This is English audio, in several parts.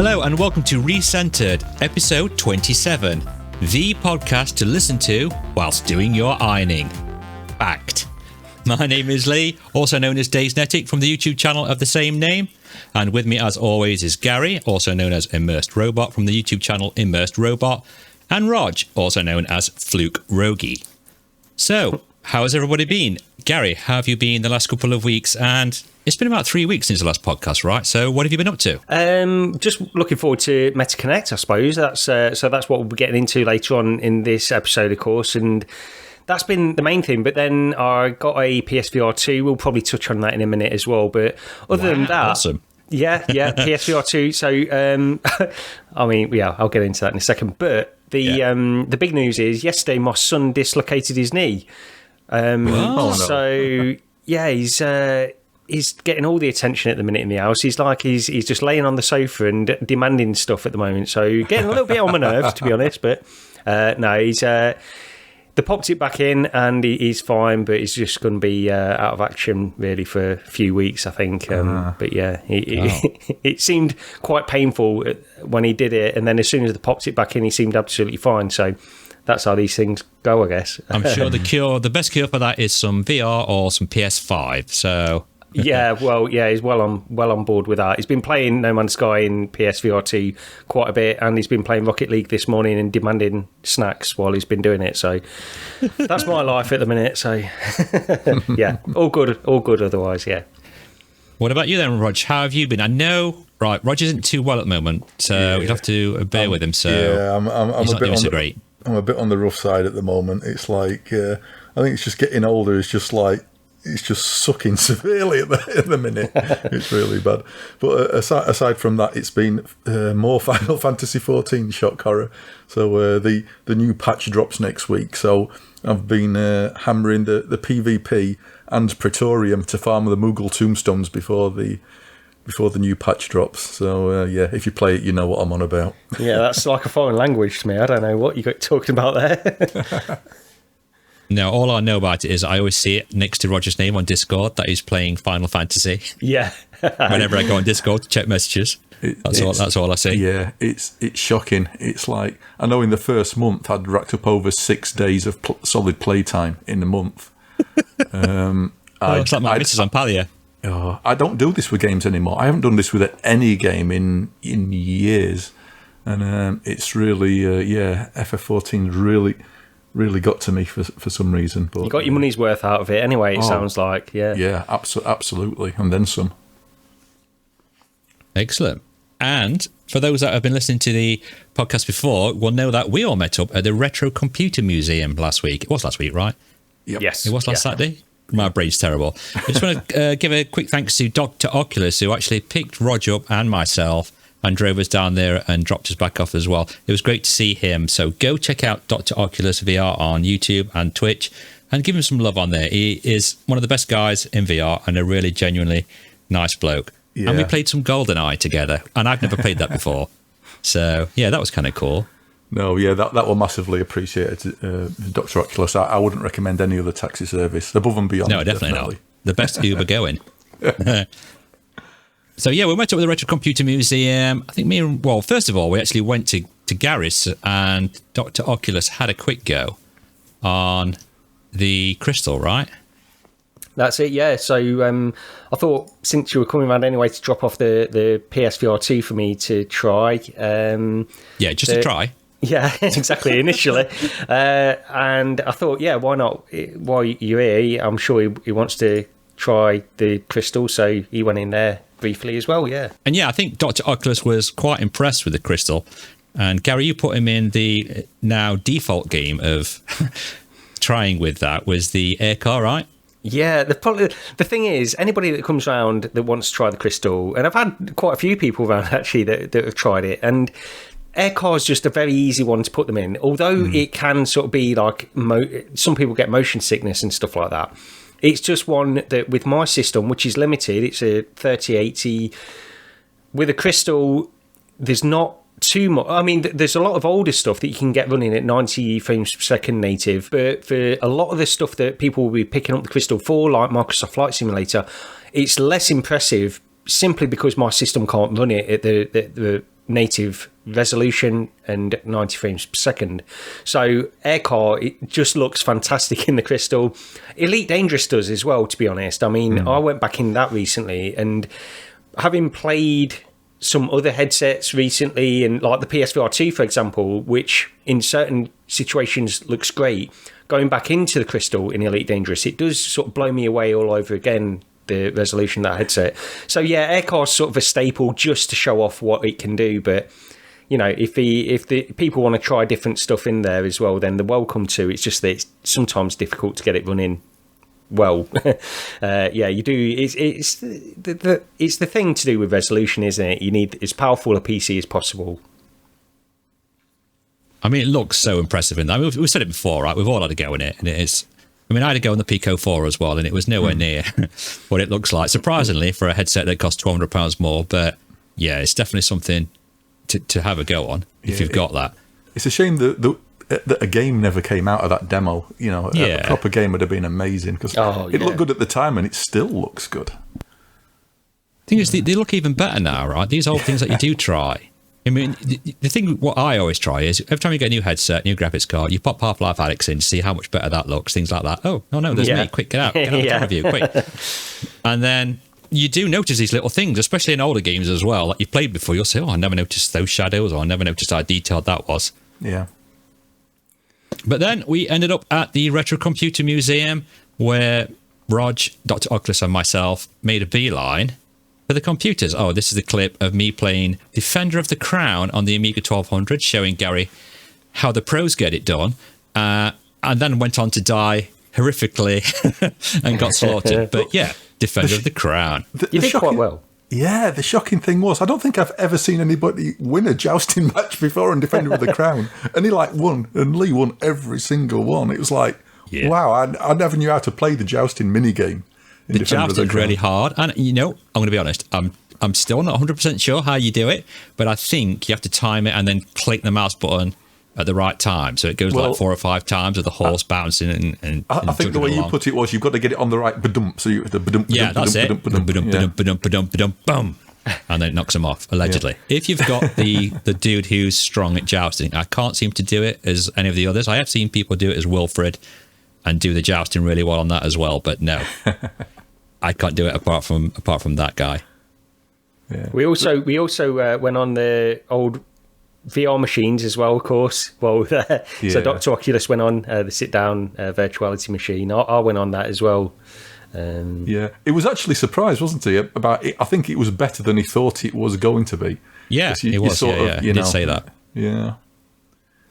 Hello and welcome to RECENTERED, episode 27, the podcast to listen to whilst doing your ironing. Fact. My name is Lee, also known as Daysnetic from the YouTube channel of the same name. And with me as always is Gary, also known as Immersed Robot from the YouTube channel Immersed Robot. And Rog, also known as Fluke Rogie. So, how has everybody been? Gary, how have you been the last couple of weeks? And it's been about 3 weeks since the last podcast, right? So what have you been up to? Just looking forward to MetaConnect, I suppose. That's what we'll be getting into later on in this episode, of course. And that's been the main thing. But then I got a PS VR2. We'll probably touch on that in a minute as well. But other than that... Awesome. Yeah, PS VR2. So, I'll get into that in a second. But the big news is yesterday my son dislocated his knee. So, yeah, he's getting all the attention at the minute in the house. He's just laying on the sofa and demanding stuff at the moment. So getting a little bit on my nerves, to be honest. But no, they popped it back in and he's fine, but he's just going to be out of action really for a few weeks, I think. But yeah, it seemed quite painful when he did it. And then as soon as they popped it back in, he seemed absolutely fine. So that's how these things go, I guess. I'm sure the best cure for that is some VR or some PS5. So he's well on board with that. He's been playing No Man's Sky in PSVR2 quite a bit, and he's been playing Rocket League this morning and demanding snacks while he's been doing it. So that's my life at the minute. So yeah, all good otherwise. Yeah. What about you then, Rog? How have you been? I know, right, Rog isn't too well at the moment, so you'll have to bear with him. So yeah, I'm a bit on the rough side at the moment. It's like I think it's just getting older. It's just sucking severely at the minute. It's really bad. But aside from that, it's been more Final Fantasy 14 shock horror. So the new patch drops next week. So I've been hammering the PvP and Praetorium to farm the Moogle tombstones before the new patch drops. So if you play it, you know what I'm on about. Yeah, that's like a foreign language to me. I don't know what you're talking about there. No, all I know about it is I always see it next to Roger's name on Discord that he's playing Final Fantasy. Yeah. Whenever I go on Discord to check messages, that's all I see. Yeah, it's shocking. It's like, I know in the first month I'd racked up over 6 days of solid playtime in a month. It's like my missus on Palia. Oh, I don't do this with games anymore. I haven't done this with any game in years. And it's really, FF14's really got to me for some reason. But you got your money's worth out of it anyway, it sounds like. Yeah, absolutely. And then some. Excellent. And for those that have been listening to the podcast before, will know that we all met up at the Retro Computer Museum last week. It was last week, right? Yep. Yes. It was last Saturday? My brain's terrible. I just want to give a quick thanks to Dr. Oculus, who actually picked Rog up and myself and drove us down there and dropped us back off as well. It was great to see him. So go check out Dr. Oculus VR on YouTube and Twitch and give him some love on there. He is one of the best guys in VR and a really genuinely nice bloke. Yeah. And we played some GoldenEye together, and I've never played that before. So, yeah, that was kind of cool. No, yeah, that will massively appreciated, Dr. Oculus. I wouldn't recommend any other taxi service above and beyond. No, definitely not. The best Uber going. So, yeah, we went up with the Retro Computer Museum. I think first of all, we actually went to Garris, and Dr. Oculus had a quick go on the crystal, right? That's it, yeah. So I thought since you were coming around anyway to drop off the PSVR2 for me to try. A try. Yeah, exactly, initially. And I thought, yeah, why not? While you're here, I'm sure he wants to try the crystal, so he went in there briefly as well, yeah. And yeah, I think Dr. Oculus was quite impressed with the crystal. And Gary, you put him in the now default game of trying with that was the air car, right? Yeah, the thing is, anybody that comes around that wants to try the crystal, and I've had quite a few people around actually that have tried it, and air car is just a very easy one to put them in, although it can sort of be like, some people get motion sickness and stuff like that. It's just one that with my system, which is limited, it's a 3080, with a crystal, there's not too much. I mean, there's a lot of older stuff that you can get running at 90 frames per second native, but for a lot of the stuff that people will be picking up the crystal for, like Microsoft Flight Simulator, it's less impressive simply because my system can't run it at the native resolution and 90 frames per second. So Aircar, it just looks fantastic in the Crystal. Elite Dangerous does as well, to be honest. I mean, I went back in that recently, and having played some other headsets recently, and like the PS VR2, for example, which in certain situations looks great, going back into the Crystal in Elite Dangerous, it does sort of blow me away all over again, the resolution of that headset. So yeah, Aircar's sort of a staple just to show off what it can do, but you know, if the people want to try different stuff in there as well, then they're welcome to. It's just that it's sometimes difficult to get it running well. Yeah, you do. It's the thing to do with resolution, isn't it? You need as powerful a PC as possible. I mean, it looks so impressive in that. I mean, we've said it before, right? We've all had a go in it, and it is. I mean, I had a go on the Pico 4 as well, and it was nowhere near what it looks like. Surprisingly, for a headset that costs £200 more, but yeah, it's definitely something to have a go on if you've got that. It's a shame that a game never came out of that demo. You know, a proper game would have been amazing, because it looked good at the time, and it still looks good. The thing is, they look even better now, right? These old things that you do try. I mean, the thing, what I always try is, every time you get a new headset, new graphics card, you pop Half-Life Alyx in to see how much better that looks, things like that. Oh, no, there's me. Quick, get out of you, quick. And then you do notice these little things, especially in older games as well. Like you've played before, you'll say, oh, I never noticed those shadows, or I never noticed how detailed that was. Yeah. But then we ended up at the Retro Computer Museum, where Rog, Dr. Oculus, and myself made a beeline for the computers. Oh, this is a clip of me playing Defender of the Crown on the Amiga 1200, showing Gary how the pros get it done, and then went on to die horrifically and got slaughtered. But yeah, Defender of the Crown. You did quite well. Yeah, the shocking thing was, I don't think I've ever seen anybody win a jousting match before on Defender of the Crown. And he won, and Lee won every single one. It was like, wow, I never knew how to play the jousting minigame. The jousting's really hard, and you know, I'm going to be honest, I'm still not 100% sure how you do it, but I think you have to time it and then click the mouse button at the right time, so it goes like 4 or 5 times with the horse bouncing and I think the way you put it was, you've got to get it on the right badump, so you the badump, yeah, that's it, boom, and then it knocks them off, allegedly. If you've got the dude who's strong at jousting, I can't seem to do it as any of the others. I have seen people do it as Wilfred and do the jousting really well on that as well, but no. I can't do it apart from that guy. Yeah. We also went on the old VR machines as well, of course. Well, so Dr. Oculus went on the sit-down virtuality machine. I went on that as well. Yeah, it was actually surprised, wasn't he? About it, I think it was better than he thought it was going to be. Yeah, it was. He did say that. Yeah.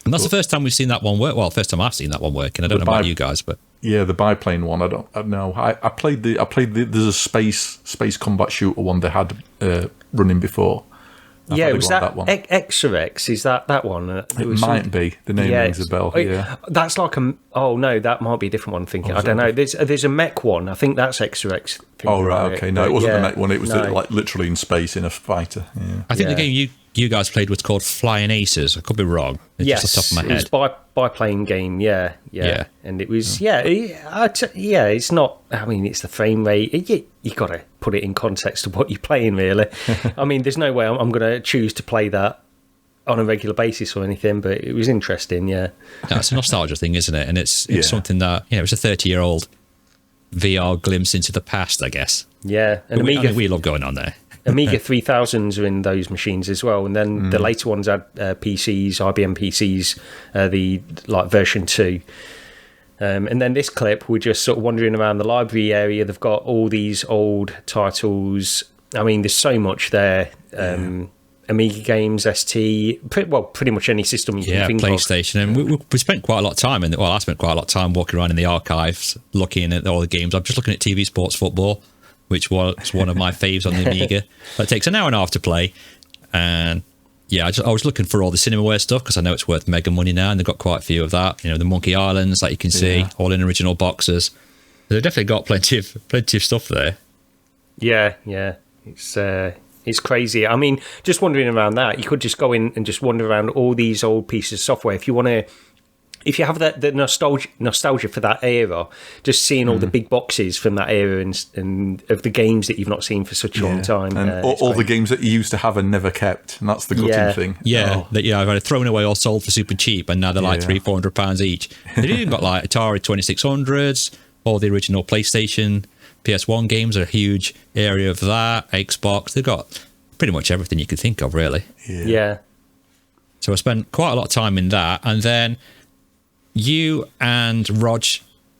And that's the first time we've seen that one work. Well, first time I've seen that one working. I don't know about you guys, but yeah, the biplane one. I don't know. I played the. There's a space combat shooter one they had running before. Was that one. Exorex? Is that one? It might be. The name rings a bell. Yeah, that's like a. Oh no, that might be a different one. I'm thinking. I don't know. There's a mech one. I think that's Exorex. Oh right, okay. No, it wasn't the mech one. It was like literally in space in a fighter. Yeah. I think the game you guys played was called Flying Aces. I could be wrong. It's just off the top of my head. It was biplane game. Yeah. And it was it's not. I mean, it's the frame rate. You got to put it in context of what you're playing, really. I mean, there's no way I'm going to choose to play that on a regular basis or anything, but it was interesting. Yeah. No, it's a nostalgia thing, isn't it? And it's something that it's a 30-year-old VR glimpse into the past, I guess. Yeah, and we love going on there. Amiga 3000s are in those machines as well, and then the later ones had PCs, IBM PCs, the version 2. And then this clip, we're just sort of wandering around the library area. They've got all these old titles. I mean, there's so much there. Amiga games, ST, pretty much any system you can think PlayStation. of. And we spent quite a lot of time I spent quite a lot of time walking around in the archives, looking at all the games. I'm just looking at TV Sports Football, which was one of my faves on the Amiga. That takes an hour and a half to play. And yeah, I was looking for all the Cinemaware stuff, because I know it's worth mega money now, and they've got quite a few of that. The Monkey Islands that you can see, all in original boxes. They've definitely got plenty of stuff there. Yeah. It's crazy. I mean, just wandering around that, you could just go in and just wander around all these old pieces of software. If you want to if you have the nostalgia for that era, just seeing all the big boxes from that era and of the games that you've not seen for such a long time. And all the games that you used to have and never kept, and that's the gutting thing. Yeah, I've had it thrown away or sold for super cheap, and now they're like £300-400 each. They've even got like Atari 2600s, all the original PlayStation, PS1 games are a huge area of that, Xbox. They've got pretty much everything you could think of, really. Yeah. So I spent quite a lot of time in that, and then you and Rog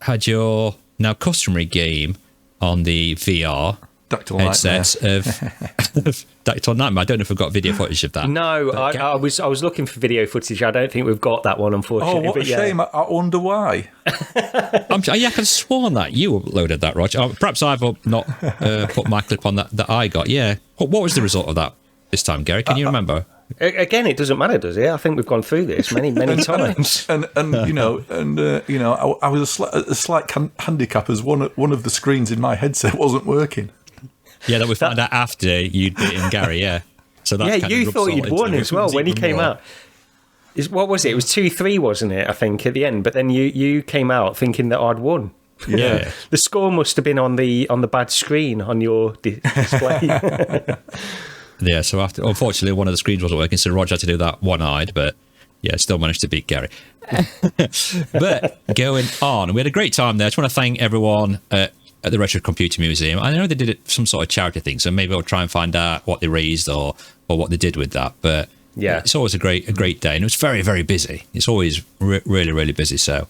had your now customary game on the VR headsets of Dactyl Nightmare. I don't know if we've got video footage of that. No, I was looking for video footage. I don't think we've got that one, unfortunately. Oh, what a shame. I wonder why. I could have sworn that you uploaded that, Rog. Perhaps I've not put my clip on that I got. Yeah. What was the result of that this time, Gary? Can you remember? Again, it doesn't matter, does it? I think we've gone through this many times. And I was a slight handicap as one of the screens in my headset wasn't working. Yeah, that we found out after you'd beaten Gary. Yeah, so that you thought you'd won as well when he came out. What was it? It was 2-3, wasn't it? I think at the end, but then you came out thinking that I'd won. Yeah, the score must have been on the bad screen on your display. Yeah, so unfortunately one of the screens wasn't working, so Roger had to do that one-eyed, but yeah, still managed to beat Gary. But going on, we had a great time there. I just want to thank everyone at the Retro Computer Museum. I know they did some sort of charity thing, so maybe I'll try and find out what they raised or what they did with that. But yeah, it's always a great day, and it was very, very busy. It's always really, really busy, so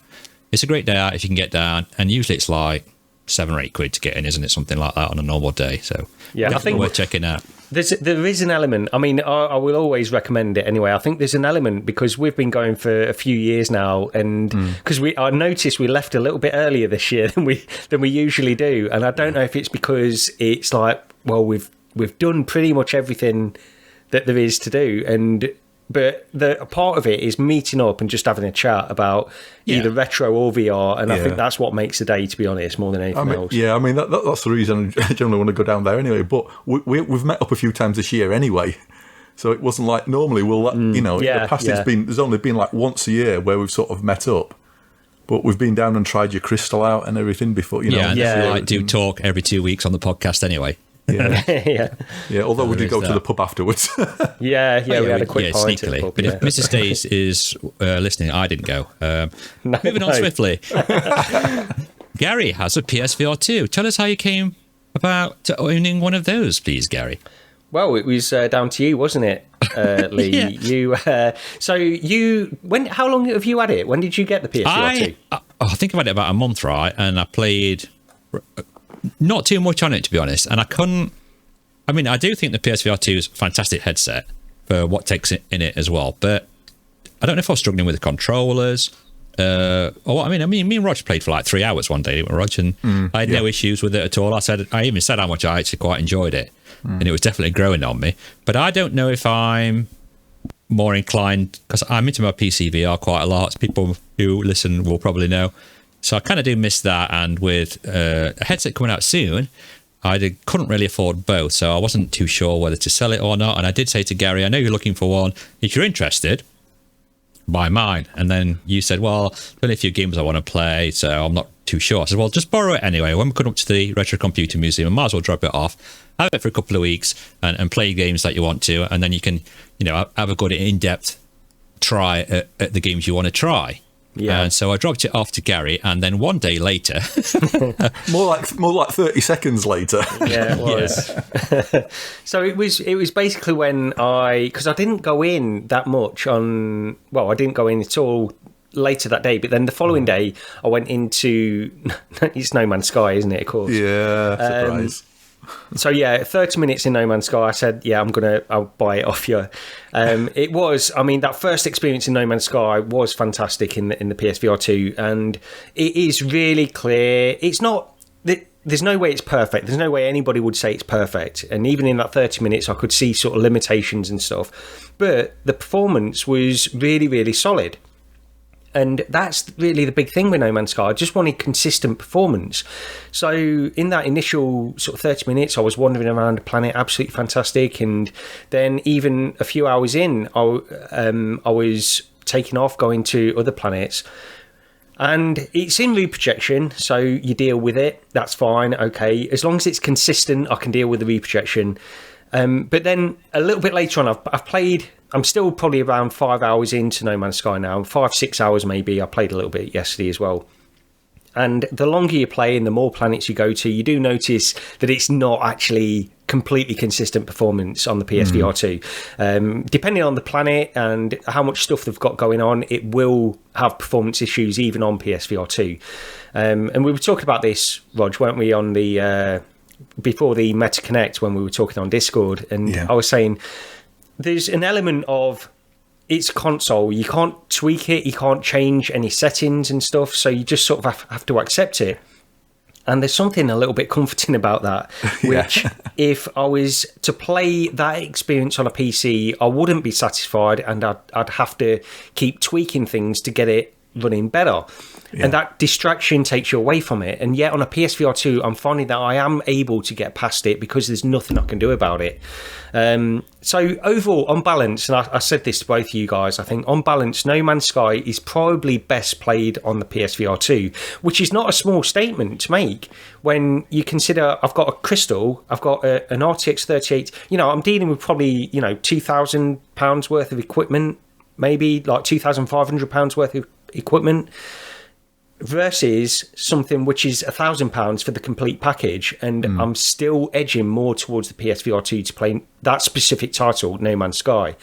it's a great day out if you can get down, and usually it's like £7 or £8 to get in, isn't it? Something like that on a normal day. So yeah, I think worth checking out. There is an element. I mean, I will always recommend it anyway. I think there's an element because we've been going for a few years now, and because I noticed we left a little bit earlier this year than we usually do, and I don't know if it's because it's like, well, we've done pretty much everything that there is to do, but the part of it is meeting up and just having a chat about either retro or VR, and I think that's what makes the day, to be honest, more than anything else. Yeah, I mean, that's the reason I generally want to go down there anyway, but we've met up a few times this year anyway, so it wasn't like normally in the past there's only been like once a year where we've sort of met up, but we've been down and tried your crystal out and everything before, do talk every 2 weeks on the podcast anyway. Yeah. Although we did go to the pub afterwards. we had a quick pint sneakily. Pub, but if Mrs. Stays is listening, I didn't go. Moving on swiftly. Gary has a PSVR2. Tell us how you came about to owning one of those, please, Gary. Well, it was down to you, wasn't it, Lee? How long have you had it? When did you get the PSVR2? I think I've had it about a month, right? And I played not too much on it, to be honest. And I do think the PSVR2 is a fantastic headset for what takes it in it as well. But I don't know if I was struggling with the controllers. Me and Rog played for like 3 hours one day, didn't we, Rog? And I had no issues with it at all. I even said how much I actually quite enjoyed it. And it was definitely growing on me. But I don't know if I'm more inclined, because I'm into my PC VR quite a lot. People who listen will probably know. So I kind of do miss that, and with a headset coming out soon, I couldn't really afford both, so I wasn't too sure whether to sell it or not. And I did say to Gary, I know you're looking for one. If you're interested, buy mine. And then you said, well, there's only a few games I want to play, so I'm not too sure. I said, well, just borrow it anyway. When we come up to the Retro Computer Museum, I might as well drop it off, have it for a couple of weeks, and play games that you want to, and then you can, have a good in-depth try at the games you want to try. Yeah. And so I dropped it off to Gary, and then one day later, more like 30 seconds later. Yeah, it was. Yeah. So it was basically when because I didn't go in that much I didn't go in at all later that day, but then the following day I went into it's No Man's Sky, isn't it? Of course. Yeah. Surprise. So 30 minutes in No Man's Sky, I said, I'll buy it off you. It was, that first experience in No Man's Sky was fantastic in the PSVR 2, and it is really clear. It's not, there's no way it's perfect. There's no way anybody would say it's perfect. And even in that 30 minutes, I could see sort of limitations and stuff. But the performance was really, really solid. And that's really the big thing with No Man's Sky. I just wanted consistent performance. So in that initial sort of 30 minutes, I was wandering around the planet, absolutely fantastic. And then even a few hours in, I was taking off, going to other planets. And it's in reprojection, so you deal with it. That's fine, okay. As long as it's consistent, I can deal with the reprojection. But then a little bit later on, I've played... I'm still probably around 5 hours into No Man's Sky now. 5-6 hours maybe. I played a little bit yesterday as well. And the longer you play and the more planets you go to, you do notice that it's not actually completely consistent performance on the PSVR 2. Depending on the planet and how much stuff they've got going on, it will have performance issues even on PSVR 2. And we were talking about this, Rog, weren't we, on the before the Meta Connect when we were talking on Discord. And I was saying there's an element of... It's a console. You can't tweak it. You can't change any settings and stuff. So you just sort of have to accept it. And there's something a little bit comforting about that, which if I was to play that experience on a PC, I wouldn't be satisfied and I'd have to keep tweaking things to get it running better. And that distraction takes you away from it. And yet on a PSVR 2, I'm finding that I am able to get past it because there's nothing I can do about it. So overall, on balance, and I said this to both of you guys, I think on balance, No Man's Sky is probably best played on the PSVR 2, which is not a small statement to make when you consider I've got a Crystal, I've got an RTX 38, I'm dealing with probably, £2,000 worth of equipment, maybe like £2,500 worth of equipment, versus something which is £1,000 for the complete package, and I'm still edging more towards the PSVR 2 to play that specific title, No Man's Sky.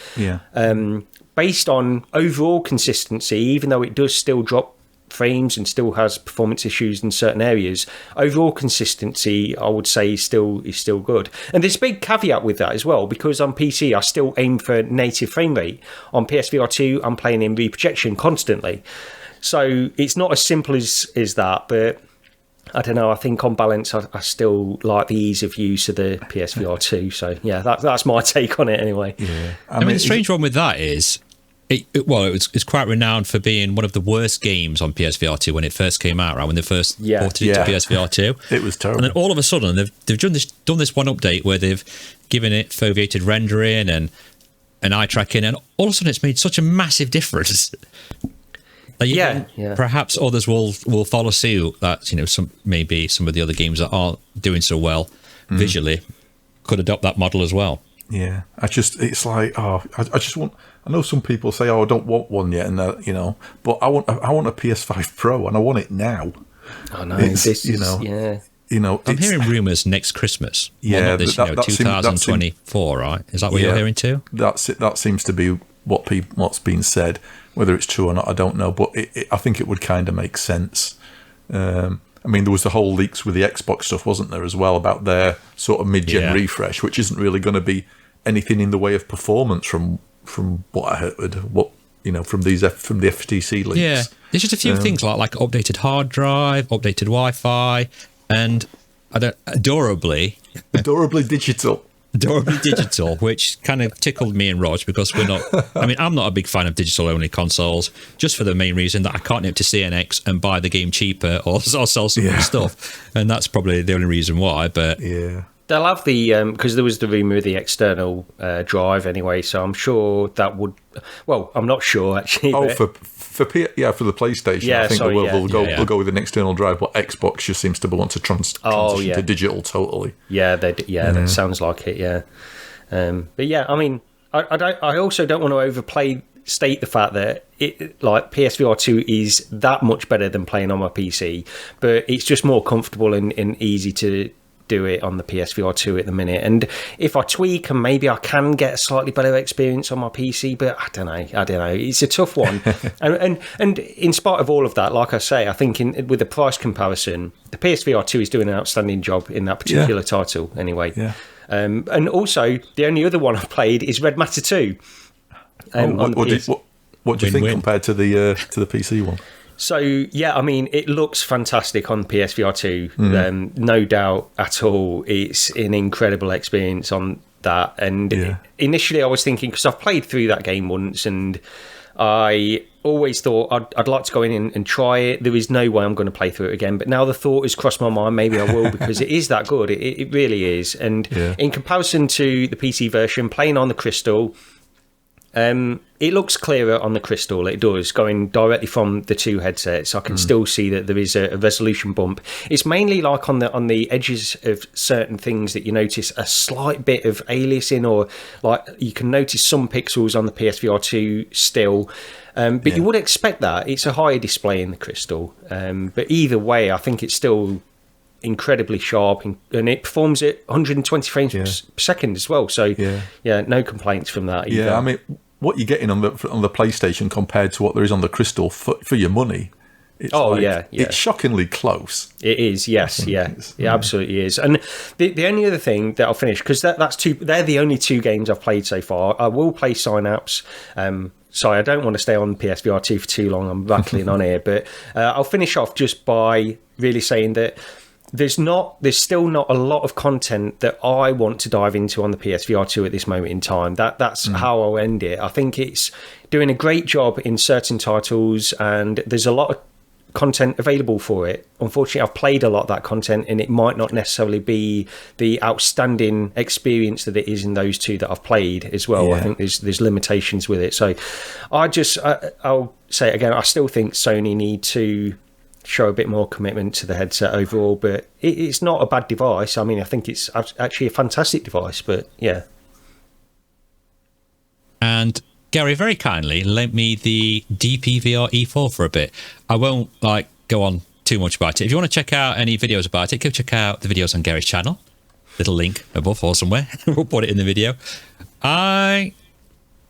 Based on overall consistency, even though it does still drop frames and still has performance issues in certain areas, overall consistency, I would say, is still good. And there's a big caveat with that as well, because on PC I still aim for native frame rate. On PSVR 2 I'm playing in reprojection constantly. So it's not as simple as that, but I don't know. I think on balance, I still like the ease of use of the PSVR 2. So yeah, that's my take on it anyway. Yeah, I mean the strange one with that is, it's quite renowned for being one of the worst games on PSVR 2 when it first came out, right? When they first ported it to PSVR 2, it was terrible. And then all of a sudden, they've done this one update where they've given it foveated rendering and eye tracking, and all of a sudden, it's made such a massive difference. Perhaps others will follow suit. That maybe some of the other games that aren't doing so well visually could adopt that model as well. Yeah, it's like I just want. I know some people say, I don't want one yet, and but I want a PS5 Pro, and I want it now. I know. I'm hearing rumours next Christmas. Yeah, well, not this, 2024, right? Is that what you're hearing too? That's it. That seems to be what's been said. Whether it's true or not, I don't know, but I think it would kind of make sense. I mean, there was the whole leaks with the Xbox stuff, wasn't there, as well, about their sort of mid-gen refresh, which isn't really going to be anything in the way of performance from what I heard, from the FTC leaks. Yeah, there's just a few things like updated hard drive, updated Wi-Fi, and adorably digital. Adorably digital, which kind of tickled me and Rog, because I'm not a big fan of digital only consoles, just for the main reason that I can't nip to CNX and buy the game cheaper or sell some of the stuff, and that's probably the only reason why. But they'll have the because there was the rumour of the external drive anyway, so I'm sure that would. Well, I'm not sure actually. Oh, for the PlayStation, I think they'll go with an external drive, but Xbox just seems to want to transition to digital totally. Yeah, that sounds like it. Yeah, but yeah, I mean, I also don't want to state the fact that PSVR 2 is that much better than playing on my PC, but it's just more comfortable and easy to do it on the PSVR 2 at the minute. And if I tweak, and maybe I can get a slightly better experience on my PC, but I don't know. It's a tough one. and in spite of all of that, like I say, I think with the price comparison, the PSVR 2 is doing an outstanding job in that particular title anyway. Yeah. And also, the only other one I've played is Red Matter 2. What do you think compared to the PC one? So, yeah, I mean, it looks fantastic on PSVR 2. No doubt at all. It's an incredible experience on that. And initially I was thinking, because I've played through that game once, and I always thought I'd like to go in and try it. There is no way I'm going to play through it again. But now the thought has crossed my mind, maybe I will, because it is that good. It really is. And in comparison to the PC version, playing on the Crystal, It looks clearer on the Crystal. It does, going directly from the two headsets. I can still see that there is a resolution bump. It's mainly like on the edges of certain things that you notice a slight bit of aliasing, or like you can notice some pixels on the PSVR2 still. But you would expect that. It's a higher display in the Crystal. But either way, I think it's still incredibly sharp, and it performs at 120 frames per second as well. So no complaints from that either. Yeah, I mean, what you're getting on the PlayStation compared to what there is on the Crystal for your money, it's it's shockingly close. It is, yes, it absolutely is. And the only other thing that I'll finish, because they're the only two games I've played so far. I will play Synapse. Sorry, I don't want to stay on PSVR2 for too long. I'm rattling on here, but I'll finish off just by really saying that there's still not a lot of content that I want to dive into on the PSVR2 at this moment in time. That's how I'll end it. I think it's doing a great job in certain titles, and there's a lot of content available for it. Unfortunately, I've played a lot of that content, and it might not necessarily be the outstanding experience that it is in those two that I've played as well. I think there's limitations with it. So I'll say it again, I still think Sony need to show a bit more commitment to the headset overall, but it's not a bad device. I mean, I think it's actually a fantastic device, but yeah. And Gary very kindly lent me the DPVR E4 for a bit. I won't go on too much about it. If you want to check out any videos about it, go check out the videos on Gary's channel. Little link above or somewhere. We'll put it in the video. I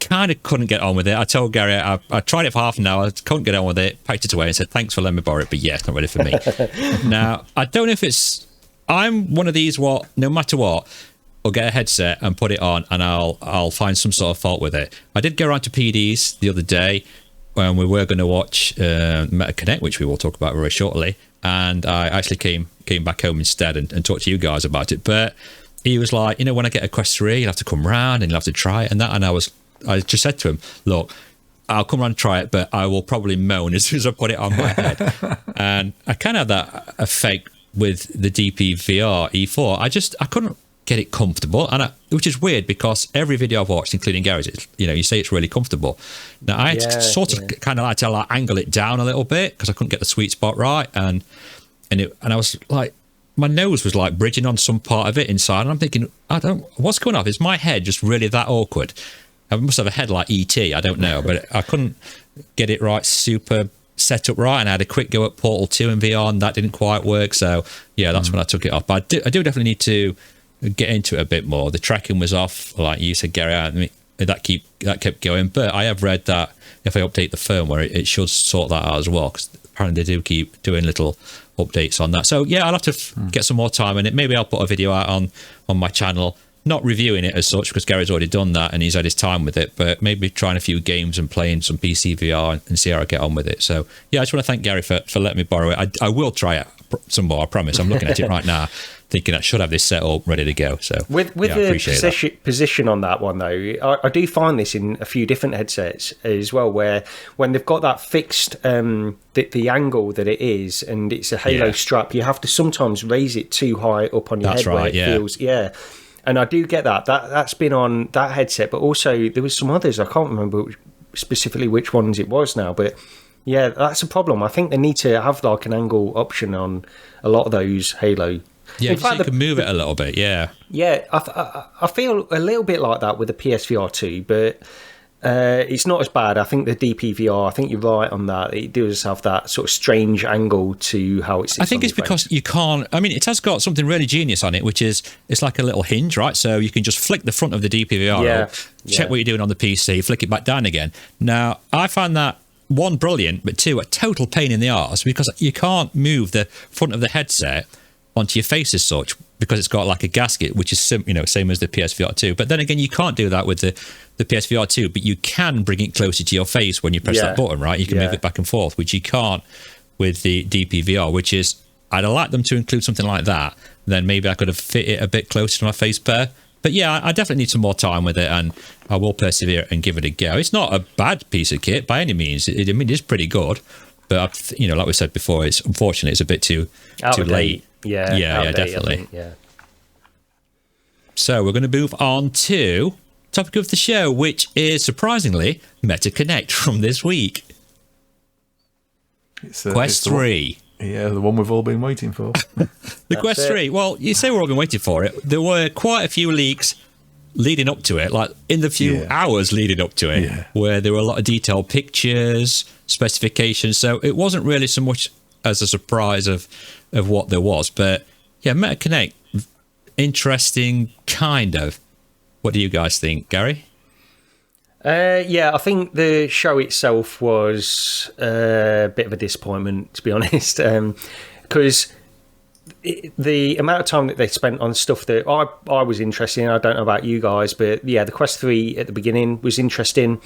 kind of couldn't get on with it. I told Gary I tried it for half an hour, couldn't get on with it, packed it away and said, thanks for letting me borrow it, but it's not ready for me. Now, I don't know if I'm one of these no matter what, I'll get a headset and put it on and I'll find some sort of fault with it. I did go around to PD's the other day when we were going to watch MetaConnect, which we will talk about very shortly, and I actually came back home instead and talked to you guys about it. But he was like, when I get a Quest 3, you'll have to come round and you'll have to try it and that. And I just said to him, look, I'll come around and try it, but I will probably moan as soon as I put it on my head. And I kind of had that effect with the DPVR E4. I couldn't get it comfortable, which is weird because every video I've watched, including Gary's, you say it's really comfortable. Now I had to sort of kind of like to angle it down a little bit because I couldn't get the sweet spot right, and I was like, my nose was like bridging on some part of it inside, and I'm thinking, what's going on? Is my head just really that awkward? I must have a head like E.T., I don't know, but I couldn't get it right, super set up right, and I had a quick go at Portal 2 in VR, and that didn't quite work, so that's when I took it off. But I do definitely need to get into it a bit more. The tracking was off, like you said, Gary, that kept going, but I have read that if I update the firmware, it should sort that out as well, because apparently they do keep doing little updates on that. So I'll have to get some more time in it. Maybe I'll put a video out on my channel, not reviewing it as such because Gary's already done that and he's had his time with it, but maybe trying a few games and playing some PC VR and see how I get on with it. So I just want to thank Gary for letting me borrow it. I will try it some more, I promise. I'm looking at it right now thinking I should have this set up ready to go. So with the position on that one though, I do find this in a few different headsets as well, where when they've got that fixed the angle that it is, and it's a Halo strap, you have to sometimes raise it too high up on your head where it feels and I do get that's been on that headset, but also there was some others, I can't remember specifically which ones it was now, but that's a problem. I think they need to have like an angle option on a lot of those Halo. In fact, you can move it a little bit, I feel a little bit like that with the PSVR2, but it's not as bad. I think the DPVR, I think you're right on that. It does have that sort of strange angle to how it sits. I think it's because you can't, it has got something really genius on it, which is it's like a little hinge, right? So you can just flick the front of the DPVR up, check what you're doing on the PC, flick it back down again. Now, I find that, one, brilliant, but two, a total pain in the arse because you can't move the front of the headset onto your face as such because it's got like a gasket, which is same as the PSVR2. But then again, you can't do that with the PSVR2, but you can bring it closer to your face when you press that button, right? You can move it back and forth, which you can't with the DPVR, which is, I'd like them to include something like that. Then maybe I could have fit it a bit closer to my face pair. But I definitely need some more time with it, and I will persevere and give it a go. It's not a bad piece of kit by any means. It is pretty good, but like we said before, it's unfortunately it's a bit too late. Yeah, definitely. So we're going to move on to topic of the show, which is surprisingly MetaConnect from this week. Quest 3. The one we've all been waiting for. The Quest 3. Well, you say we've all been waiting for it. There were quite a few leaks leading up to it, like in the few hours leading up to it, where there were a lot of detailed pictures, specifications. So it wasn't really so much as a surprise of what there was. But yeah, MetaConnect, interesting, kind of. What do you guys think, Gary? I think the show itself was a bit of a disappointment, to be honest, because the amount of time that they spent on stuff that I was interested in, I don't know about you guys, but yeah, the Quest 3 at the beginning was interesting.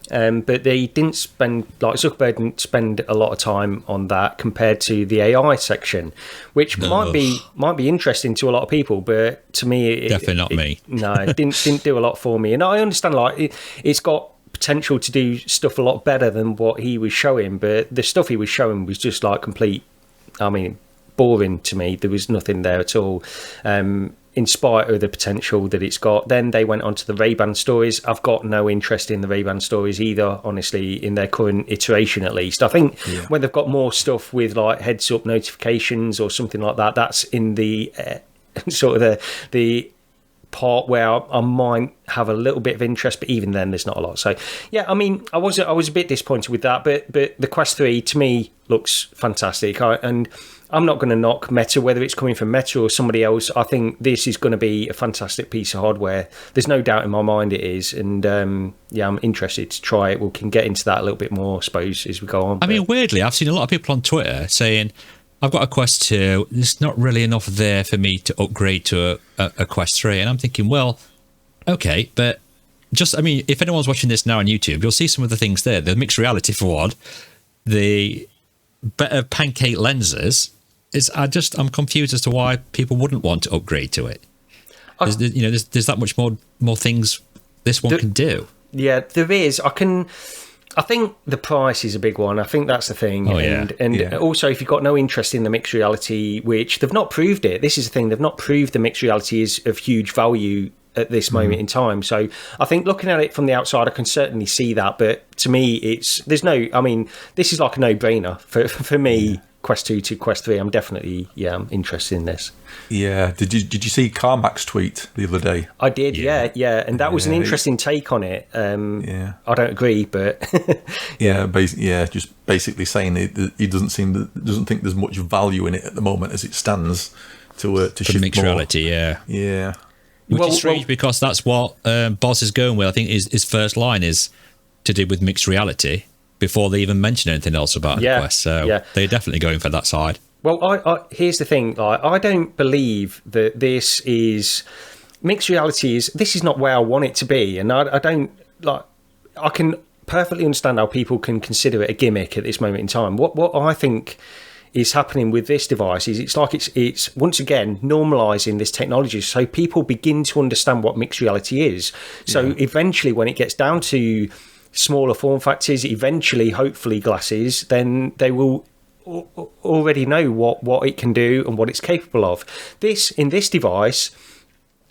But they didn't spend, like Zuckerberg didn't spend a lot of time on that compared to the AI section, which might be interesting to a lot of people, but to me, definitely not me. No, it didn't do a lot for me. And I understand, like it's got potential to do stuff a lot better than what he was showing, but the stuff he was showing was just like complete. I mean, boring to me. There was nothing there at all. In spite of the potential that it's got. Then they went on to the Ray-Ban stories. I've got no interest in the Ray-Ban stories either, honestly, in their current iteration at least. I think when they've got more stuff with like heads-up notifications or something like that, that's in the sort of the part where I might have a little bit of interest, but even then there's not a lot. So yeah, I mean, I was a bit disappointed with that, but the Quest 3 to me looks fantastic. And I'm not going to knock Meta, whether it's coming from Meta or somebody else. I think this is going to be a fantastic piece of hardware. There's no doubt in my mind it is. And I'm interested to try it. We can get into that a little bit more, I suppose, as we go on. I mean, weirdly, I've seen a lot of people on Twitter saying, I've got a Quest 2. There's not really enough there for me to upgrade to a Quest 3. And I'm thinking, well, okay, but if anyone's watching this now on YouTube, you'll see some of the things there. The mixed reality for one, the better pancake lenses. I'm confused as to why people wouldn't want to upgrade to it. There's that much more things this one can do. Yeah, there is. I think the price is a big one. I think that's the thing. Also, if you've got no interest in the mixed reality, which they've not proved it, this is the thing, they've not proved the mixed reality is of huge value at this moment in time. So I think looking at it from the outside, I can certainly see that. But to me, this is like a no-brainer for me. Yeah. Quest 2 to Quest 3, I'm definitely I'm interested in this. Yeah, did you see Carmack's tweet the other day? I did, yeah, and that was an interesting take on it. I don't agree, but just basically saying he doesn't think there's much value in it at the moment as it stands to shift mixed more. Reality, yeah. Which is strange because that's what Boz is going with. I think his first line is to do with mixed reality, before they even mention anything else about the Quest. So they're definitely going for that side. Well, I here's the thing. I don't believe that this is... Mixed reality this is not where I want it to be. And I don't... I can perfectly understand how people can consider it a gimmick at this moment in time. What I think is happening with this device is it's once again normalizing this technology so people begin to understand what mixed reality is. So eventually when it gets down to smaller form factors, eventually hopefully glasses, then they will already know what it can do and what it's capable of. In this device,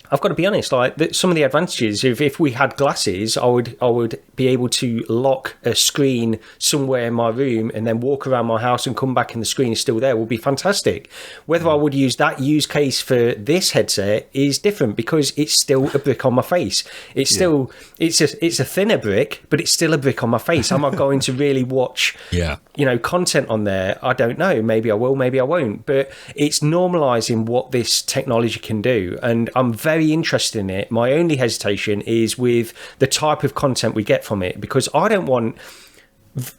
I've got to be honest, some of the advantages, if we had glasses, I would be able to lock a screen somewhere in my room and then walk around my house and come back and the screen is still there would be fantastic. Whether I would use that use case for this headset is different because it's still a brick on my face. It's still, it's a thinner brick, but it's still a brick on my face. Am I going to really watch, content on there? I don't know. Maybe I will, maybe I won't. But it's normalizing what this technology can do. And I'm very interested in it. My only hesitation is with the type of content we get from it, because I don't want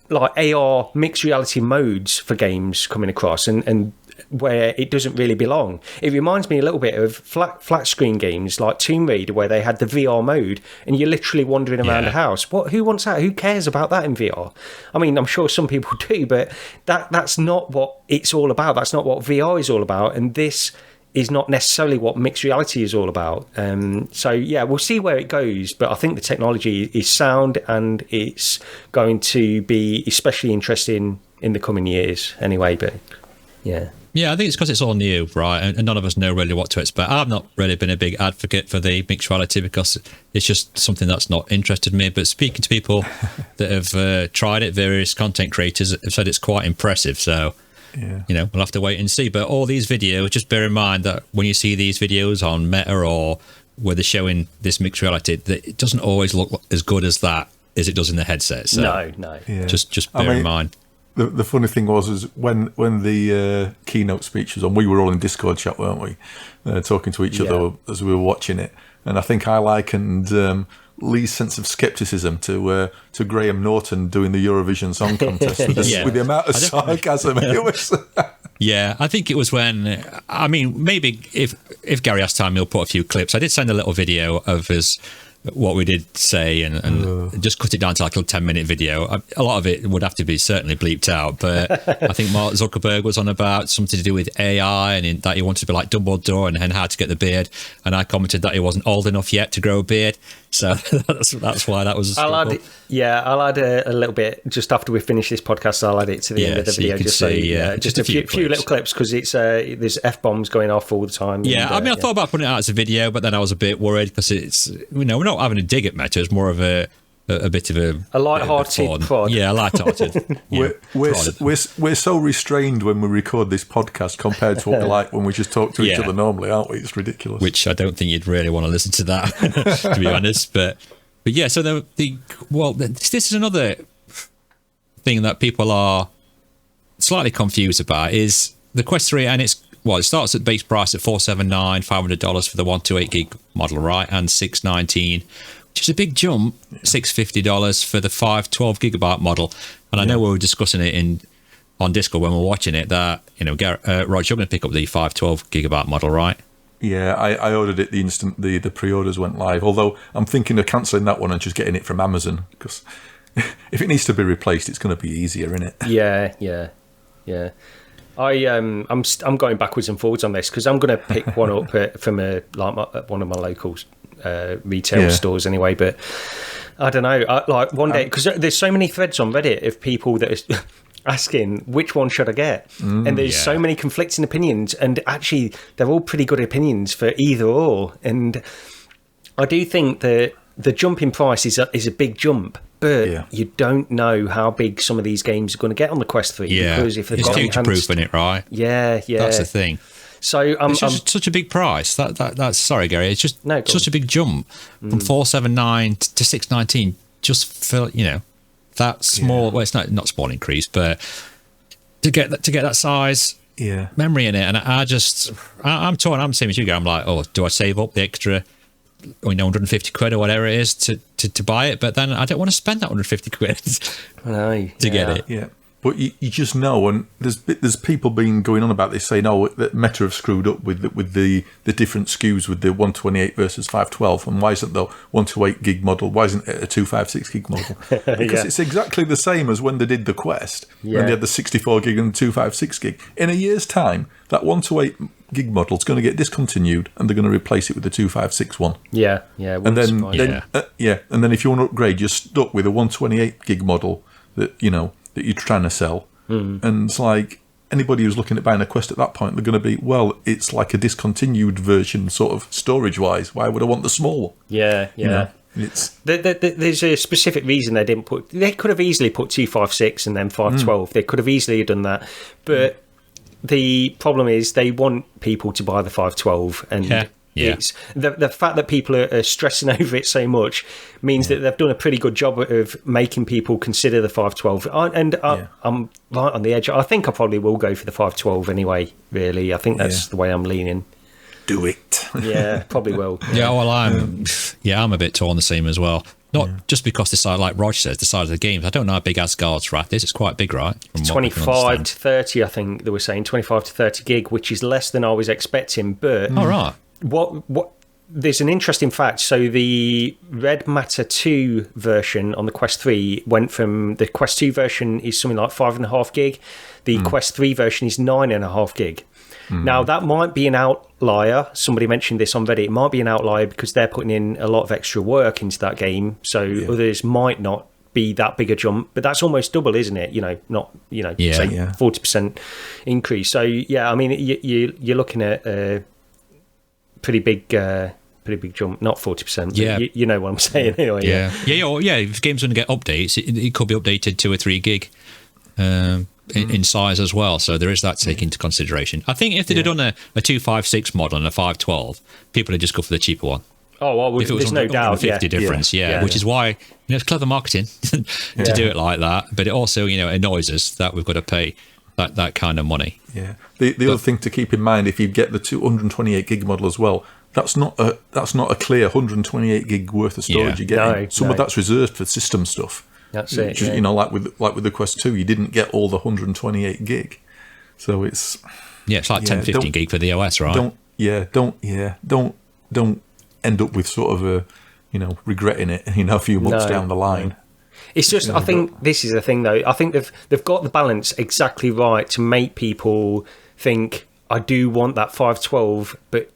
like AR mixed reality modes for games coming across and where it doesn't really belong. It reminds me a little bit of flat screen games like Tomb Raider, where they had the VR mode and you're literally wandering around the house. Who wants that? Who cares about that in VR? I mean, I'm sure some people do, but that's not what it's all about. That's not what VR is all about. And this is not necessarily what mixed reality is all about. We'll see where it goes, but I think the technology is sound and it's going to be especially interesting in the coming years anyway. But Yeah, I think it's because it's all new, right? And none of us know really what to expect. I've not really been a big advocate for the mixed reality because it's just something that's not interested me. But speaking to people that have tried it, various content creators have said it's quite impressive. So, we'll have to wait and see. But all these videos, just bear in mind that when you see these videos on Meta or where they're showing this mixed reality, that it doesn't always look as good as it does in the headset. So no. Just bear in mind. The funny thing was when the keynote speech was on, we were all in Discord chat, weren't we? Talking to each other as we were watching it. And I think I likened Lee's sense of skepticism to Graham Norton doing the Eurovision Song Contest with the amount of sarcasm it was. Yeah, I think it was when, I mean, maybe if Gary has time, he'll put a few clips. I did send a little video of what we did say and just cut it down to like a 10-minute video. A lot of it would have to be certainly bleeped out, but I think Mark Zuckerberg was on about something to do with AI and that he wanted to be like Dumbledore and how to get the beard, and I commented that he wasn't old enough yet to grow a beard, so that's why that was I'll add a little bit just after we finish this podcast. I'll add it to the end of the video, just a few little clips, because it's there's F-bombs going off all the time. I thought about putting it out as a video, but then I was a bit worried because it's, we're not having a dig at Meta. It's more of a bit of a light-hearted prod. Yeah, light-hearted. We're so restrained when we record this podcast compared to what we're like when we just talk to each other normally, aren't we? It's ridiculous. Which I don't think you'd really want to listen to that, to be honest. But yeah, so this is another thing that people are slightly confused about is the Quest 3, and it starts at base price at $479, $500 for the 128 gig model, right, and $619, which is a big jump. $650 for the 512 gigabyte model. And I know we were discussing it on Discord when we were watching it that Rog, you're going to pick up the 512 gigabyte model, right? Yeah, I ordered it the instant the pre-orders went live. Although I'm thinking of cancelling that one and just getting it from Amazon, because if it needs to be replaced, it's going to be easier, isn't it? Yeah. I'm going backwards and forwards on this because I'm going to pick one up from one of my local retail stores anyway. But I don't know. Like one day, because there's so many threads on Reddit of people that are asking which one should I get, and there's so many conflicting opinions, and actually they're all pretty good opinions for either or. And I do think that the jump in price is a big jump. But you don't know how big some of these games are going to get on the Quest 3. Because if they've it's future-proof in it, right? Yeah. That's the thing. So it's just such a big price. That's sorry, Gary. It's just such a big jump from $479 to $619. Just for that small. Well, it's not small increase, but to get that size memory in it, and I'm torn. I'm the same as you, Gary. I'm like, oh, do I save up the extra? 150 quid or whatever it is to buy it, but then I don't want to spend that 150 quid to get it. Yeah, but you just know, and there's people been going on about this, saying, oh, that Meta have screwed up with the different SKUs with the 128 versus 512, and why isn't the 128 gig model, why isn't it a 256 gig model? Because it's exactly the same as when they did the Quest, when they had the 64 gig and the 256 gig. In a year's time, that 128 gig model is going to get discontinued, and they're going to replace it with the 256 one. And then and then if you want to upgrade, you're stuck with a 128 gig model that you're trying to sell. And it's like anybody who's looking at buying a Quest at that point, they're going to be, well, it's like a discontinued version, sort of storage wise. Why would I want the small one? It's there's a specific reason they didn't put. They could have easily put 256 and then 512. They could have easily done that, but. The problem is they want people to buy the 512, and it's the fact that people are stressing over it so much means that they've done a pretty good job of making people consider the 512. I'm right on the edge. I think I probably will go for the 512 anyway. Really, I think that's the way I'm leaning. Do it. Yeah, probably will. Yeah, well, I'm a bit torn the same as well. Not just because the size, like Rog says, the size of the games. I don't know how big Asgard's rat is. It's quite big, right? 25 to 30, I think they were saying. 25 to 30 gig, which is less than I was expecting. But all right. What? There's an interesting fact. So the Red Matter 2 version on the Quest 3 went from the Quest 2 version is something like 5.5 gig. The Quest 3 version is 9.5 gig. Now, that might be an outlier. Somebody mentioned this on Reddit. It might be an outlier because they're putting in a lot of extra work into that game. So others might not be that big a jump, but that's almost double, isn't it? Not say 40% increase. So yeah, I mean, you're looking at a pretty big jump, not 40%. Yeah, you know what I'm saying anyway. Yeah. If games going to get updates, it could be updated 2 or 3 gig in size as well. So there is that to take into consideration. I think if they'd have done a 256 model and a 512, people would just go for the cheaper one. Oh, well, if it was there's no doubt. 50 difference, which is why it's clever marketing to do it like that. But it also, annoys us that we've got to pay that kind of money. Yeah. The other thing to keep in mind, if you get the 228 gig model as well, that's not a clear 128 gig worth of storage. You get some of that's reserved for system stuff. That's it. Just, like with the Quest 2, you didn't get all the 128 gig, so it's it's like 10, 15 gig for the OS, right? Don't end up with sort of a regretting it a few months down the line. It's just I think this is the thing though. I think they've got the balance exactly right to make people think I do want that 512, but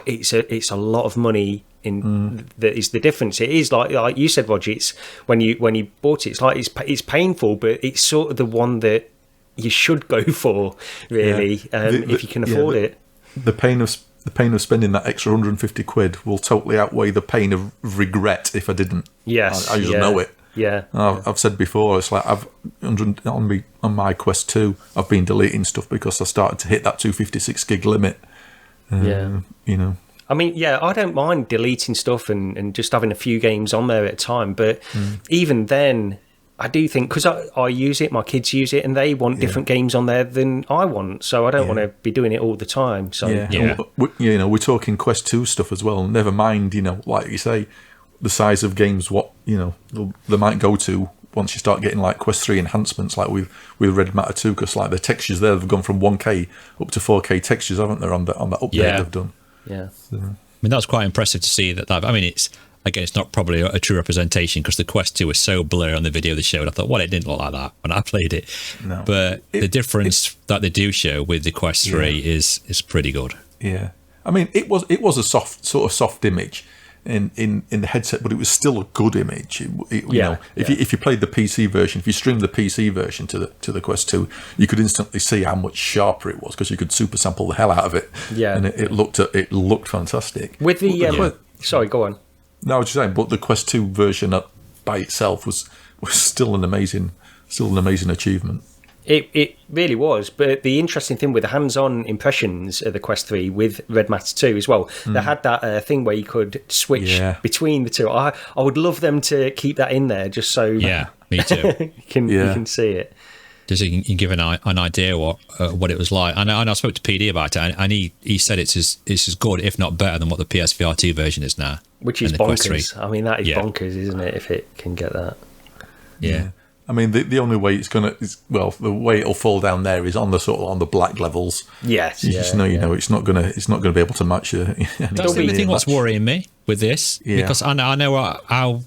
it's a lot of money. That is the difference. It is like you said, Roger. It's when you bought it, it's like it's painful, but it's sort of the one that you should go for, really, if you can afford it. The pain of spending that extra 150 quid will totally outweigh the pain of regret if I didn't. Yes, I just know it. Yeah, I've said before. It's like on my Quest 2, I've been deleting stuff because I started to hit that 256 gig limit. I mean, I don't mind deleting stuff and just having a few games on there at a time. But even then, I do think, because I use it, my kids use it, and they want different games on there than I want. So I don't want to be doing it all the time. So we're talking Quest 2 stuff as well. Never mind, like you say, the size of games, what, they might go to once you start getting like Quest 3 enhancements, like with Red Matter 2, because like the textures there have gone from 1K up to 4K textures, haven't they, on that update they've done. Yeah. So. I mean, that's quite impressive to see that. I mean, it's not probably a true representation because the Quest 2 was so blurry on the video they showed. I thought, well, it didn't look like that when I played it. No. But the difference that they do show with the Quest 3 is pretty good. Yeah. I mean, it was a soft image in the headset, but it was still a good image. If you played the PC version, if you streamed the PC version to the Quest 2, you could instantly see how much sharper it was because you could super sample the hell out of it. Yeah, and it looked fantastic. With the sorry, go on. No, I was just saying, but the Quest 2 version by itself was still an amazing achievement. It really was, but the interesting thing with the hands-on impressions of the Quest 3 with Red Matter 2 as well, they had that thing where you could switch between the two. I would love them to keep that in there, just so me too. you can see it. Just so you can give an idea what it was like. And I spoke to PD about it, and he said it's as good, if not better, than what the PS VR2 version is now. Which is bonkers. I mean, that is bonkers, isn't it? If it can get that. Yeah. I mean, the only way the way it'll fall down there is on the black levels. Yes, you just know, it's not gonna be able to match you. That's the only thing what's worrying me with this, because I know how.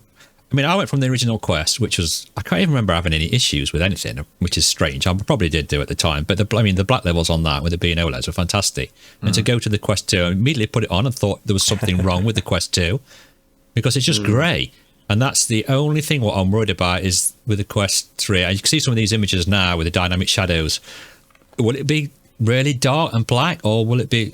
I mean, I went from the original Quest, which was I can't even remember having any issues with anything, which is strange. I probably did do at the time, but the black levels on that with it being OLEDs were fantastic. And to go to the Quest 2, I immediately put it on and thought there was something wrong with the Quest 2 because it's just grey. And that's the only thing what I'm worried about is with the Quest 3. And you can see some of these images now with the dynamic shadows. Will it be really dark and black, or will it be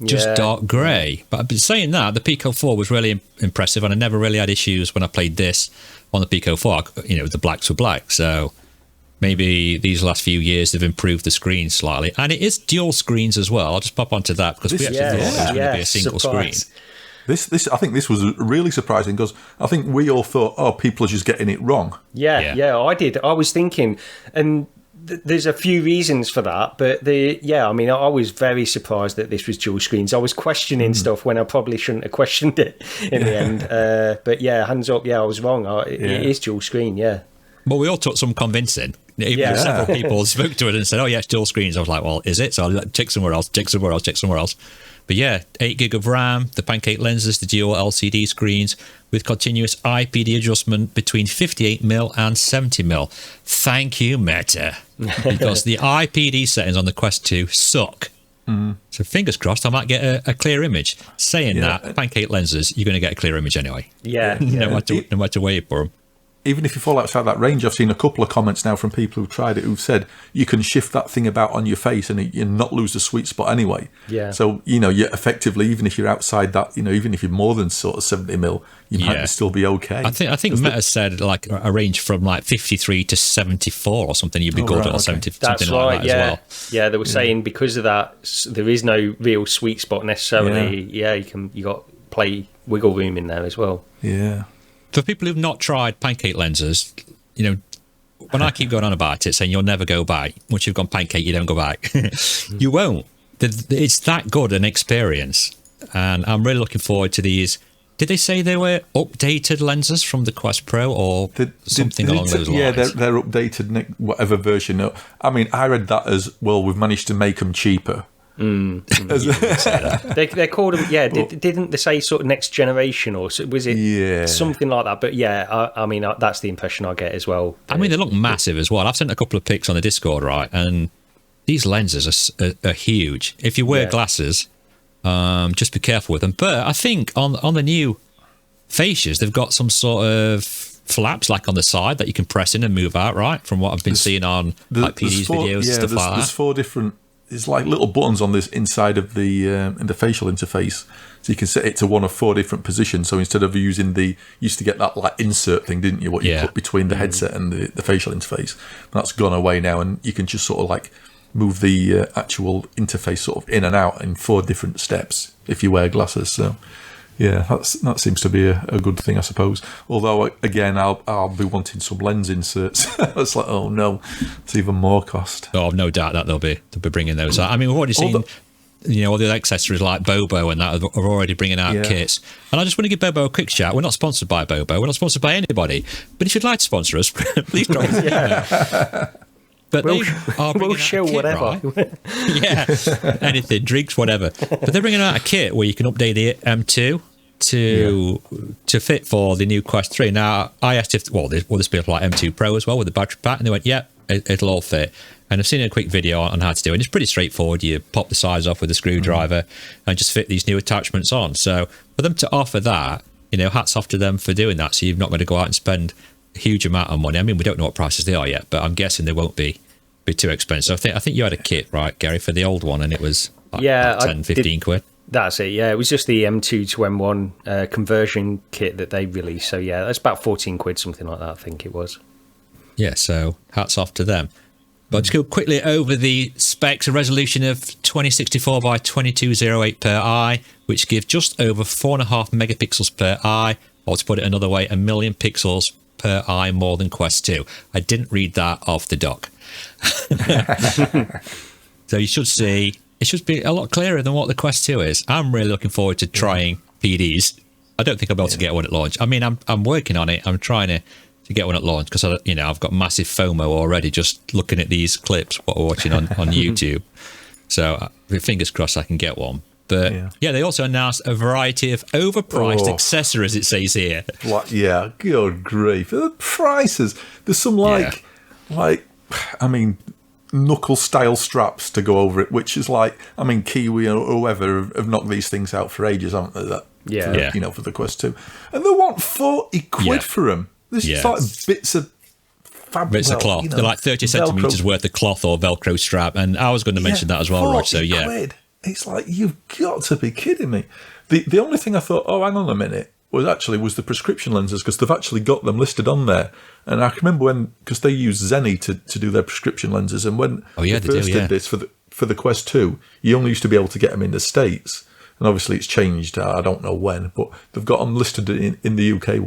just dark grey? But saying that, the Pico 4 was really impressive, and I never really had issues when I played this on the Pico 4. The blacks were black. So maybe these last few years they've improved the screen slightly. And it is dual screens as well. I'll just pop onto that because we actually thought it was going to be a single screen. I think this was really surprising because I think we all thought, people are just getting it wrong. Yeah, I did. I was thinking, and there's a few reasons for that, but I was very surprised that this was dual screens. I was questioning stuff when I probably shouldn't have questioned it in the end. But hands up, I was wrong. It is dual screen, But we all took some convincing. Several people spoke to it and said, it's dual screens. I was like, well, is it? So I'll check somewhere else. But 8 gig of RAM, the pancake lenses, the dual LCD screens with continuous IPD adjustment between 58mm and 70mm. Thank you, Meta. Because the IPD settings on the Quest 2 suck. So fingers crossed I might get a clear image. Saying that, pancake lenses, you're going to get a clear image anyway. Yeah. No matter where you put them. even if you fall outside that range, I've seen a couple of comments now from people who've tried it who've said you can shift that thing about on your face and you not lose the sweet spot anyway. Yeah. So, you're effectively, even if you're outside that, even if you're more than sort of 70 mil, you might still be okay. I think Meta said like a range from like 53 to 74 or something. You'd be good at 70, That's something right, like that as well. Yeah, they were saying because of that, there is no real sweet spot necessarily. Yeah, you got play wiggle room in there as well. Yeah. For people who've not tried pancake lenses, when I keep going on about it, saying you'll never go back, once you've gone pancake, you don't go back. You won't. It's that good an experience. And I'm really looking forward to these. Did they say they were updated lenses from the Quest Pro or something along those lines? Yeah, they're updated, whatever version. I mean, I read that as, well, we've managed to make them cheaper. They called them, didn't they say sort of next generation, or was it something like that? But I mean, that's the impression I get as well. I mean, they look massive as well. I've sent a couple of pics on the Discord, right? And these lenses are huge. If you wear glasses, just be careful with them. But I think on the new fascias, they've got some sort of flaps like on the side that you can press in and move out, right? From what I've been seeing on like PD's videos and stuff like that. There's 4 different. It's like little buttons on this inside of the facial interface, so you can set it to one of 4 different positions. So instead of using you used to get that like insert thing, didn't you? What you put between the headset and the facial interface. That's gone away now, and you can just sort of like move the actual interface sort of in and out in 4 different steps if you wear glasses. So yeah, that seems to be a good thing, I suppose. Although again, I'll be wanting some lens inserts. It's like, oh no, it's even more cost. Oh, no doubt that they'll be bringing those out. I mean, we've already seen, all the accessories like Bobo and that are already bringing out kits. And I just want to give Bobo a quick shout. We're not sponsored by Bobo. We're not sponsored by anybody. But if you'd like to sponsor us, please drop us. But we'll show kit, whatever. Right? Anything, drinks, whatever. But they're bringing out a kit where you can update the M2 to fit for the new Quest 3. Now, I asked if, will this be like M2 Pro as well with the battery pack? And they went, it'll all fit. And I've seen a quick video on how to do it. And it's pretty straightforward. You pop the sides off with a screwdriver and just fit these new attachments on. So for them to offer that, hats off to them for doing that. So you're not going to go out and spend a huge amount of money. I mean, we don't know what prices they are yet, but I'm guessing they won't be too expensive. I think you had a kit, right, Gary, for the old one, and it was like 10, 15 quid. That's it, yeah. It was just the M2 to M1 conversion kit that they released. So, yeah, that's about 14 quid, something like that, I think it was. Yeah, so hats off to them. But just go quickly over the specs. A resolution of 2064 by 2208 per eye, which give just over 4.5 megapixels per eye, or to put it another way, 1 million pixels per eye more than Quest 2. I didn't read that off the doc. So you should see... It should be a lot clearer than what the Quest 2 is. I'm really looking forward to trying PDs. I don't think I'll be able to get one at launch. I mean, I'm working on it. I'm trying to get one at launch because I've got massive FOMO already just looking at these clips what we're watching on YouTube. So fingers crossed I can get one. But they also announced a variety of overpriced accessories. It says here. Good grief! The prices. There's some knuckle style straps to go over it, which is like, I mean, Kiwi or whoever have knocked these things out for ages, haven't they? For the Quest 2, and they want 40 quid for them. This is like bits of fabric, bits of cloth. They're like 30 centimeters worth of cloth or Velcro strap, and I was going to mention that as well, Rog. So quid. It's like, you've got to be kidding me. The only thing I thought, hang on a minute, was the prescription lenses, because they've actually got them listed on there. And I can remember because they use Zenny to do their prescription lenses, and when they first did this for the Quest 2, you only used to be able to get them in the States, and obviously it's changed. I don't know when, but they've got them listed in the UK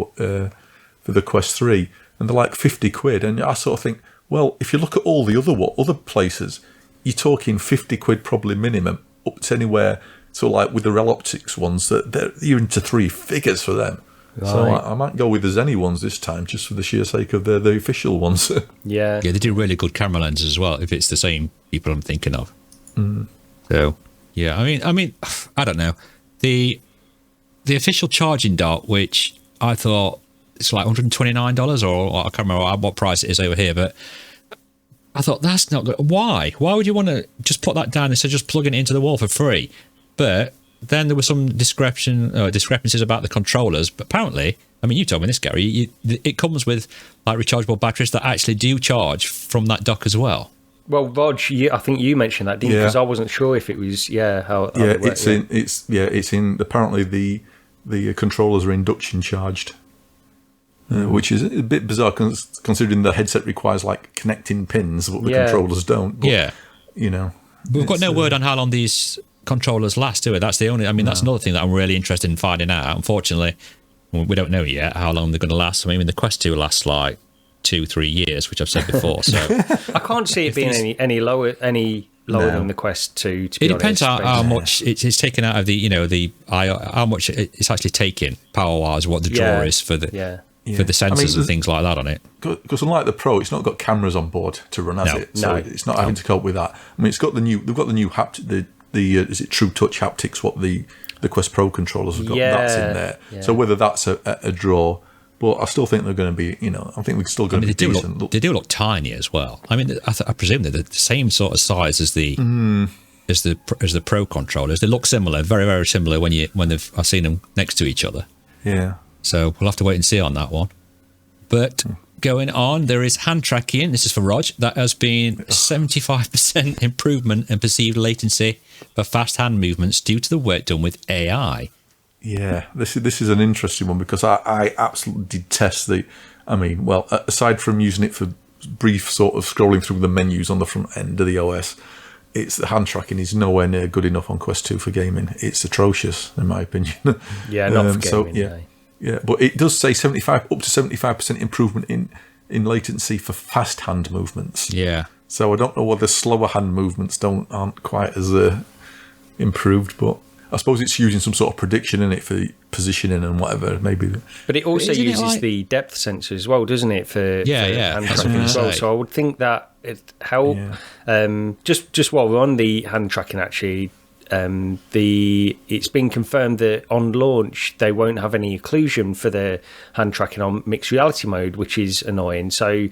for the Quest 3, and they're like 50 quid. And I sort of think, well, if you look at all the other places, you're talking 50 quid probably minimum, up to anywhere. So like with the Rel Optics ones, you're into 3 figures for them. Right. So I might go with the Zenny ones this time, just for the sheer sake of the official ones. Yeah, they do really good camera lenses as well, if it's the same people I'm thinking of. So, yeah, I mean, I don't know. The official charging dock, which I thought it's like $129, or I can't remember what price it is over here, but I thought that's not good. Why? Why would you want to just put that down instead of just plugging it into the wall for free? But then there were some discrepancies about the controllers. But apparently, I mean, you told me this, Gary. It comes with like rechargeable batteries that actually do charge from that dock as well. Well, Rog, I think you mentioned that, didn't you? Because I wasn't sure if it was, how it worked, it's in. Apparently, the controllers are induction charged, which is a bit bizarre considering the headset requires like connecting pins, but the controllers don't. But, we've got no word on how long these controllers last, do we? That's the only. I mean, that's another thing that I'm really interested in finding out. Unfortunately, we don't know yet how long they're going to last. I mean, the Quest 2 lasts like 2-3 years, which I've said before. So I can't see it being any lower than the Quest 2. To be honest, depends how much it's taken out of the how much it's actually taking power wise, what the draw is for the sensors and things like that on it. Because unlike the Pro, it's not got cameras on board to run it, so it's not having to cope with that. I mean, it's got they've got the new haptic, is it True Touch haptics? What the Quest Pro controllers have got, that's in there. Yeah. So whether that's a draw. But I still think they're going to be, I think we're still going to be decent. They do look tiny as well. I mean, I presume they're the same sort of size as the Pro controllers. They look similar, very, very similar when I've seen them next to each other. Yeah. So we'll have to wait and see on that one. But going on, there is hand tracking. This is for Rog. That has been 75% improvement in perceived latency for fast hand movements due to the work done with AI. Yeah, this is an interesting one because I absolutely detest aside from using it for brief sort of scrolling through the menus on the front end of the OS, it's the hand tracking is nowhere near good enough on Quest 2 for gaming. It's atrocious, in my opinion. Yeah, not for gaming. Yeah, but it does say up to 75% improvement in latency for fast hand movements. Yeah. So I don't know whether slower hand movements aren't quite as improved, but I suppose it's using some sort of prediction in it for positioning and whatever, maybe. But it also uses the depth sensor as well, doesn't it? For hand tracking as well. So I would think that it help. Yeah. Just while we're on the hand tracking, actually, it's been confirmed that on launch they won't have any occlusion for the hand tracking on mixed reality mode, which is annoying. So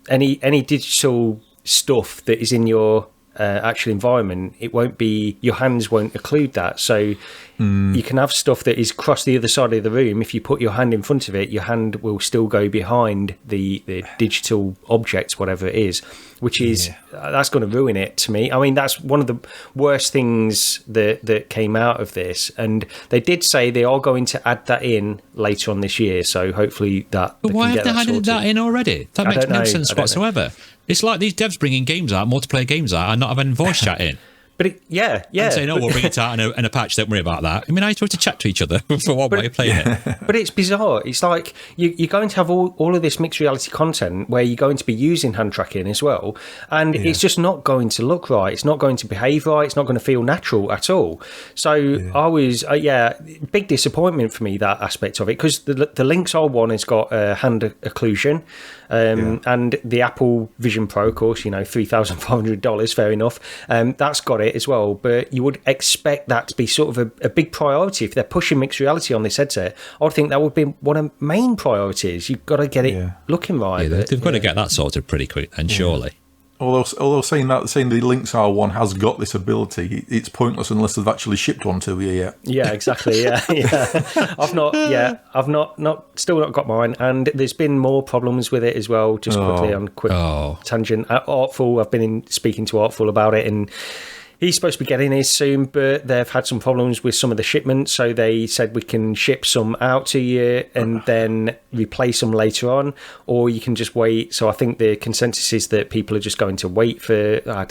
any digital stuff that is in your actual environment, your hands won't occlude that. So you can have stuff that is across the other side of the room. If you put your hand in front of it, your hand will still go behind the digital object, whatever it is, which is that's going to ruin it to me. I mean, that's one of the worst things that came out of this. And they did say they are going to add that in later on this year. So hopefully that. But why have they added that in already? That makes no sense whatsoever. It's like these devs bringing games out, multiplayer games out, and not having voice chat in. But and saying, we'll bring it out in a patch, don't worry about that. I mean, I supposed to chat to each other for one way of playing it. But it's bizarre. It's like you're going to have all of this mixed reality content where you're going to be using hand tracking as well, and it's just not going to look right. It's not going to behave right. It's not going to feel natural at all. So I was, big disappointment for me, that aspect of it, because the Lynx R1 has got hand occlusion. And the Apple Vision Pro, of course, $3,500, fair enough. That's got it as well. But you would expect that to be sort of a big priority. If they're pushing mixed reality on this headset, I would think that would be one of the main priorities. You've got to get it looking right. Yeah, they've got to get that sorted pretty quick, and surely. Although saying the Lynx R1 has got this ability, it's pointless unless they've actually shipped one to you yet. Yeah, exactly. Yeah. I've still not got mine, and there's been more problems with it as well. Just quickly on tangent. Artful, I've been speaking to Artful about it, and he's supposed to be getting his soon, but they've had some problems with some of the shipments, so they said we can ship some out to you and then replace them later on, or you can just wait. So I think the consensus is that people are just going to wait for. I'm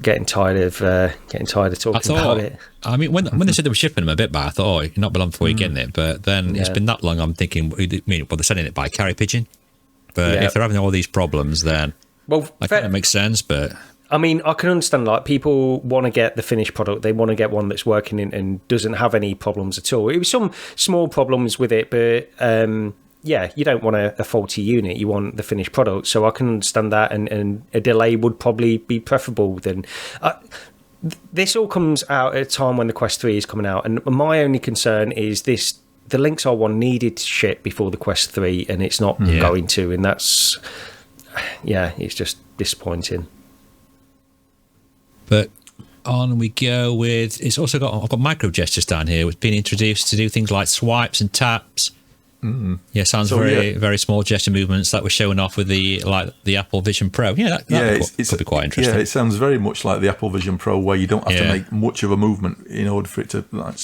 getting tired of talking about it. I mean, when they said they were shipping them a bit back, I thought, you're not long before you're getting it. But then it's been that long. I'm thinking, they're sending it by carrier pigeon. But if they're having all these problems, then that kind of makes sense. But I mean, I can understand, like, people want to get the finished product. They want to get one that's working and doesn't have any problems at all. It was some small problems with it, but you don't want a faulty unit. You want the finished product. So I can understand that, and a delay would probably be preferable than. This all comes out at a time when the Quest 3 is coming out, and my only concern is the Lynx R1 needed to ship before the Quest 3, and it's not going to, and that's, it's just disappointing. But on we go with. It's also got. I've got micro gestures down here. It's been introduced to do things like swipes and taps. Yeah, sounds very small gesture movements that were shown off with the Apple Vision Pro. Yeah, that could be quite interesting. Yeah, it sounds very much like the Apple Vision Pro, where you don't have to make much of a movement in order for it to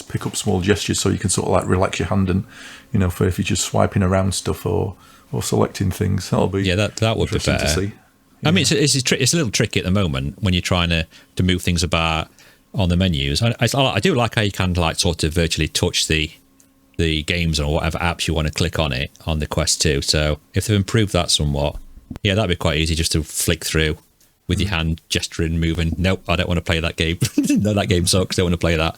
pick up small gestures, so you can sort of like relax your hand and for if you're just swiping around stuff or selecting things. That'll be that would be better to see. I mean, it's a little tricky at the moment when you're trying to move things about on the menus. I do like how you can sort of virtually touch the games or whatever apps you want to click on it on the Quest 2. So if they've improved that somewhat, that'd be quite easy just to flick through with your hand gesturing, moving. Nope, I don't want to play that game. No, that game sucks. Don't want to play that.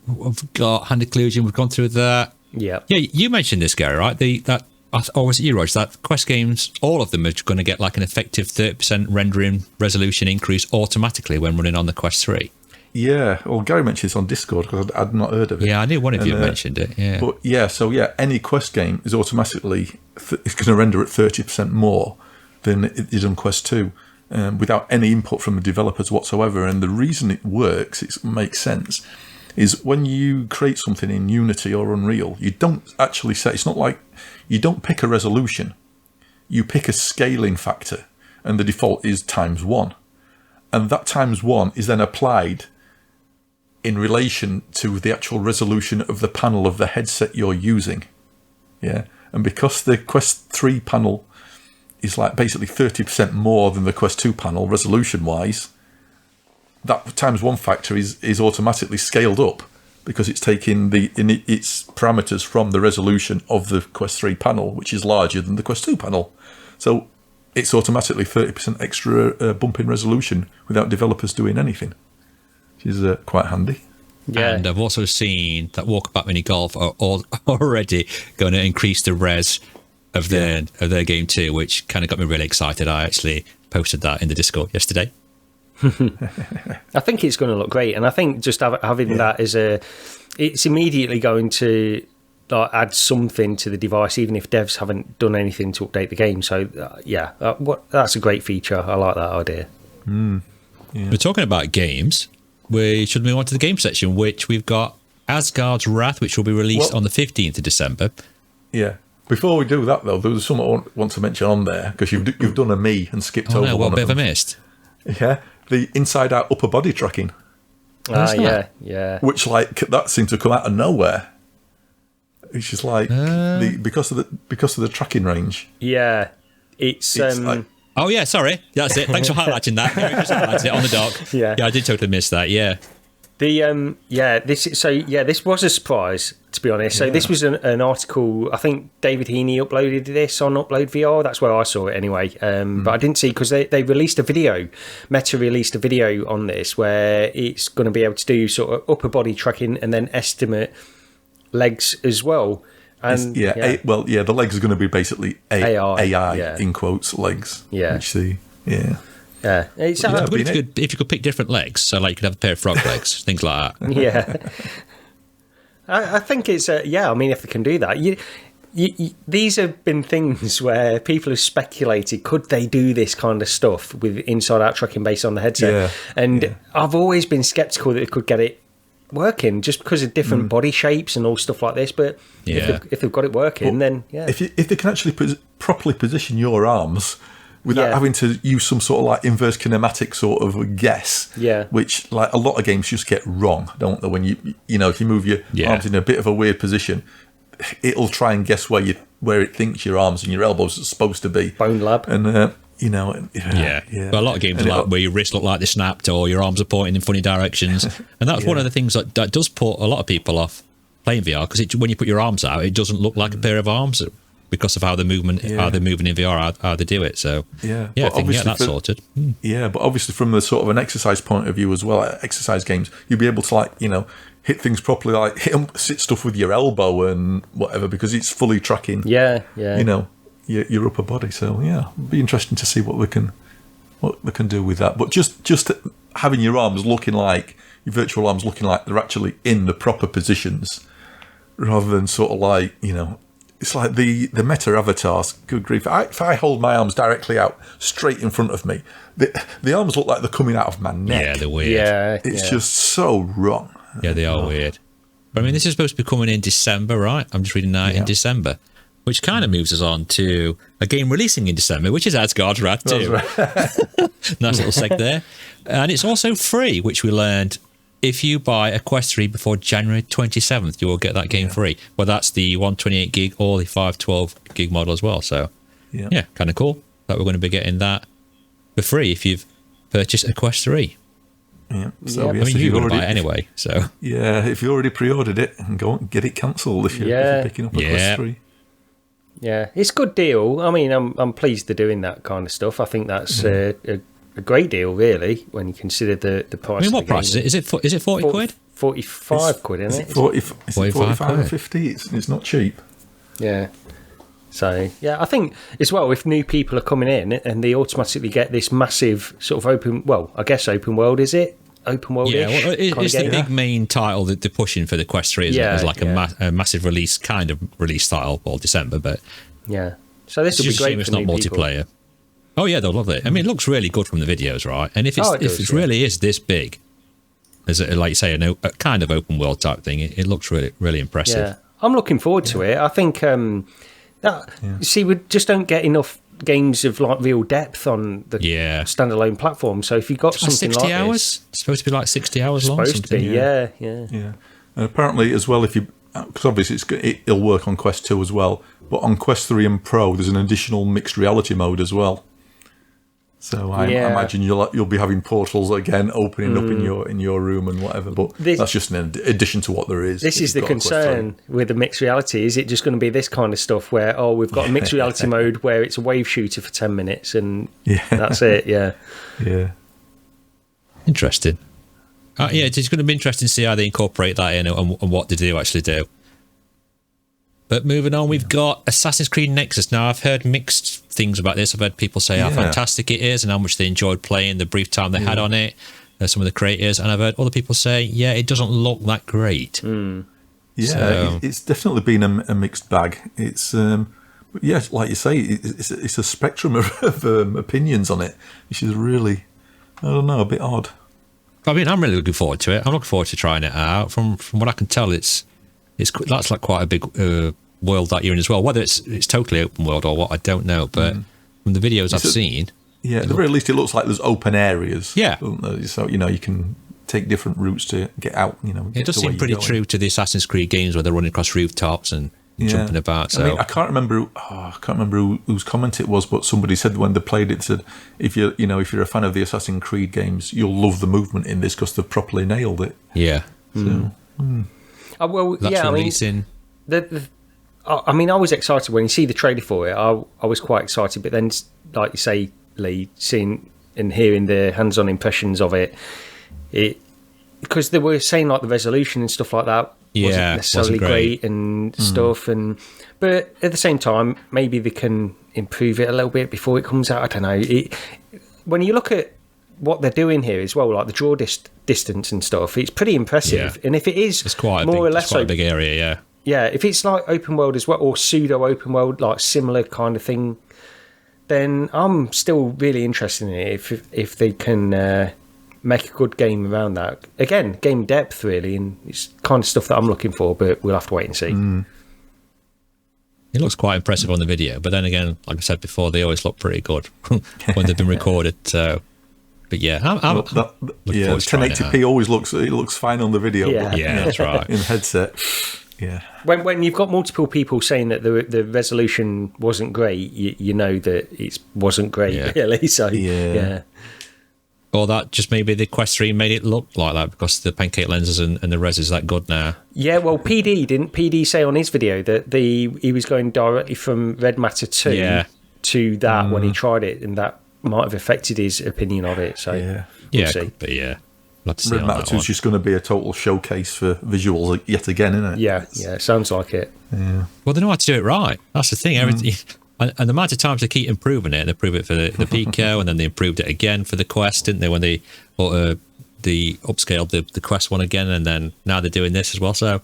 We've got hand occlusion. We've gone through that. Yeah. You mentioned this, Gary, right? Or was it you, Roger? That Quest games, all of them are going to get like an effective 30% rendering resolution increase automatically when running on the Quest 3. Yeah, well, Gary mentioned this on Discord because I'd not heard of it. Yeah, I knew one of you mentioned it. Yeah, but any Quest game is automatically it's going to render at 30% more than it is on Quest 2, without any input from the developers whatsoever. And the reason it works, it makes sense, is when you create something in Unity or Unreal, you don't actually set. It's not like you don't pick a resolution, you pick a scaling factor, and the default is ×1, and that ×1 is then applied in relation to the actual resolution of the panel of the headset you're using. Yeah. And because the Quest 3 panel is like basically 30% more than the Quest 2 panel resolution wise, that ×1 factor is automatically scaled up because it's taking its parameters from the resolution of the Quest 3 panel, which is larger than the Quest 2 panel. So it's automatically 30% extra bump in resolution without developers doing anything, which is quite handy. Yeah. And I've also seen that Walkabout Mini Golf are already going to increase the res of their game too, which kind of got me really excited. I actually posted that in the Discord yesterday. I think it's going to look great, and I think just having that as it's immediately going to add something to the device, even if devs haven't done anything to update the game. So that's a great feature. I like that idea. We're talking about games. We should move on to the game section, which we've got Asgard's Wrath, which will be released on the 15th of December. Yeah. Before we do that, though, there was something I want to mention on there, because you've done a me and skipped over one of them. What bit have I missed? Yeah, the inside-out upper body tracking. Yeah. Which, that seemed to come out of nowhere. It's just because of the tracking range. Yeah, it's oh yeah, sorry, that's it. Thanks for highlighting that. Gary just highlighted it on the dock. Yeah, I did totally miss that. Yeah. This was a surprise, to be honest. So this was an article. I think David Heaney uploaded this on Upload VR. That's where I saw it anyway. But I didn't see, because they released a video. Meta released a video on this where it's going to be able to do sort of upper body tracking and then estimate legs as well. And the legs are going to be basically AI in quotes legs. Yeah, which it's good if you could pick different legs, so you could have a pair of frog legs, things like that. Yeah, I think it's I mean, if they can do that, these have been things where people have speculated, could they do this kind of stuff with inside-out tracking based on the headset? I've always been sceptical that they could get it working, just because of different body shapes and all stuff like this. But if they've got it working, then if they can actually properly position your arms without having to use some sort of inverse kinematic sort of guess, which a lot of games just get wrong, don't they? When if you move your arms in a bit of a weird position, it'll try and guess where it thinks your arms and your elbows are supposed to be. Bone Lab. And but a lot of games are where your wrists look like they're snapped or your arms are pointing in funny directions, and that's one of the things that does put a lot of people off playing VR, because when you put your arms out, it doesn't look like a pair of arms because of how they're moving in VR, how they do it. So if they can get that sorted. But obviously from the sort of an exercise point of view as well, exercise games, you'll be able to hit things properly, sit stuff with your elbow and whatever, because it's fully tracking. Your upper body. So it'll be interesting to see what they can do with that. But just having your arms looking like your virtual arms looking like they're actually in the proper positions, rather than sort of it's like the meta avatars. Good grief! If I hold my arms directly out straight in front of me, the arms look like they're coming out of my neck. Yeah, they're weird. Yeah, it's just so wrong. Yeah, they are weird. But I mean, this is supposed to be coming in December, right? I'm just reading that in December, which kind of moves us on to a game releasing in December, which is Asgard Rad 2. Right. Nice little seg there. And it's also free, which we learned. If you buy a Quest 3 before January 27th, you will get that game free. Well, that's the 128 gig or the 512 gig model as well. So, yeah, kind of cool that we're going to be getting that for free if you've purchased a Quest 3. Yeah, so I mean, you're going to buy it anyway. So yeah, if you already pre-ordered it, and go and get it cancelled if you're picking up a Quest 3. Yeah, it's a good deal. I mean, I'm pleased they're doing that kind of stuff. I think that's a great deal, really, when you consider the price. I mean, what price is it? Is it 40 quid? 45 quid, isn't it? 45 or 50? It's not cheap. Yeah. So, yeah, I think as well, if new people are coming in and they automatically get this massive sort of open world, is it? Open world. Yeah, well, it's the big main title that they're pushing for the Quest 3, isn't it? It's like a massive release, kind of release title, well, December, but yeah. So this will be great for it's not multiplayer. People. Oh yeah, they'll love it. I mean, it looks really good from the videos, right? And if it really is this big, as like you say, a kind of open world type thing, it looks really, really impressive. Yeah, I'm looking forward to it. I think see, we just don't get enough games of like real depth on the standalone platform. So if you got something 60 like hours, this, it's supposed to be like 60 hours long. Supposed to be, yeah. And apparently as well, because obviously it'll work on Quest 2 as well, but on Quest 3 and Pro, there's an additional mixed reality mode as well. So I imagine you'll be having portals again opening up in your room and whatever. But that's just an addition to what there is. This is the concern with the mixed reality. Is it just going to be this kind of stuff where we've got a mixed reality mode where it's a wave shooter for 10 minutes and that's it? Yeah. Interesting. It's going to be interesting to see how they incorporate that in and what they do actually do. But moving on, we've got Assassin's Creed Nexus. Now, I've heard mixed things about this. I've heard people say how fantastic it is and how much they enjoyed playing, the brief time they had on it, some of the creators. And I've heard other people say, it doesn't look that great. It's definitely been a mixed bag. It's, like you say, it's a spectrum of opinions on it, which is really, I don't know, a bit odd. I mean, I'm really looking forward to it. I'm looking forward to trying it out. From what I can tell, that's like quite a big world that you're in as well. Whether it's totally open world or what, I don't know. But from the videos I've seen, at the very least, it looks like there's open areas. Yeah. So you can take different routes to get out. It does seem pretty true to the Assassin's Creed games where they're running across rooftops and jumping about. So I can't remember. Whose comment it was, but somebody said when they played it, said if you're a fan of the Assassin's Creed games, you'll love the movement in this because they've properly nailed it. Yeah. So. Releasing. I mean, I was excited when you see the trailer for it. I was quite excited, but then, like you say, Lee, seeing and hearing the hands-on impressions of it, because they were saying like the resolution and stuff like that wasn't necessarily great and stuff, but at the same time, maybe they can improve it a little bit before it comes out. I don't know. When you look at what they're doing here as well, like the draw distance and stuff, it's pretty impressive. And if it is, it's quite a big area. Yeah, if it's like open world as well, or pseudo open world, like similar kind of thing, then I'm still really interested in it. If they can make a good game around that, again, game depth really, and it's kind of stuff that I'm looking for. But we'll have to wait and see. It looks quite impressive on the video, but then again, like I said before, they always look pretty good when they've been recorded. So. But yeah, I'm looking forward to 1080p always looks fine on the video. Yeah, that's right. In the headset, yeah. When you've got multiple people saying that the resolution wasn't great, you know that it wasn't great really. So yeah. Or that just maybe the Quest 3 made it look like that because the pancake lenses and the res is that good now. Yeah, well, PD say on his video that he was going directly from Red Matter 2 to that when he tried it, and that might have affected his opinion of it. So we'll see. But let's see. Red Matter 2 is just going to be a total showcase for visuals yet again, isn't it? Yeah, it sounds like it. Yeah. Well, they know how to do it right. That's the thing. Everything, and the amount of times they keep improving it. They improve it for the Pico, and then they improved it again for the Quest, didn't they? When they upscaled the Quest one again, and then now they're doing this as well. So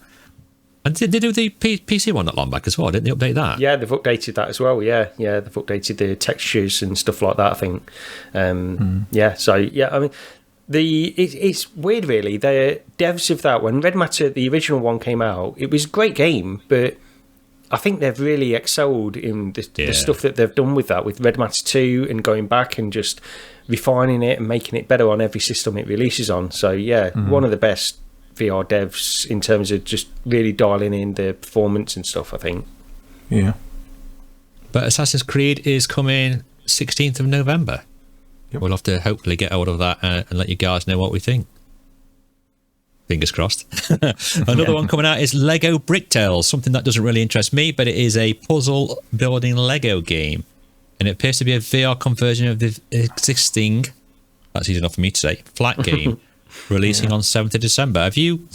And did they do the PC one not long back as well? Didn't they update that? Yeah, they've updated that as well. Yeah, they've updated the textures and stuff like that, I think. Yeah, so, yeah, I mean, it's weird, really. The devs of that, when Red Matter, the original one, came out, it was a great game, but I think they've really excelled in the stuff that they've done with that, with Red Matter 2, and going back and just refining it and making it better on every system it releases on. So, yeah, one of the best VR devs in terms of just really dialing in the performance and stuff, I think. Yeah. But Assassin's Creed is coming 16th of November. Yep. We'll have to hopefully get hold of that and let you guys know what we think. Fingers crossed. Another one coming out is Lego Bricktales, something that doesn't really interest me, but it is a puzzle building Lego game. And it appears to be a VR conversion of the existing, that's easy enough for me to say, flat game, releasing on 7th of December. Have you,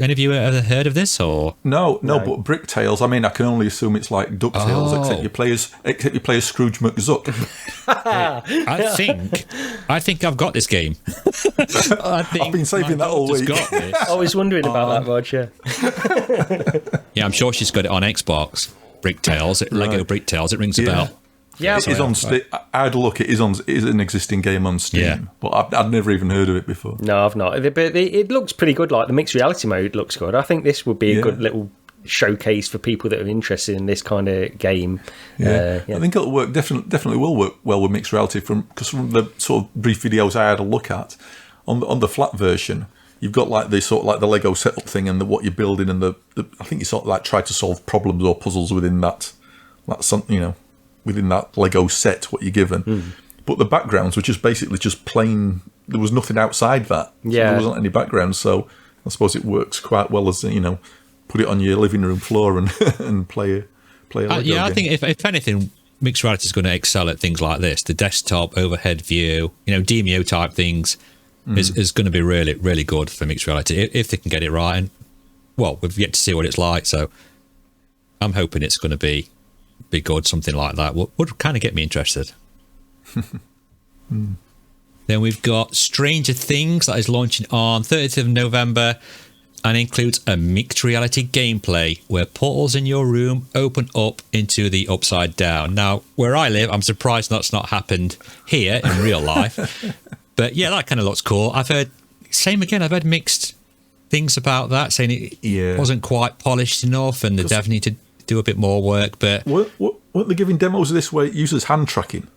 any of you ever heard of this? Or No, but Bricktales, I mean, I can only assume it's like DuckTales, except you play as Scrooge McZuck. I think I've got this game. I've been saving that all week. I was wondering about that, Roger. Yeah, I'm sure she's got it on Xbox. Bricktales, Lego Bricktales, it rings a bell. Yeah, it is on Steam. I had a look. It is an existing game on Steam, but I'd never even heard of it before. No, I've not. But it looks pretty good. Like the mixed reality mode looks good. I think this would be a good little showcase for people that are interested in this kind of game. I think it'll work. Definitely will work well with mixed reality. Because from the sort of brief videos I had a look at on the flat version, you've got like the sort of like the Lego setup thing and what you're building, and the I think you sort of like try to solve problems or puzzles within that. That's something within that Lego set, what you're given. But the backgrounds were basically just plain. There was nothing outside that. So there wasn't any background. So I suppose it works quite well as put it on your living room floor and and play a Lego game. I think if anything, mixed reality is going to excel at things like this. The desktop overhead view, DMO type things is going to be really, really good for mixed reality if they can get it right. And well, we've yet to see what it's like, so I'm hoping it's going to be good. Something like that would kind of get me interested. Then we've got Stranger Things that is launching on 30th of November and includes a mixed reality gameplay where portals in your room open up into the upside down. Now, where I live, I'm surprised that's not happened here in real life. But yeah, that kind of looks cool. I've heard mixed things about that, saying it wasn't quite polished enough and the dev need to do a bit more work. But weren't they giving demos of this where it uses hand tracking?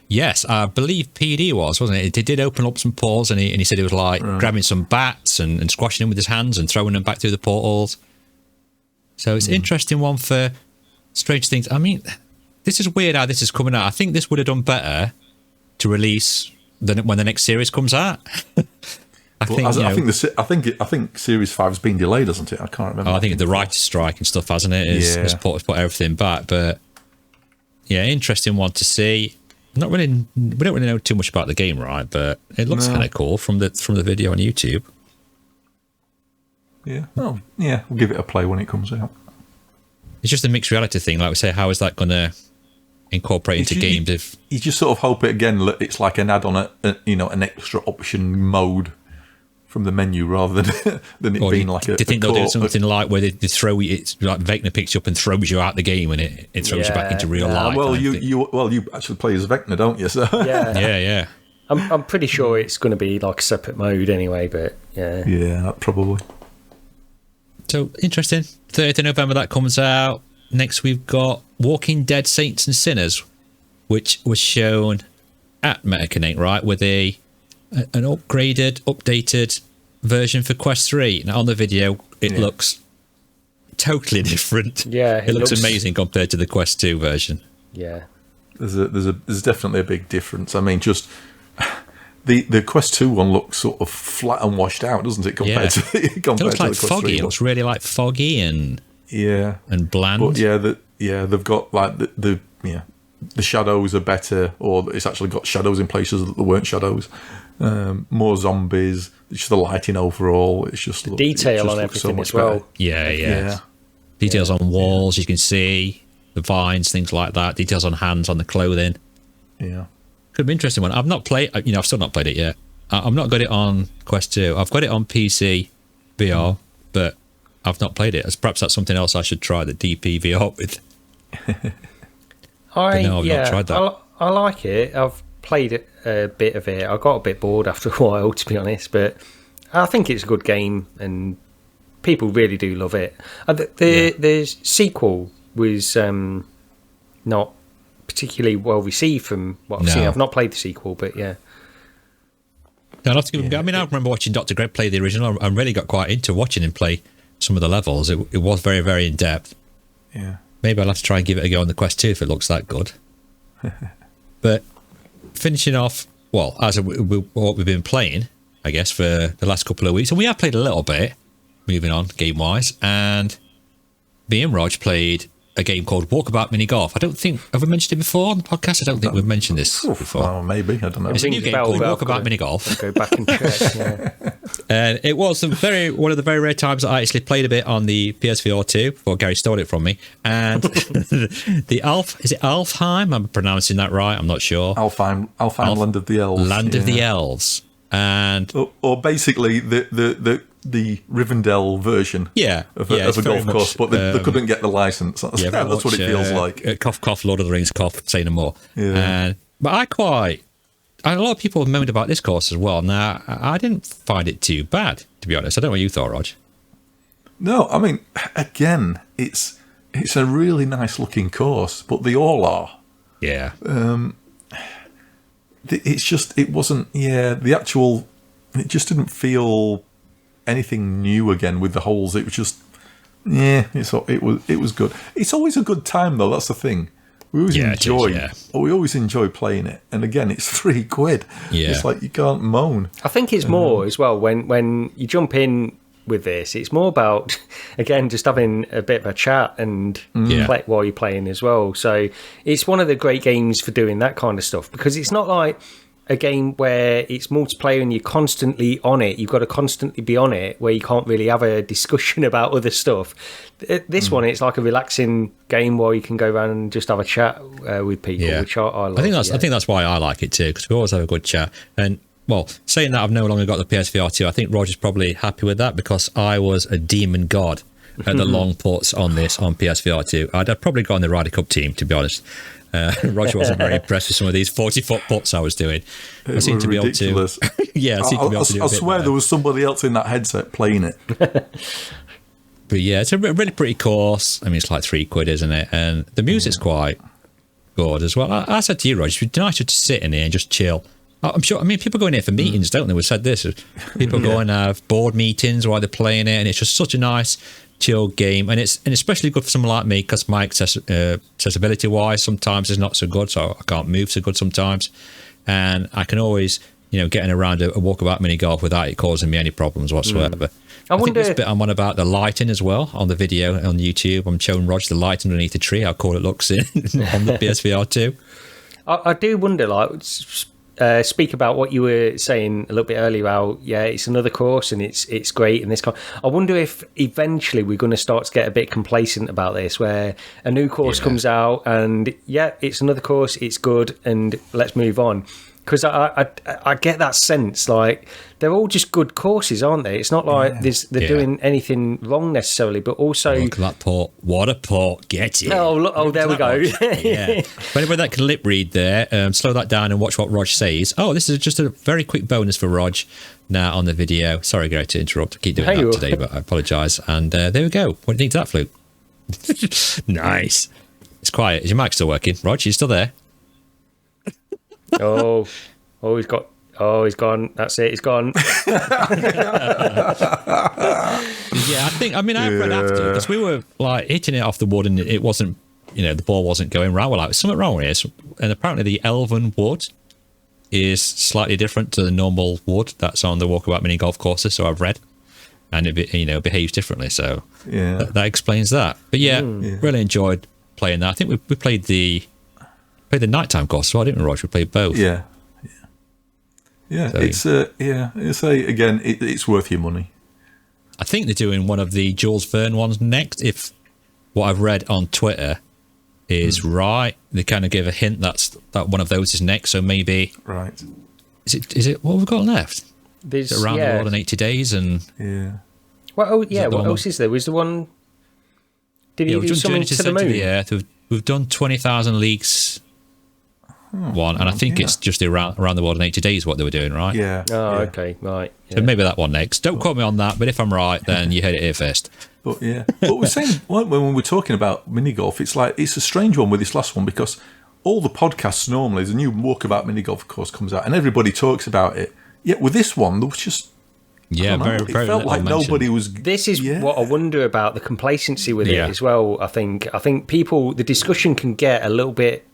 Yes, I believe PD wasn't it? It did open up some portals, and he said he was like grabbing some bats and squashing them with his hands and throwing them back through the portals. So it's an interesting one for Strange Things. I mean, this is weird how this is coming out. I think this would have done better to release when the next series comes out. I think Series 5 has been delayed, hasn't it? I can't remember. I think the writer's strike and stuff, hasn't it? Has put everything back. But yeah, interesting one to see. We don't really know too much about the game, right? But it looks kind of cool from the video on YouTube. Yeah. Oh, yeah. We'll give it a play when it comes out. It's just a mixed reality thing. Like we say, how is that going to incorporate into games? If you just sort of hope it again, it's like an add-on, an extra option mode from the menu rather than it being like a. Do you think they'll do something like where they throw it, like Vecna picks you up and throws you out the game, and it throws you back into real life? Well, you actually play as Vecna, don't you? So yeah. I'm pretty sure it's going to be like a separate mode anyway, but yeah, probably. So interesting. 30th of November that comes out. Next we've got Walking Dead: Saints and Sinners, which was shown at MetaConnect, right, with an updated version for Quest 3. Now on the video, it looks totally different. Yeah, it looks amazing compared to the Quest 2 version. Yeah, there's definitely a big difference. I mean, just the Quest 2 one looks sort of flat and washed out, doesn't it? Compared to it looks like the Quest foggy. 3 it looks really like foggy and bland. But they've got like the shadows are better, or it's actually got shadows in places that there weren't shadows. More zombies. It's just the lighting overall. It's just the detail on everything as well. Better. Yeah. Details on walls, you can see the vines, things like that. Details on hands, on the clothing. Yeah, could be an interesting one. I've not played. I've still not played it yet. I've not got it on Quest 2. I've got it on PC VR, but I've not played it. Perhaps that's something else I should try the DPVR with. I've not tried that. I like it. I've played a bit of it. I got a bit bored after a while, to be honest, but I think it's a good game and people really do love it. The sequel was not particularly well received from what I've seen. I've not played the sequel, but yeah. I'll have to give him. I mean, I remember watching Dr. Greg play the original. I really got quite into watching him play some of the levels. It was very, very in depth. Yeah. Maybe I'll have to try and give it a go on the Quest 2 if it looks that good. But finishing off, well, as what we've been playing, I guess, for the last couple of weeks, and we have played a little bit, moving on game-wise, and me and Rog played a game called Walkabout Mini Golf. I don't think, have we mentioned it before on the podcast? I don't think we've mentioned this before. Oh, maybe, I don't know. It's a new game called Walkabout Mini Golf. Go back and check, yeah. And it was one of the very rare times that I actually played a bit on the PS VR2 before Gary stole it from me. And is it Alfheim? I'm pronouncing that right. I'm not sure. Alfheim, Land of the Elves. Land of the Elves. And or basically the Rivendell version of a golf course, but they couldn't get the license. That's what it feels like. Cough, cough, Lord of the Rings, cough, say no more. Yeah. But a lot of people have moaned about this course as well. Now, I didn't find it too bad, to be honest. I don't know what you thought, Rog. No, I mean, again, it's a really nice looking course, but they all are. Yeah. It's just, it wasn't, it just didn't feel anything new again with the holes. It was just, it was good. It's always a good time though, that's the thing. We always enjoy playing it. And again, it's £3. Yeah. It's like you can't moan. I think it's more as well when you jump in with this, it's more about, again, just having a bit of a chat and play while you're playing as well. So it's one of the great games for doing that kind of stuff, because it's not like a game where it's multiplayer and you're constantly on it. You've got to constantly be on it, where you can't really have a discussion about other stuff. This one, it's like a relaxing game where you can go around and just have a chat with people, which I love. I think that's why I like it too, because we always have a good chat. And well, saying that, I've no longer got the PSVR 2. I think Roger's probably happy with that, because I was a demon god at the long puts on this on PSVR 2. I'd probably gone the Ryder Cup team, to be honest. Roger wasn't very impressed with some of these 40-foot putts I was doing. I seem to be able to. I seem to be able to do. I swear there was somebody else in that headset playing it. But yeah, it's a really pretty course. I mean, it's like £3, isn't it? And the music's quite good as well. I said to you, Roger, it'd be nice to sit in here and just chill. I'm sure. I mean, people go in here for meetings, don't they? We said this. People go and have board meetings while they're playing it, and it's just such a nice, chill game. And it's especially good for someone like me, because my accessibility wise sometimes is not so good, so I can't move so good sometimes. And I can always, getting around a walkabout mini golf without it causing me any problems whatsoever. I think this bit I'm on about the lighting as well on the video on YouTube. I'm showing Roger the light underneath the tree, how cool it looks on the PSVR 2. I do wonder, speak about what you were saying a little bit earlier about, it's another course and it's great, and this I wonder if eventually we're going to start to get a bit complacent about this, where a new course comes out and it's another course, it's good, and let's move on. Because I get that sense, like, they're all just good courses, aren't they? It's not like they're doing anything wrong necessarily, but also... Look at that port. What a port. Get it. Oh, there we go. For anybody that can lip read there, slow that down and watch what Rog says. Oh, this is just a very quick bonus for Rog now on the video. Sorry, Gary, to interrupt. I keep doing that today, but I apologise. And there we go. What do you think of that, Fluke? Nice. It's quiet. Is your mic still working? Rog, you still there? He's gone. That's it. He's gone. I read after, because we were like hitting it off the wood and it wasn't, the ball wasn't going right. We're like, there's something wrong with this. And apparently the elven wood is slightly different to the normal wood that's on the Walkabout mini golf courses. So I've read, and it behaves differently. So that explains that. But really enjoyed playing that. I think we played the nighttime course as well, didn't we, Roger? We played both. Yeah. So, it's worth your money. I think they're doing one of the Jules Verne ones next. If what I've read on Twitter is right, they kind of give a hint that one of those is next. So maybe Is it what we've got left? There's around the world in 80 days, and What else is there? Was the one... Did he do something to the moon? Yeah, we've done 20,000 Leagues one, and I think it's just around the world in 80 days what they were doing, right? Yeah. Oh, okay, right. Yeah. So maybe that one next. Don't quote me on that, but if I'm right, then you heard it here first. But we're saying when we're talking about mini golf, it's like it's a strange one with this last one because all the podcasts normally, the new Walkabout mini golf, of course, comes out, and everybody talks about it. Yet with this one, there was just very felt like nobody was. This is what I wonder about the complacency with it as well. I think people, the discussion can get a little bit.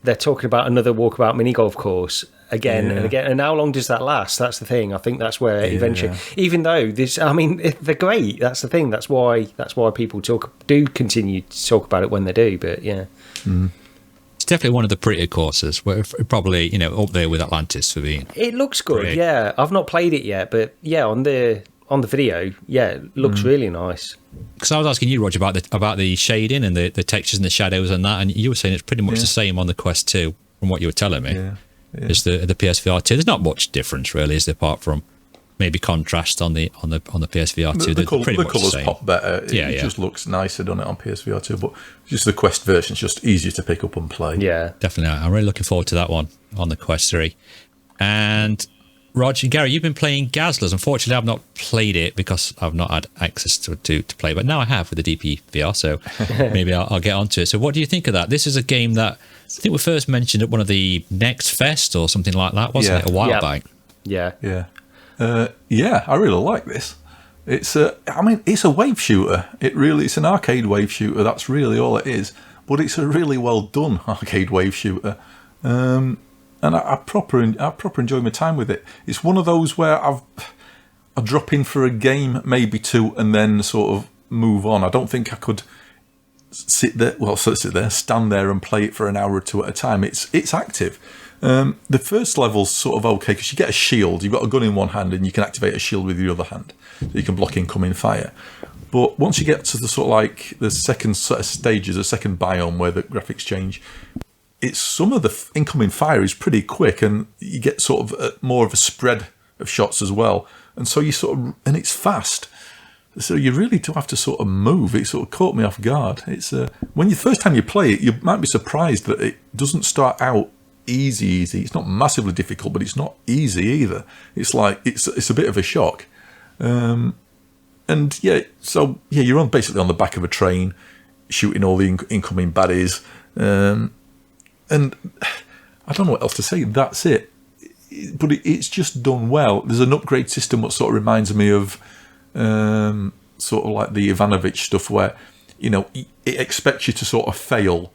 They're talking about another Walkabout mini golf course again and again, and how long does that last? That's the thing. I think that's where eventually, even though this, I mean, they're great. That's the thing. That's why people do continue to talk about it when they do. But it's definitely one of the prettier courses. We're probably up there with Atlantis for being. It looks good. Pretty. Yeah, I've not played it yet, but on the video, it looks really nice. Because I was asking you, Roger, about the shading and the textures and the shadows and that, and you were saying it's pretty much the same on the Quest 2 from what you were telling me. Yeah. It's the PSVR 2. There's not much difference really, is there, apart from maybe contrast on the PSVR 2. The colours pop better. It just looks nicer, doesn't it, on PSVR 2? But just the Quest version is just easier to pick up and play. Yeah, definitely. I'm really looking forward to that one on the Quest 3. And Roger and Gary, you've been playing Gazzlers. Unfortunately, I've not played it because I've not had access to play, but now I have with the DPVR, so maybe I'll get onto it. So what do you think of that? This is a game that I think we first mentioned at one of the Next Fest or something like that, wasn't it, a while back? Yeah. I really like this. It's it's a wave shooter. It's an arcade wave shooter. That's really all it is. But it's a really well done arcade wave shooter. And I proper enjoy my time with it. It's one of those where I drop in for a game, maybe two, and then sort of move on. I don't think I could stand there and play it for an hour or two at a time. It's active. The first level's sort of okay because you get a shield. You've got a gun in one hand and you can activate a shield with your other hand, so you can block incoming fire. But once you get to the sort of like the second set of stages, the second biome where the graphics change, it's some of the incoming fire is pretty quick, and you get sort of more of a spread of shots as well. And so and it's fast. So you really do have to sort of move. It sort of caught me off guard. It's when the first time you play it, you might be surprised that it doesn't start out easy. It's not massively difficult, but it's not easy either. It's like it's a bit of a shock. You're basically on the back of a train, shooting all the incoming baddies. And I don't know what else to say. That's it. But it's just done well. There's an upgrade system that sort of reminds me of sort of like the Ivanovich stuff, where it expects you to sort of fail,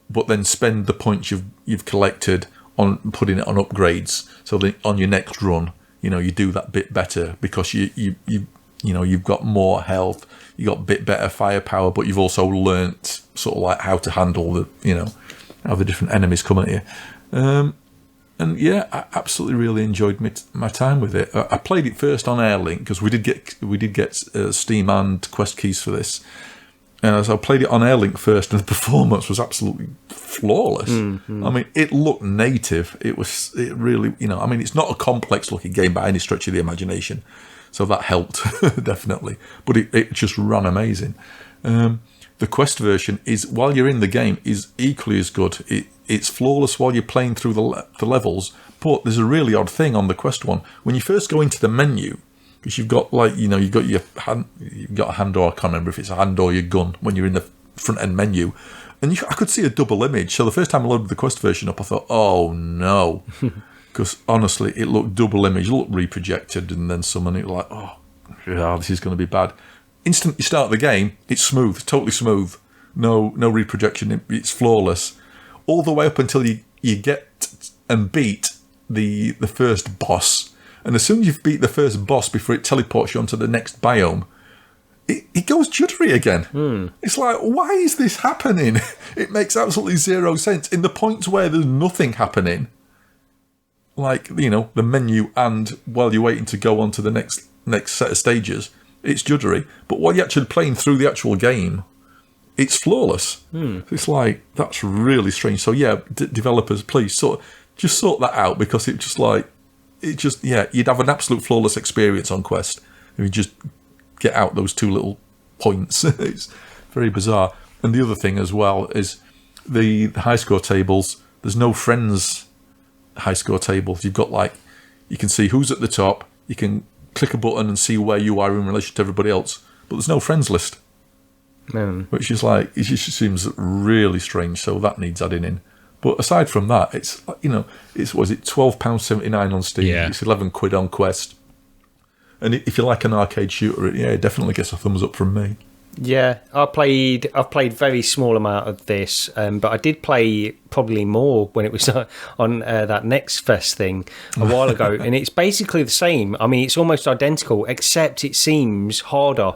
but then spend the points you've collected on putting it on upgrades. So that on your next run, you do that bit better because you've got more health, you got a bit better firepower, but you've also learnt sort of like how to handle how the different enemies come at you. I absolutely really enjoyed my time with it. I played it first on Airlink because we did get Steam and Quest keys for this. So I played it on Airlink first, and the performance was absolutely flawless. I mean, it looked native. It really, it's not a complex looking game by any stretch of the imagination, so that helped definitely. But it just ran amazing. The Quest version is, while you're in the game, is equally as good. It's flawless while you're playing through the levels, but there's a really odd thing on the Quest one. When you first go into the menu, because you've got you've got your hand, you've got a hand, or I can't remember if it's a hand or your gun when you're in the front end menu, and I could see a double image. So the first time I loaded the Quest version up, I thought, oh no, because honestly, it looked double image, it looked reprojected, and then someone it was like, oh, yeah, this is going to be bad. Instant you start the game, it's smooth, totally smooth. No reprojection. It's flawless, all the way up until you get and beat the first boss. And as soon as you've beat the first boss, before it teleports you onto the next biome, it goes juddery again. It's like, why is this happening? It makes absolutely zero sense. In the points where there's nothing happening, like the menu, and while you're waiting to go on to the next set of stages, it's juddery. But while you're actually playing through the actual game, it's flawless. It's like, that's really strange. So yeah, developers, please sort that out, because you'd have an absolute flawless experience on Quest. If you just get out those two little points, it's very bizarre. And the other thing as well is the high score tables. There's no friends high score tables. You've got you can see who's at the top. You can click a button and see where you are in relation to everybody else. But there's no friends list. Which is it just seems really strange. So that needs adding in. But aside from that, it's was it £12.79 on Steam? Yeah. It's £11 on Quest. And if you like an arcade shooter, it definitely gets a thumbs up from me. Yeah, I've played very small amount of this, but I did play probably more when it was on that Next Fest thing a while ago, and it's basically the same. I mean, it's almost identical, except it seems harder.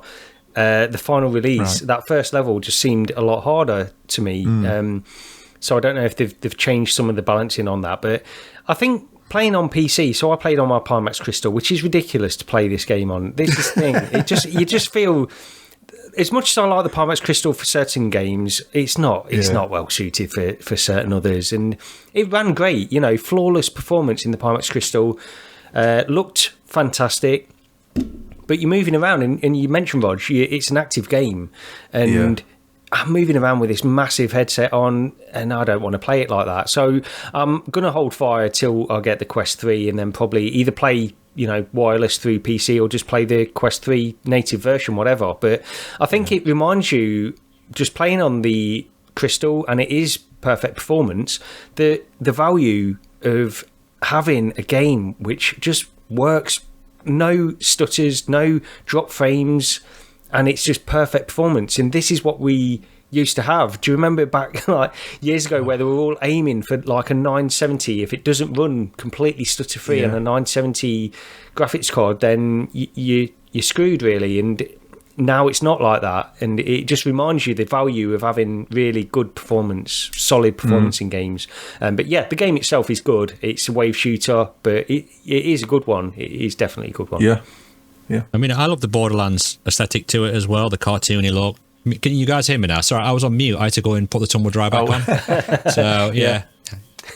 The final release, that first level, just seemed a lot harder to me. So I don't know if they've changed some of the balancing on that, but I think playing on PC, so I played on my Pimax Crystal, which is ridiculous to play this game on. This is the thing. You just feel, as much as I like the Pimax Crystal for certain games, it's not well suited for certain others. And it ran great, flawless performance in the Pimax Crystal, looked fantastic. But you're moving around, and you mentioned, Rog, it's an active game, and I'm moving around with this massive headset on, and I don't want to play it like that. So I'm going to hold fire till I get the Quest 3, and then probably either play wireless through PC or just play the Quest 3 native version, whatever. But I think it reminds you, just playing on the Crystal, and it is perfect performance, the value of having a game which just works, no stutters, no drop frames, and it's just perfect performance. And this is what we used to have. Do you remember back years ago where they were all aiming for a 970? If it doesn't run completely stutter free on a 970 graphics card, then you're screwed, really. And now it's not like that, and it just reminds you the value of having really good performance, solid performance in games. But the game itself is good. It's a wave shooter, but it is a good one. It is definitely a good one. Yeah. I mean, I love the Borderlands aesthetic to it as well, the cartoony look. Can you guys hear me now? Sorry, I was on mute. I had to go and put the tumble dryer back on. So,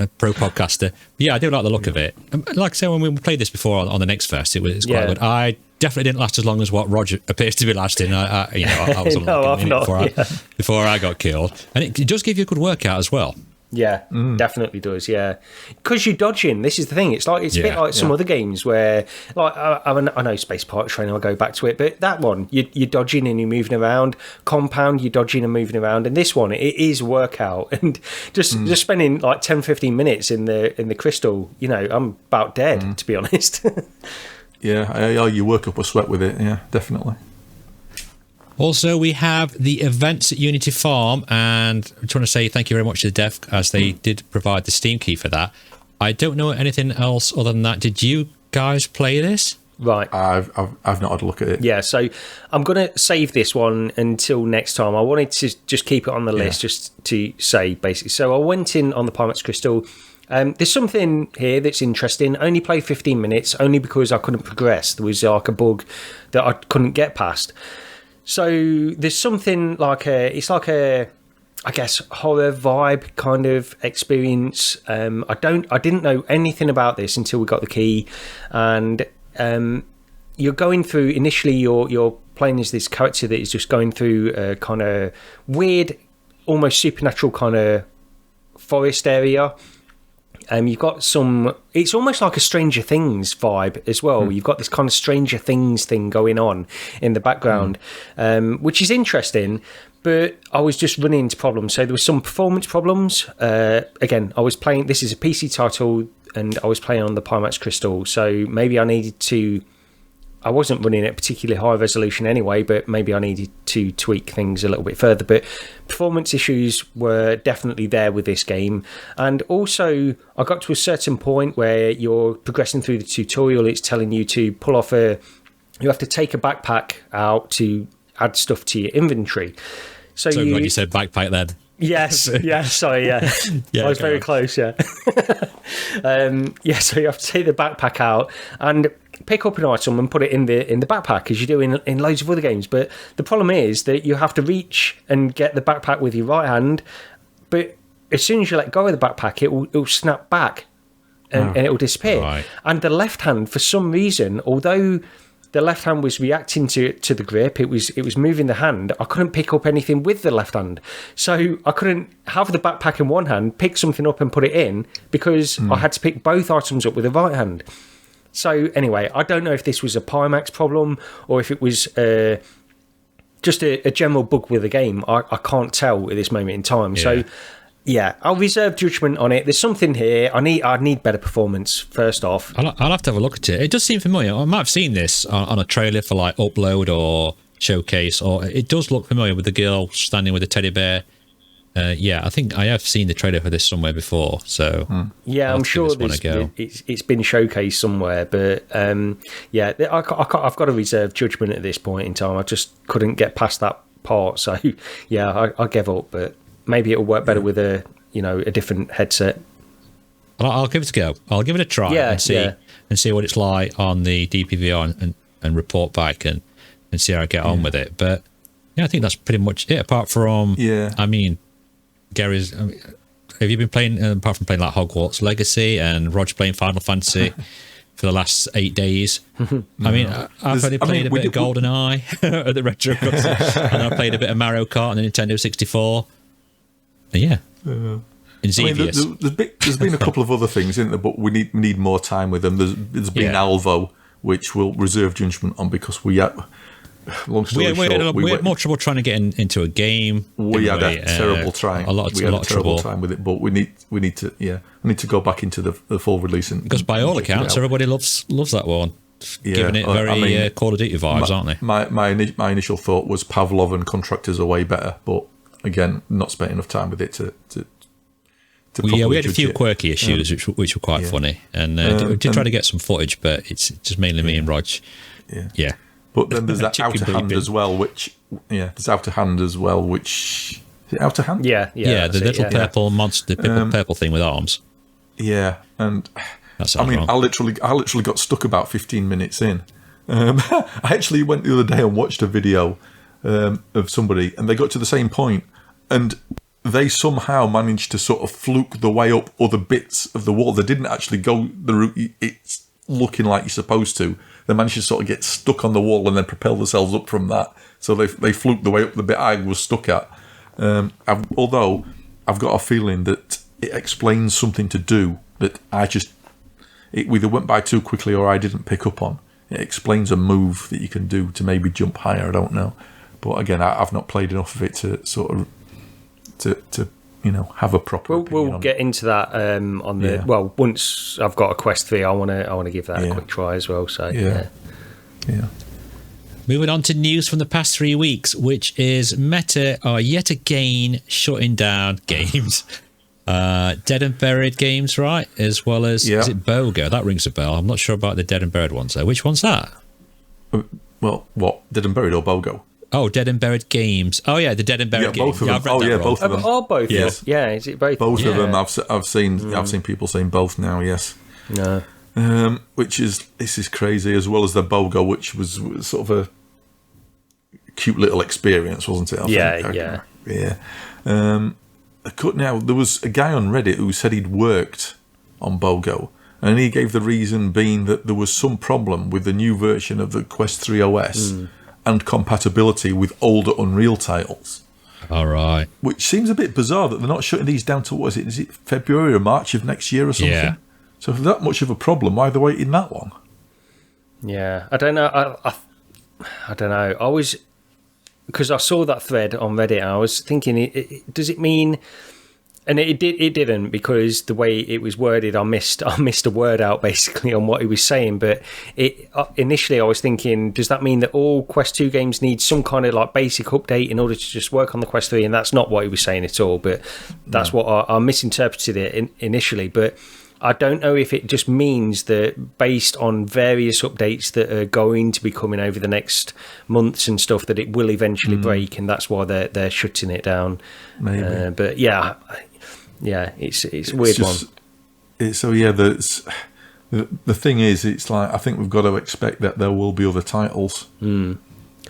a pro podcaster. But I do like the look of it. Like I said, when we played this before on the Next Fest, it was quite good. I definitely didn't last as long as what Roger appears to be lasting. I was before I got killed. And it does give you a good workout as well. Yeah, definitely does. Yeah, because you're dodging. This is the thing. It's a bit like some other games where, I know Space Pirate Trainer. I'll go back to it, but that one you're dodging and you're moving around. Compound, you're dodging and moving around, and this one it is workout. And just spending 10-15 minutes in the Crystal, I'm about dead to be honest. You work up a sweat with it. Yeah, definitely. Also, we have the events at Unity Farm, and I just want to say thank you very much to the dev, as they did provide the Steam key for that. I don't know anything else other than that. Did you guys play this? Right. I've not had a look at it. Yeah, so I'm going to save this one until next time. I wanted to just keep it on the list just to say, basically. So I went in on the Pimax Crystal. There's something here that's interesting. Only played 15 minutes, only because I couldn't progress. There was a bug that I couldn't get past. So there's something it's like a, I guess, horror vibe kind of experience. I didn't know anything about this until we got the key, and you're going through. Initially, you're playing as this character that is just going through a kind of weird, almost supernatural kind of forest area. You've got it's almost like a Stranger Things vibe as well. You've got this kind of Stranger Things thing going on in the background, which is interesting, but I was just running into problems. So there were some performance problems. Again, I was playing, this is a PC title, and I was playing on the Pimax Crystal, so maybe I wasn't running at particularly high resolution anyway, but maybe I needed to tweak things a little bit further. But performance issues were definitely there with this game. And also, I got to a certain point where you're progressing through the tutorial. It's telling you to pull off you have to take a backpack out to add stuff to your inventory. So you said backpack then. Yes, sorry, I was very close, so you have to take the backpack out and pick up an item and put it in the backpack, as you do in loads of other games. But the problem is that you have to reach and get the backpack with your right hand, but as soon as you let go of the backpack, it will snap back and it will disappear. Right. And the left hand, for some reason, although the left hand was reacting to the grip. It was moving the hand. I couldn't pick up anything with the left hand, so I couldn't have the backpack in one hand, pick something up and put it in, because I had to pick both items up with the right hand. So anyway, I don't know if this was a Pimax problem or if it was just a general bug with the game. I can't tell at this moment in time. Yeah. So yeah, I'll reserve judgment on it. There's something here. I need better performance first off. I'll have to have a look at it. It does seem familiar. I might have seen this on a trailer for like Upload or Showcase, or it does look familiar with the girl standing with a teddy bear. Yeah, I think I have seen the trailer for this somewhere before. So yeah, I'm sure it's been showcased somewhere. But yeah, I've got to reserve judgment at this point in time. I just couldn't get past that part. So yeah, I gave up. But maybe it'll work better with a different headset. I'll give it a go. I'll give it a try and see what it's like on the DPVR and report back and see how I get on with it. But yeah, I think that's pretty much it. Apart from I mean, Gary's. Have you been playing apart from playing like Hogwarts Legacy and Roger playing Final Fantasy for the last 8 days? I mean, I've only played a bit of GoldenEye at the Retro Cups, and I played a bit of Mario Kart on the Nintendo 64. Yeah. There's been a couple of other things, isn't there? But we need more time with them. There's been Alvo, which we'll reserve judgment on because we had. Long story short, we had more trouble trying to get into a game. We had a terrible time. A lot of trouble time with it, but we need to go back into the full release because by all accounts, everybody loves that one. Giving it very Call of Duty vibes, aren't they? My initial thought was Pavlov and Contractors are way better, but again, not spent enough time with it to we had a few quirky issues which were quite funny, and did try to get some footage, but it's just mainly me and Rog. Yeah. But then there's that Outer Hand as well, which there's Outer Hand as well, which is it Outer Hand? Yeah, the little purple monster, the purple thing with arms. Yeah, and I mean, wrong. I literally got stuck about 15 minutes in. I actually went the other day and watched a video of somebody, and they got to the same point, and they somehow managed to sort of fluke the way up other bits of the wall. They didn't actually go the route it's looking like you're supposed to. They managed to sort of get stuck on the wall and then propel themselves up from that. So they fluked the way up the bit I was stuck at. Although I've got a feeling that it explains something to do that it either went by too quickly or I didn't pick up on. It explains a move that you can do to maybe jump higher. I don't know. But again, I've not played enough of it to sort of to have a proper opinion we'll get into that on the once I've got a Quest 3, I want to give that a quick try as well. So yeah. Moving on to news from the past 3 weeks, which is Meta are yet again shutting down games. Dead and Buried games, right? As well as is it BOGO? That rings a bell. I'm not sure about the Dead and Buried ones though. Which one's that? Well, what? Dead and Buried or BOGO? Oh, Dead and Buried games. Oh yeah, the Dead and Buried games. Both of them. Both of them. Oh, both. Yes. Yeah, is it both? Both of them. I've seen people saying both now. Yes. No. This is crazy. As well as the BOGO, which was sort of a cute little experience, wasn't it? I think. Now there was a guy on Reddit who said he'd worked on BOGO, and he gave the reason being that there was some problem with the new version of the Quest 3 OS. And compatibility with older Unreal titles. All right. Which seems a bit bizarre that they're not shutting these down to, what is it? Is it February or March of next year or something? Yeah. So if that much of a problem, why are they waiting that long? Yeah, I don't know. I don't know. I was, because I saw that thread on Reddit, I was thinking, does it mean... And it didn't, because the way it was worded, I missed a word out basically on what he was saying. But initially I was thinking, does that mean that all Quest 2 games need some kind of like basic update in order to just work on the Quest 3? And that's not what he was saying at all. But that's what I misinterpreted it initially. But I don't know if it just means that based on various updates that are going to be coming over the next months and stuff, that it will eventually break, and that's why they're shutting it down. Maybe. But it's a weird one. The thing is, it's like I think we've got to expect that there will be other titles, and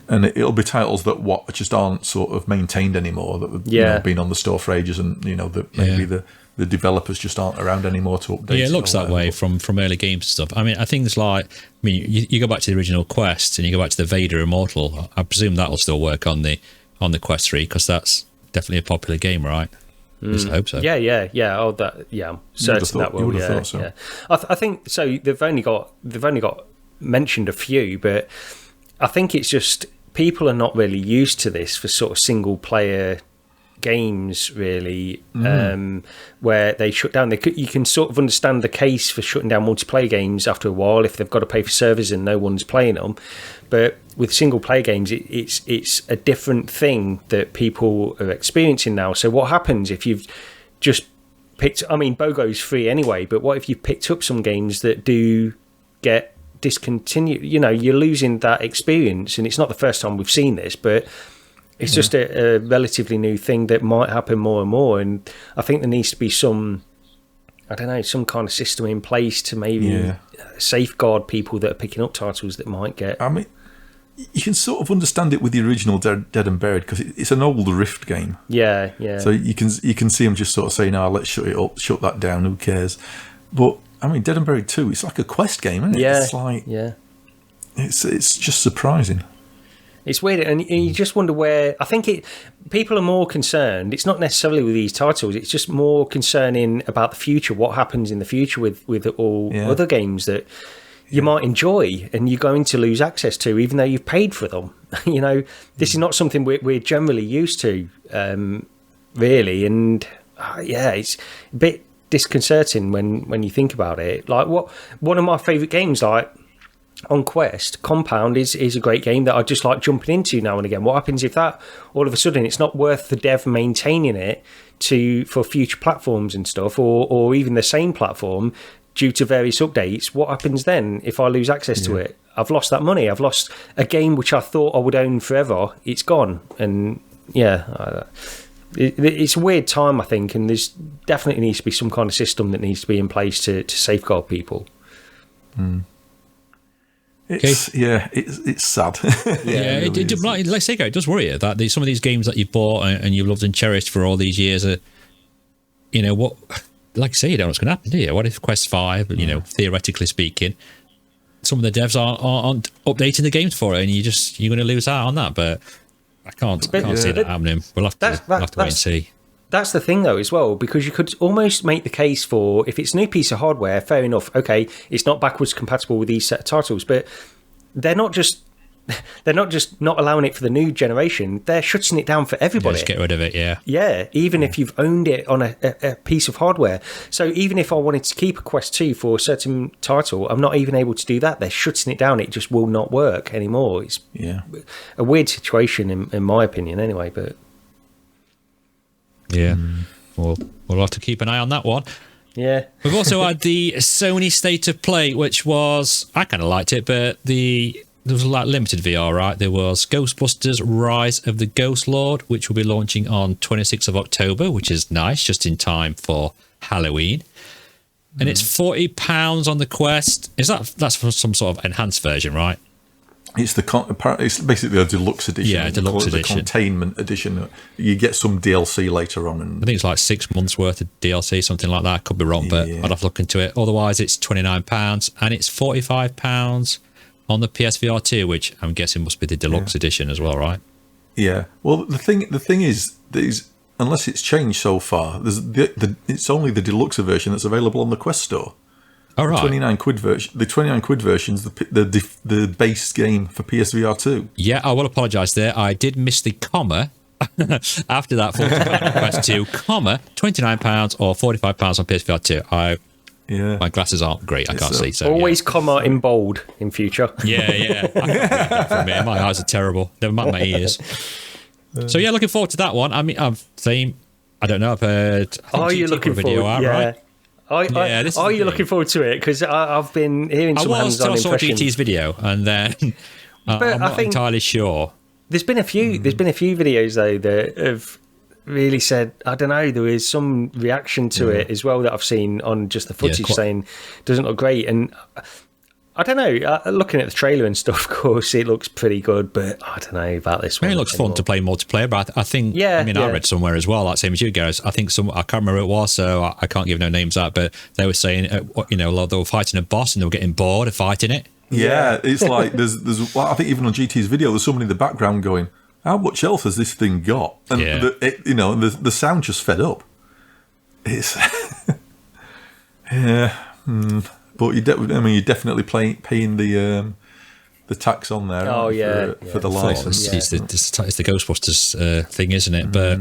it'll be titles that just aren't sort of maintained anymore, that have been on the store for ages, and that maybe the developers just aren't around anymore to update. Yeah, it looks that way from early games and stuff. I mean, I think it's like, you go back to the original Quest and you go back to the Vader Immortal. I presume that will still work on the Quest 3 because that's definitely a popular game, right? I hope so. Yeah. Oh, that. Yeah, I'm certain that will. Yeah, thought so. Yeah. I think so. They've only got mentioned a few, but I think it's just people are not really used to this for sort of single player games, really, where they shut down. You can sort of understand the case for shutting down multiplayer games after a while if they've got to pay for servers and no one's playing them. But with single player games, it's a different thing that people are experiencing now. So what happens if you've just picked? I mean, BOGO's free anyway, but what if you've picked up some games that do get discontinued? You're losing that experience, and it's not the first time we've seen this, but it's just a relatively new thing that might happen more and more. And I think there needs to be some kind of system in place to maybe safeguard people that are picking up titles that might get. I mean, you can sort of understand it with the original Dead and Buried because it's an old Rift game. Yeah. So you can see them just sort of saying, let's shut it up, shut that down, who cares? But I mean, Dead and Buried 2, it's like a Quest game, isn't it? Yeah. It's like, it's just surprising. It's weird, and you just wonder where. I think people are more concerned. It's not necessarily with these titles. It's just more concerning about the future. What happens in the future with all other games that you might enjoy and you're going to lose access to, even though you've paid for them. This is not something we're generally used to, really. And it's a bit disconcerting when you think about it. Like one of my favourite games, like on Quest, Compound is a great game that I just like jumping into now and again. What happens if that all of a sudden it's not worth the dev maintaining it for future platforms and stuff, or even the same platform due to various updates? What happens then if I lose access to it? I've lost that money. I've lost a game which I thought I would own forever. It's gone. And it's a weird time, I think, and there's definitely needs to be some kind of system that needs to be in place to safeguard people. It's sad. Let's say it does worry you that some of these games that you bought and you've loved and cherished for all these years are, what, like I say, you don't know what's going to happen, do you? What if Quest 5, theoretically speaking, some of the devs aren't updating the games for it, and you're going to lose out on that? But I can't see that happening. We'll have to wait and see. That's the thing, though, as well, because you could almost make the case for, if it's a new piece of hardware, fair enough, okay, it's not backwards compatible with these set of titles, but they're not just not allowing it for the new generation, they're shutting it down for everybody. Just get rid of it, even if you've owned it on a piece of hardware. So even if I wanted to keep a Quest 2 for a certain title, I'm not even able to do that. They're shutting it down. It just will not work anymore. It's a weird situation, in my opinion, anyway, but... We'll have to keep an eye on that one. Yeah. We've also had the Sony State of Play, which was, I kind of liked it, but there was like limited VR, right? There was Ghostbusters Rise of the Ghost Lord, which will be launching on 26th of October, which is nice, just in time for Halloween. And it's £40 on the Quest. That's for some sort of enhanced version, right? It's it's basically a deluxe edition. Yeah, deluxe edition. The containment edition. You get some DLC later on. And I think it's like 6 months worth of DLC, something like that. I could be wrong, but I'd have to look into it. Otherwise, it's £29, and it's £45 on the PSVR2, which I'm guessing must be the deluxe edition as well, right? Yeah. Well, the thing is, unless it's changed so far, it's only the deluxe version that's available on the Quest store. Oh, right. The 29 quid version's the base game for PSVR2. Yeah, I will apologise there. I did miss the comma after that. £40 on Quest 2, comma, £29 or £45 on PSVR2. My glasses aren't great. I can't see. So always comma in bold in future. Yeah. I can't read that from here. My eyes are terrible. Never mind my ears. So yeah, looking forward to that one. I mean, I don't know. I've heard. Are you looking forward? Right? Are you looking forward to it? Because I've been hearing some hands-on impressions. I saw GT's video, and then I'm not entirely sure. There's been a few videos though that have really said, I don't know. There is some reaction to it as well that I've seen on just the footage saying it doesn't look great, and I don't know. Looking at the trailer and stuff, of course, it looks pretty good, but I don't know about this one. It looks fun to play multiplayer, but I think, I read somewhere as well, like same as you guys. I think I can't remember who it was, so I can't give no names out, but they were saying, they were fighting a boss and they were getting bored of fighting it. Yeah, it's like there's. I think even on GT's video, there's someone in the background going, "How much health has this thing got?" And the sound just fed up. It's but you're definitely paying the tax on there. For the license. It's the Ghostbusters thing, isn't it? But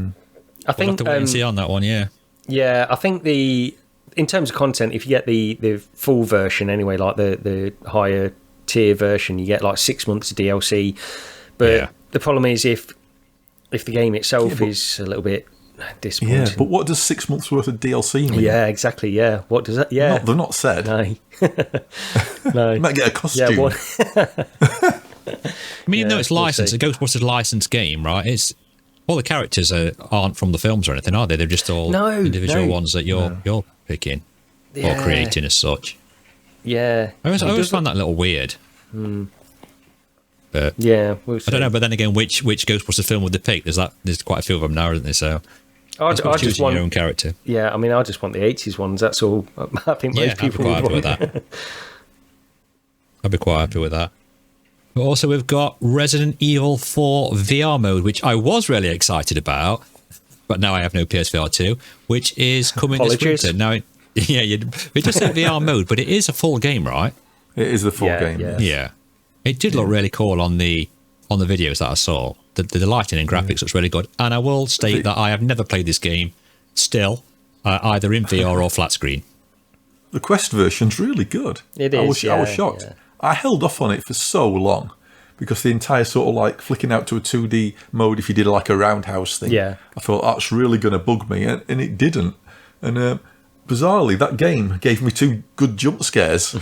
I think we'll have to wait and see on that one. Yeah, I think in terms of content, if you get the full version anyway, like the higher tier version, you get like 6 months of DLC. But the problem is if the game itself is a little bit disappointing. Yeah, but what does 6 months worth of DLC mean? Yeah, exactly. Yeah, what does that? Yeah, they're not said. No, no. You might get a costume. No, it's licensed. A Ghostbusters licensed game, right? It's all the characters aren't from the films or anything, are they? They're just all individual ones that you're picking or creating as such. Yeah, I always find that a little weird. But we'll see. I don't know. But then again, which Ghostbusters film would they pick? There's quite a few of them now, isn't there? So I just want your own character. Yeah, I just want the 80s ones. That's all. I think most people would want that. I'd be quite happy with that. But also, we've got Resident Evil 4 VR mode, which I was really excited about, but now I have no PS VR2, which is coming this winter. Now, we just said VR mode, but it is a full game, right? It is the full game. Yeah. It did look really cool on the videos that I saw. The lighting and graphics looks really good. And I will state that I have never played this game still, either in VR or flat screen. The Quest version's really good. It is. I was shocked. Yeah. I held off on it for so long because the entire sort of like flicking out to a 2D mode, if you did like a roundhouse thing, I thought that's really going to bug me, and it didn't. And bizarrely, that game gave me 2 good jump scares.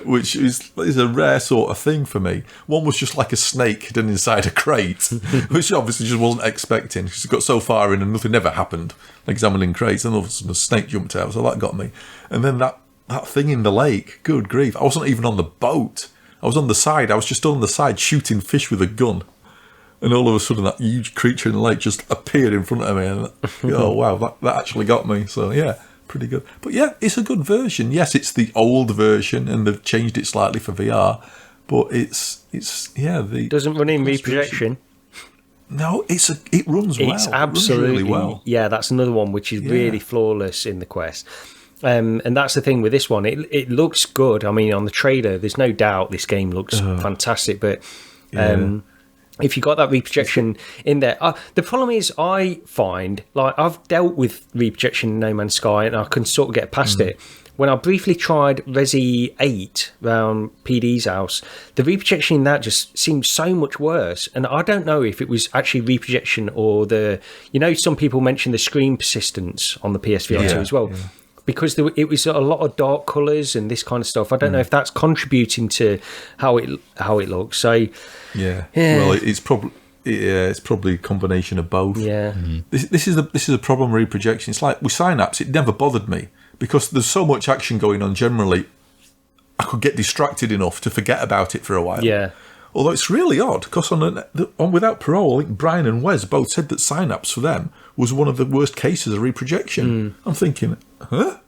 Which is a rare sort of thing for me. One was just like a snake hidden inside a crate, which obviously just wasn't expecting, because it got so far in and nothing ever happened, examining crates, and all of a sudden a snake jumped out, so that got me. And then that thing in the lake, good grief, I wasn't even on the boat. I was on the side, I was just on the side shooting fish with a gun. And all of a sudden that huge creature in the lake just appeared in front of me, and oh wow, that actually got me, so yeah. Pretty good. But yeah, it's a good version. Yes, it's the old version and they've changed it slightly for VR, but it's the doesn't run in reprojection. No, it runs well. It's absolutely really well. Yeah, that's another one which is really flawless in the Quest. And that's the thing with this one. It looks good. I mean, on the trailer, there's no doubt this game looks fantastic, but if you got that reprojection in there, the problem is I find, like, I've dealt with reprojection in No Man's Sky and I can sort of get past it. When I briefly tried Resi 8 around PD's house, the reprojection in that just seemed so much worse. And I don't know if it was actually reprojection or some people mention the screen persistence on the PSVR 2 as well. Yeah. Because it was a lot of dark colours and this kind of stuff. I don't know if that's contributing to how it looks. So well, it's probably a combination of both. Yeah, this is a problem with reprojection. It's like with Synapse, it never bothered me because there's so much action going on. Generally, I could get distracted enough to forget about it for a while. Yeah. Although it's really odd because on Without Parole, I think Brian and Wes both said that Synapse for them was one of the worst cases of reprojection. I'm thinking, huh?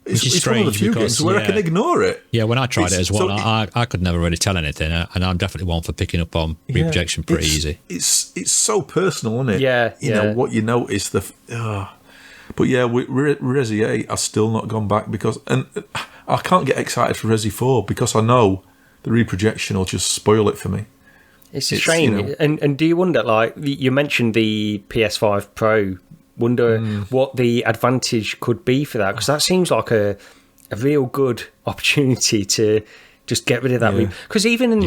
It's one of the few games where I can ignore it. Yeah, when I tried it as well, I could never really tell anything, and I'm definitely one for picking up on reprojection pretty easy. It's so personal, isn't it? Yeah, you know what you notice. But yeah, with Resi 8, I've still not gone back because, and I can't get excited for Resi 4 because I know the reprojection will just spoil it for me. It's a shame. And do you wonder, like, you mentioned the PS5 Pro, wonder what the advantage could be for that? Because that seems like a real good opportunity to just get rid of that. Because even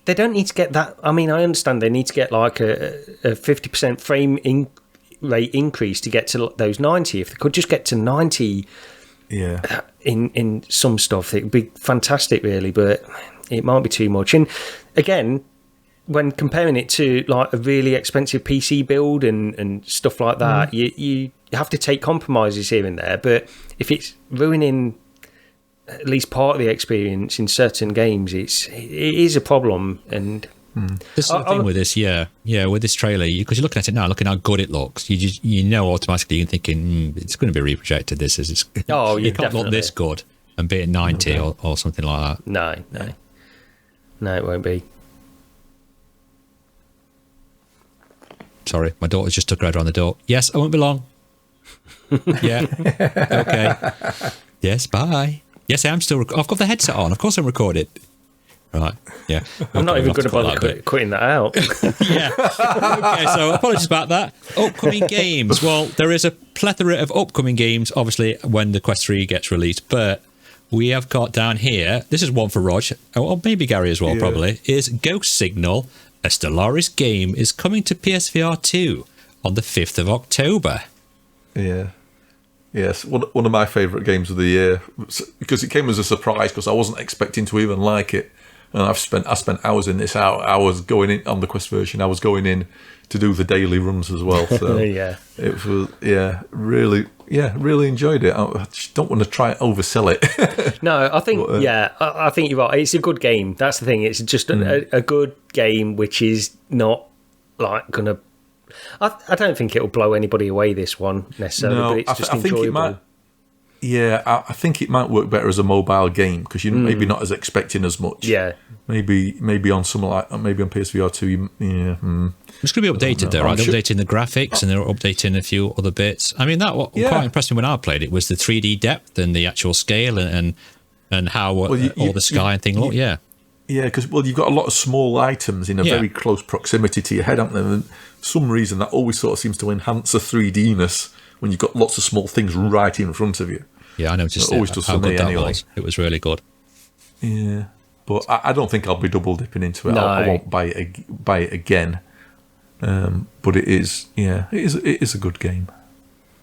they don't need to get that. I mean, I understand they need to get like a 50% frame rate increase to get to those 90. If they could just get to 90 in some stuff, it would be fantastic, really. But it might be too much. And again, when comparing it to like a really expensive PC build and stuff like that, you have to take compromises here and there. But if it's ruining at least part of the experience in certain games. It is a problem, and this is the thing with this, with this trailer, because you're looking at it now, looking how good it looks. You know automatically you're thinking it's going to be reprojected. This is it can't look this good and be at 90 or something like that. No, it won't be. Sorry, my daughter's just took her head around the door. Yes, I won't be long. Yeah. Okay. Yes, bye. Yes, I am still. I've got the headset on. Of course, I'm recording. Right. Yeah. I'm not even good about quitting that out. Yeah. Okay. So apologies about that. Upcoming games. Well, there is a plethora of upcoming games. Obviously, when the Quest 3 gets released, but we have got down here. This is one for Rog, or maybe Gary as well. Probably is Ghost Signal. A Stellaris game is coming to PSVR 2 on the 5th of October. Yeah. Yes, one of my favourite games of the year, because it came as a surprise because I wasn't expecting to even like it, and I spent hours in this. I was going in on the Quest version. I was going in to do the daily runs as well. So it was really enjoyed it. I just don't want to try and oversell it. No, I think I think you're right. It's a good game. That's the thing. It's just a good game, which is not like gonna. I don't think it'll blow anybody away, this one, necessarily, but it's just enjoyable. I think it might work better as a mobile game, because you're maybe not as expecting as much. Yeah. Maybe on maybe on PSVR 2, It's going to be updated though, right? They're updating the graphics and they're updating a few other bits. I mean, what quite impressed me when I played it was the 3D depth and the actual scale and how all the sky and thing look, Yeah, because you've got a lot of small items in a very close proximity to your head, haven't they? And for some reason, that always sort of seems to enhance the 3D-ness when you've got lots of small things right in front of you. Yeah, I noticed how good that was. It was really good. Yeah, but I don't think I'll be double dipping into it. No. I won't buy it again. But it is a good game.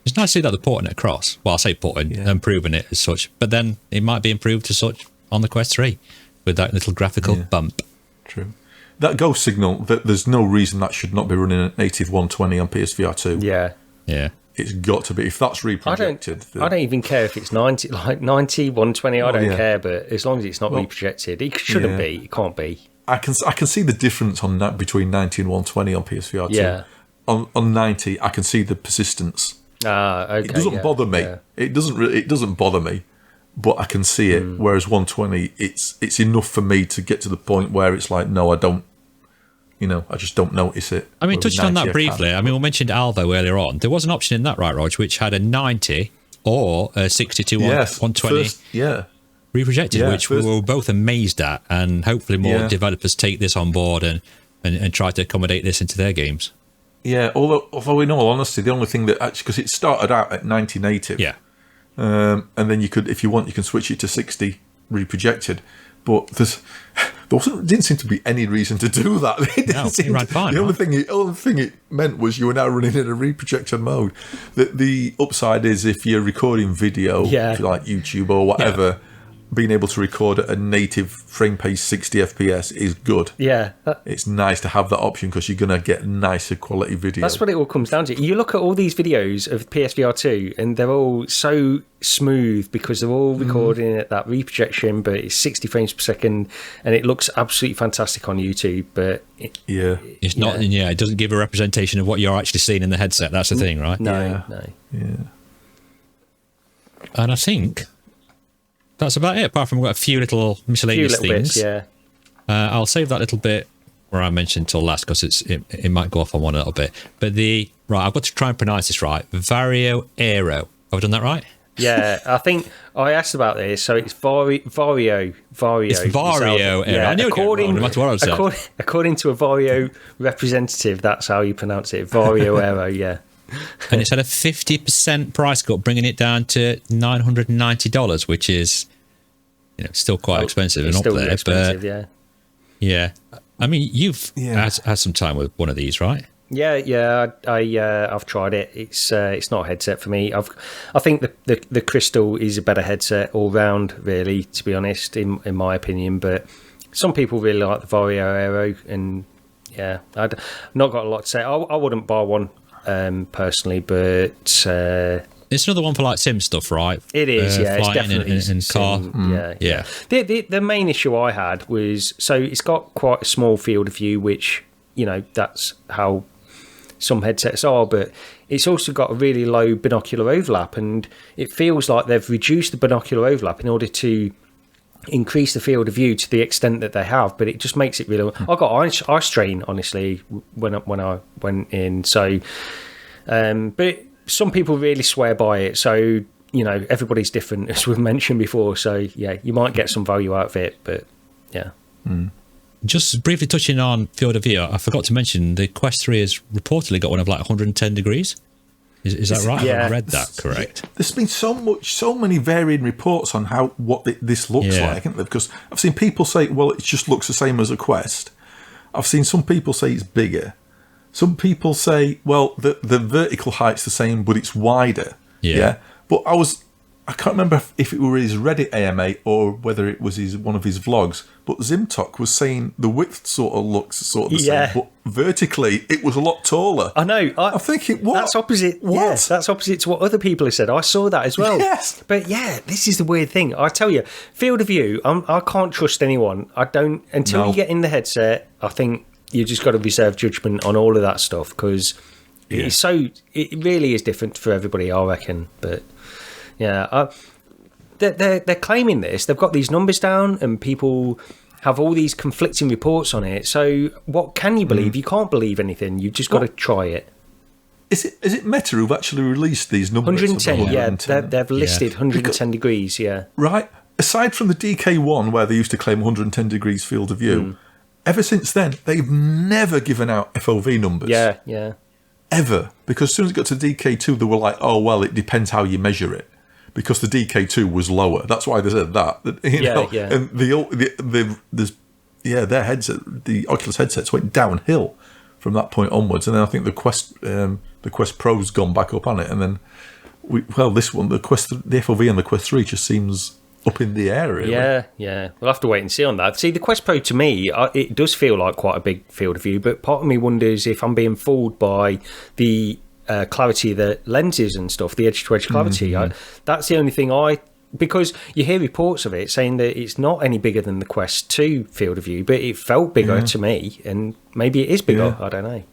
It's nice to see that they're porting it across. Well, I say porting, improving it as such, but then it might be improved as such on the Quest 3 with that little graphical bump. True. That Ghost Signal, there's no reason that should not be running at native 120 on PSVR 2. Yeah. It's got to be. If that's reprojected... I don't even care if it's 90, 120, I don't care, but as long as it's not reprojected, it shouldn't be, it can't be. I can see the difference on that between 90 and 120 on PSVR 2. Yeah. On 90, I can see the persistence. Okay. It doesn't bother me. Yeah. It doesn't bother me, but I can see it. Whereas 120, it's enough for me to get to the point where it's like, no, I don't. I just don't notice it. I mean, touching on that briefly, we mentioned Alvo earlier on. There was an option in that, right, Rog, which had a 90 or a 62 120 reprojected, which we were both amazed at, and hopefully more developers take this on board and try to accommodate this into their games. Yeah, although in all honesty, the only thing that actually, because it started out at 90 native, and then you could, if you want, you can switch it to 60 reprojected, but there didn't seem to be any reason to do that. It ran fine. The only thing it meant was you were now running in a reprojected mode. The upside is if you're recording video, if you like YouTube or whatever, being able to record at a native frame pace 60 FPS is good. Yeah. It's nice to have that option because you're going to get nicer quality video. That's what it all comes down to. You look at all these videos of PSVR 2 and they're all so smooth because they're all recording at that reprojection, but it's 60 frames per second and it looks absolutely fantastic on YouTube. But it's not. Yeah, it doesn't give a representation of what you're actually seeing in the headset. That's the thing, right? No. And I think that's about it, apart from we've got a few little miscellaneous things. Bits, I'll save that little bit where I mentioned till last because it might go off on one a little bit. But I've got to try and pronounce this right. Varjo Aero. Have I done that right? Yeah, I think I asked about this. So it's Varjo. It's Varjo Aero. Yeah, I knew it no matter what I said. According to a Varjo representative, that's how you pronounce it. Varjo Aero, yeah. And it's had a 50% price cut, bringing it down to $990, which is still quite expensive and up there. Expensive, but yeah. I mean, you've had some time with one of these, right? Yeah. I've tried it. It's not a headset for me. I think the Crystal is a better headset all round, really, to be honest, in my opinion. But some people really like the Varjo Aero, and I've not got a lot to say. I wouldn't buy one personally, but It's another one for like sim stuff, right? It is, yeah. It's definitely in car. Yeah. The main issue I had was, so it's got quite a small field of view, which, that's how some headsets are, but it's also got a really low binocular overlap, and it feels like they've reduced the binocular overlap in order to increase the field of view to the extent that they have, but it just makes it really... I got eye strain, honestly, when I went in, so... but some people really swear by it, so, everybody's different, as we've mentioned before, so, yeah, you might get some value out of it, but, yeah. Just briefly touching on field of view, I forgot to mention the Quest 3 has reportedly got one of like 110 degrees. Is that right? Yeah. I read that correct. There's been so many varying reports on what this looks like, haven't there? Because I've seen people say, well, it just looks the same as a Quest. I've seen some people say it's bigger. Some people say, well, the vertical height's the same, but it's wider. Yeah. But I can't remember if it were his Reddit AMA or whether it was one of his vlogs, but Zimtok was saying the width sort of looks the same, but vertically it was a lot taller. I know. I'm thinking, what? That's opposite. What? Yes, that's opposite to what other people have said. I saw that as well. Yes. But yeah, this is the weird thing. I tell you, field of view, I can't trust anyone. I don't, until you get in the headset, I think you just got to reserve judgment on all of that stuff, because it really is different for everybody, I reckon. But yeah, they're claiming this. They've got these numbers down, and people have all these conflicting reports on it. So what can you believe? You can't believe anything. You've just got to try it. Is it Meta who've actually released these numbers? 110, yeah. They've listed 110 degrees, yeah. Right. Aside from the DK1, where they used to claim 110 degrees field of view, ever since then, they've never given out FOV numbers. Yeah. Ever. Because as soon as it got to DK2, they were like, oh, well, it depends how you measure it. Because the DK2 was lower. That's why they said that. Yeah. And their headset, the Oculus headsets, went downhill from that point onwards. And then I think the Quest Pro's gone back up on it. And then, this one, the FOV and the Quest 3 just seems up in the air, really. Yeah. We'll have to wait and see on that. See, the Quest Pro, to me, it does feel like quite a big field of view, but part of me wonders if I'm being fooled by the clarity of the lenses and stuff, the edge-to-edge clarity. That's the only thing because you hear reports of it saying that it's not any bigger than the Quest 2 field of view, but it felt bigger to me, and maybe it is bigger. I don't know.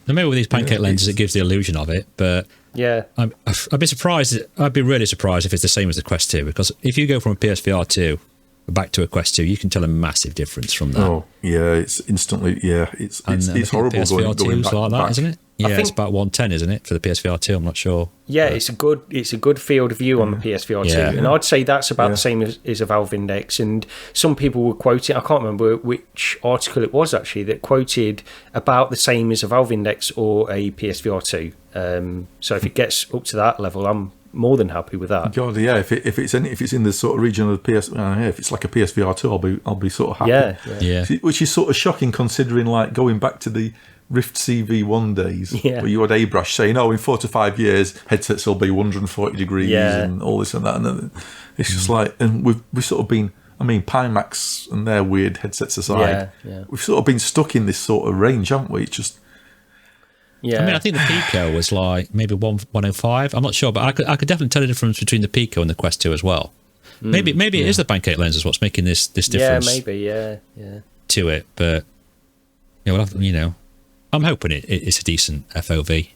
Now, maybe with these pancake lenses, it gives the illusion of it, but I'd be surprised. I'd be really surprised if it's the same as the Quest 2, because if you go from a PSVR 2 back to a Quest 2, you can tell a massive difference from that. Oh, yeah, it's instantly, it's horrible PSVR going back like that, back. isn't it? Yeah, it's about 110, isn't it, for the PSVR 2? I'm not sure. Yeah, it's a good field of view on the PSVR 2, and I'd say that's about the same as a Valve Index. And some people were quoting, I can't remember which article it was actually, that quoted about the same as a Valve Index or a PSVR 2. So if it gets up to that level, I'm more than happy with that. God, yeah. If it's in the sort of region of the if it's like a PSVR 2, I'll be sort of happy. Yeah. Which is sort of shocking, considering like going back to the Rift CV1 days, where you had Abrush saying, in 4 to 5 years, headsets will be 140 degrees and all this and that. And it's just like, and we've sort of been, Pimax and their weird headsets aside, we've sort of been stuck in this sort of range, haven't we? I think the Pico was like maybe 105. I'm not sure, but I could definitely tell the difference between the Pico and the Quest 2 as well. Maybe it is the pancake lenses what's making this difference. To it, but I'm hoping it's a decent FOV.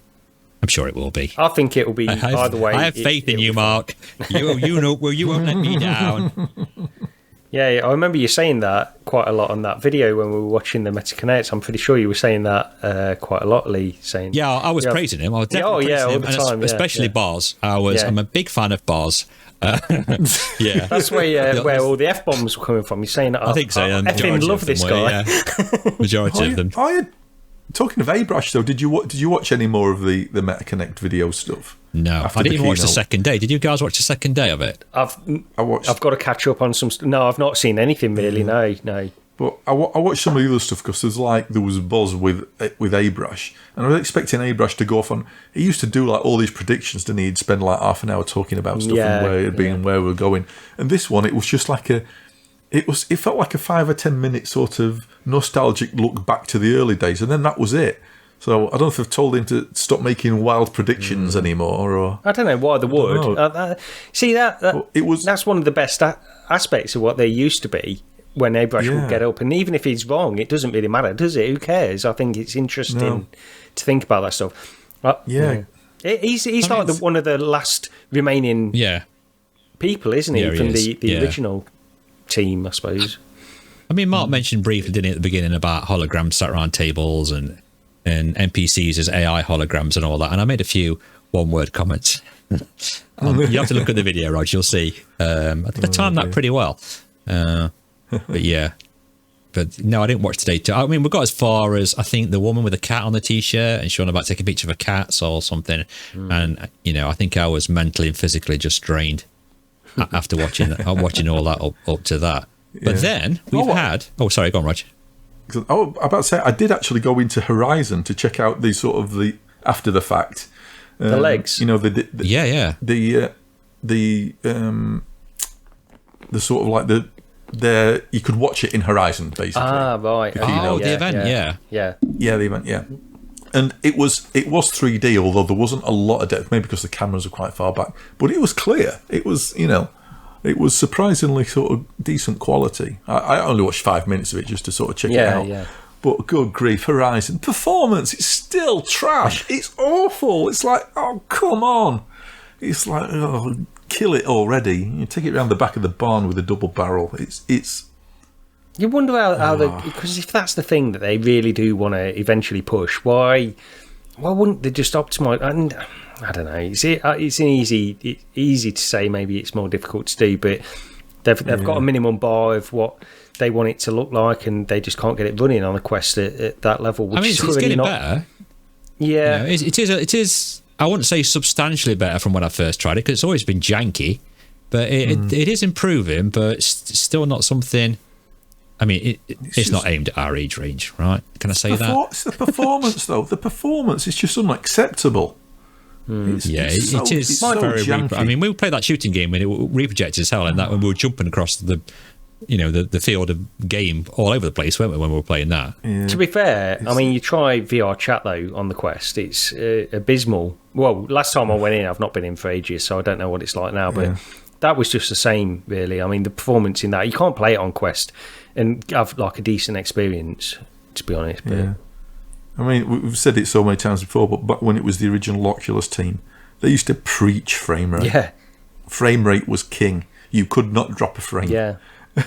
I'm sure it will be. I think it will be either way. I have faith in you, Mark. You won't let me down. Yeah, I remember you saying that quite a lot on that video when we were watching the MetaConnect. I'm pretty sure you were saying that quite a lot, Lee. Saying, I was praising him. I was definitely praising him, all the time, especially Boz. I'm a big fan of Boz. That's where all the F-bombs were coming from. You're saying that I think so. I effing love this guy. Majority of them. Talking of Abrush, though, did you watch any more of the MetaConnect video stuff? No, I didn't even watch the second day. Did you guys watch the second day of it? I've got to catch up on some. No, I've not seen anything really. No. But I watched some of the other stuff because there was a buzz with Abrush, and I was expecting Abrush to go off on. He used to do like all these predictions, didn't he? He'd spend like half an hour talking about stuff and where it'd be and where we're going. And this one, it was just like it felt like a 5 or 10 minute sort of nostalgic look back to the early days, and then that was it. So I don't know if they've told him to stop making wild predictions anymore, or I don't know why they would. See that's one of the best aspects of what they used to be when Airbrush would get up, and even if he's wrong, it doesn't really matter, does it? Who cares? I think it's interesting to think about that stuff. He's like one of the last remaining people, isn't he, from the original team, I suppose. I mean, Mark mentioned briefly, didn't he, at the beginning about holograms sat around tables and NPCs as AI holograms and all that, and I made a few one-word comments. You have to look at the video, Rog, you'll see. I think I timed that pretty well. But yeah. But no, I didn't watch today. I mean, we got as far as, I think, the woman with a cat on the T-shirt, and she wanted about to take a picture of a cat or something. And, I think I was mentally and physically just drained after watching all that up to that. But then we've had... Oh, sorry, go on, Rog. I'm about to say, I did actually go into Horizon to check out the after the fact. The legs. The sort of like you could watch it in Horizon, basically. Ah, right. The event, yeah, the event, yeah. And it was 3D, although there wasn't a lot of depth, maybe because the cameras were quite far back. But it was clear. It was, it was surprisingly sort of decent quality. I only watched 5 minutes of it just to sort of check it out. Yeah. But good grief, Horizon performance, it's still trash. It's awful. It's like, oh, come on. It's like, oh, kill it already. You take it around the back of the barn with a double barrel. It's. You wonder how because if that's the thing that they really do want to eventually push, why wouldn't they just optimize? And I don't know. It's easy to say. Maybe it's more difficult to do, but they've got a minimum bar of what they want it to look like, and they just can't get it running on the Quest at that level. Which it's getting better. Yeah, it is. I wouldn't say substantially better from when I first tried it, because it's always been janky, but it is improving, but it's still not something. I mean, it's not aimed at our age range, right? Can I say that? It's the performance, though. The performance is just unacceptable. It is very janky. I mean, we played that shooting game and it reprojected as hell, and that when we were jumping across the field of game all over the place, weren't we, when we were playing that? Yeah. To be fair, I mean, you try VR chat though on the Quest, it's abysmal. Well, last time I went in, I've not been in for ages, so I don't know what it's like now, but that was just the same, really. I mean, the performance in that, you can't play it on Quest and have like a decent experience, to be honest. But I mean, we've said it so many times before, but back when it was the original Oculus team, they used to preach frame rate. Yeah, frame rate was king. You could not drop a frame. Yeah,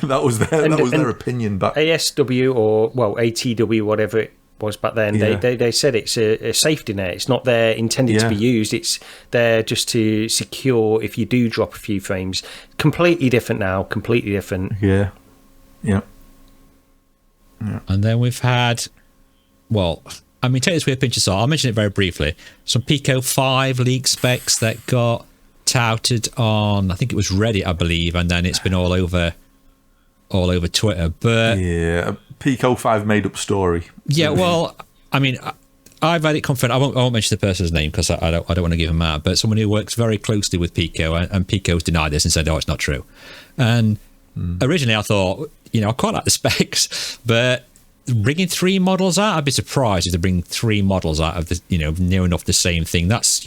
that was their opinion back. ASW or ATW, whatever it was back then. Yeah. They said it's a safety net. It's not there intended to be used. It's there just to secure if you do drop a few frames. Completely different now. Completely different. Yeah. And then we've had. Well, I mean, take this with a pinch of salt. I'll mention it very briefly. Some Pico 5 leak specs that got touted on, I think it was Reddit, I believe, and then it's been all over Twitter. But Pico 5 made up story. Yeah, well, I mean, I've had it confirmed. I won't mention the person's name because I don't want to give him out. But someone who works very closely with Pico, and Pico's denied this and said, "Oh, it's not true." And originally, I thought, I quite like the specs, but bringing 3 models out, I'd be surprised if they bring 3 models out of the, near enough the same thing. That's,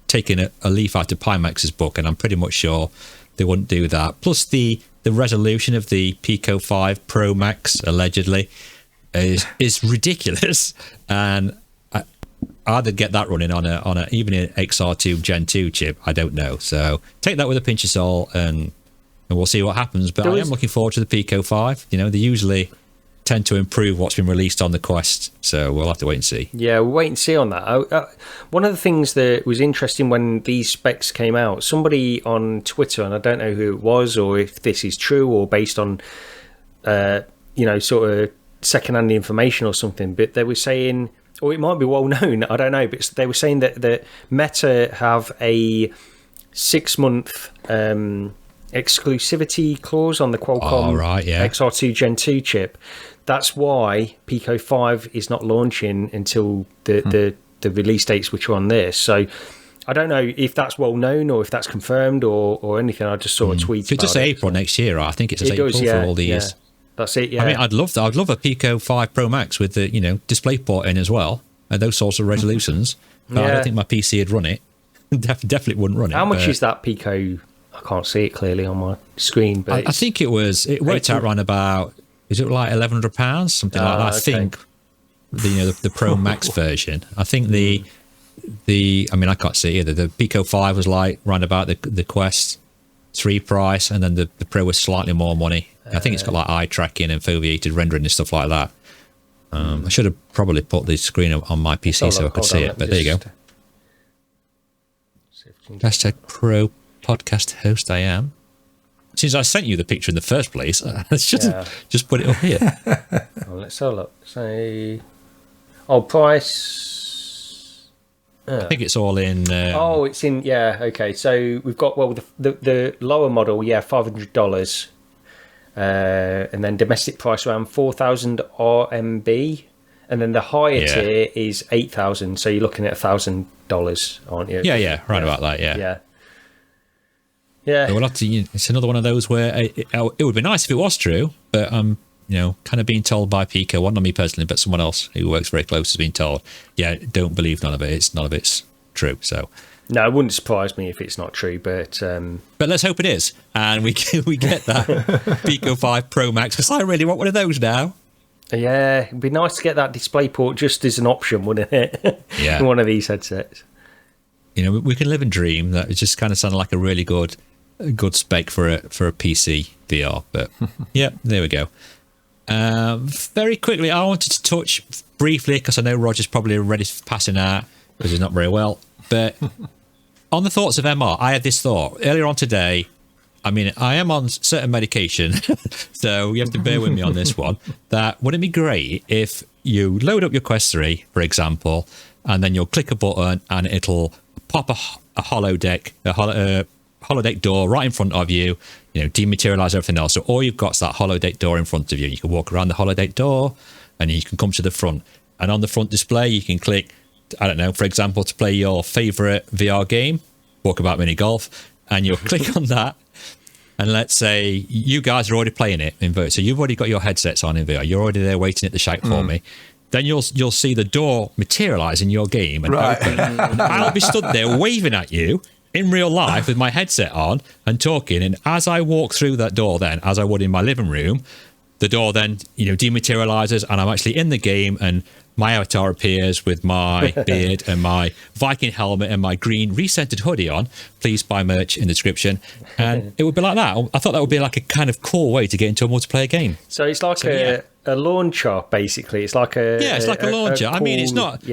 taking a leaf out of Pimax's book, and I'm pretty much sure they wouldn't do that. Plus the resolution of the Pico 5 Pro Max, allegedly, is ridiculous, and either get that running on a even an XR2 Gen 2 chip, I don't know. So take that with a pinch of salt, and we'll see what happens. But I am looking forward to the Pico 5. They usually tend to improve what's been released on the Quest, so we'll have to wait and see. Yeah, we'll wait and see on that. One of the things that was interesting when these specs came out, somebody on Twitter, and I don't know who it was or if this is true or based on sort of second-hand information or something, but they were saying, or it might be well known, I don't know, but they were saying that Meta have a 6-month exclusivity clause on the Qualcomm XR2 Gen 2 chip. That's why Pico 5 is not launching until the release dates which are on this. So I don't know if that's well known or if that's confirmed or anything. I just saw a tweet. If it does say April next year, I think it's April for all these. Yeah. That's it. Yeah. I mean, I'd love that. I'd love a Pico 5 Pro Max with the DisplayPort in as well. at those sorts of resolutions. But I don't think my PC would run it. Definitely wouldn't run it. How much is that Pico? I can't see it clearly on my screen, but I think it worked out around about, is it like £1,100, something like that? I think the Pro Max version. I think I can't see it either. The Pico 5 was like round about the Quest 3 price, and then the Pro was slightly more money. I think it's got like eye tracking and foveated rendering and stuff like that. I should have probably put the screen on my PC so I could see it, but there you go. Hashtag Pro Podcast Host I am. Since I sent you the picture in the first place, let's just put it up here. Let's have a look. Say, price. I think it's all in. It's in. Yeah, okay. So we've got the lower model, $500, and then domestic price around 4,000 RMB, and then the higher tier is 8,000. So you're looking at $1,000, aren't you? Yeah, right about that. Yeah. Well, it's another one of those where it would be nice if it was true, but I'm kind of being told by Pico, well, not me personally, but someone else who works very close has been told, don't believe none of it. None of it's true. So no, it wouldn't surprise me if it's not true, but let's hope it is, and we get that Pico 5 Pro Max, because I really want one of those now. Yeah, it'd be nice to get that DisplayPort just as an option, wouldn't it? Yeah, in one of these headsets. We can live and dream. That it just kind of sounded like a really good spec for a PC VR, but yeah, there we go. Very quickly, I wanted to touch briefly, because I know Roger's probably already passing out because he's not very well, but on the thoughts of MR, I had this thought earlier on today. I mean, I am on certain medication, so you have to bear with me on this one. That wouldn't it be great if you load up your Quest 3, for example, and then you'll click a button and it'll pop a holodeck door right in front of you, dematerialize everything else. So all you've got is that holodeck door in front of you. You can walk around the holodeck door and you can come to the front. And on the front display, you can click, I don't know, for example, to play your favorite VR game, Walkabout Mini Golf, and you'll click on that. And let's say you guys are already playing it in VR. So you've already got your headsets on in VR. You're already there waiting at the shack for me. Then you'll see the door materialize in your game and open. And I'll be stood there waving at you in real life with my headset on and talking. And as I walk through that door, then as I would in my living room, the door then dematerializes and I'm actually in the game, and my avatar appears with my beard and my Viking helmet and my green recentered hoodie on. Please buy merch in the description. And it would be like that. I thought that would be like a kind of cool way to get into a multiplayer game. So it's like a launcher, basically. It's like a it's like a launcher. Cool, I mean, it's not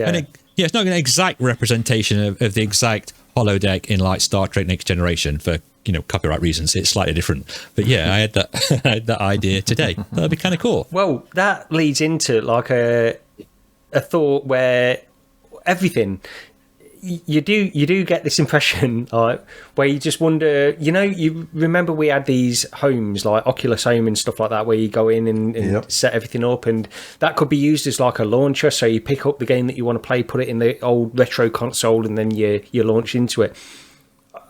it's not an exact representation of the exact holodeck in like Star Trek Next Generation for copyright reasons. It's slightly different, but I had that idea today. That'd be kind of cool. Well, that leads into like a thought where everything you do get this impression where you just wonder, you remember we had these homes like Oculus Home and stuff like that where you go in and set everything up, and that could be used as like a launcher. So you pick up the game that you want to play, put it in the old retro console, and then you launch into it.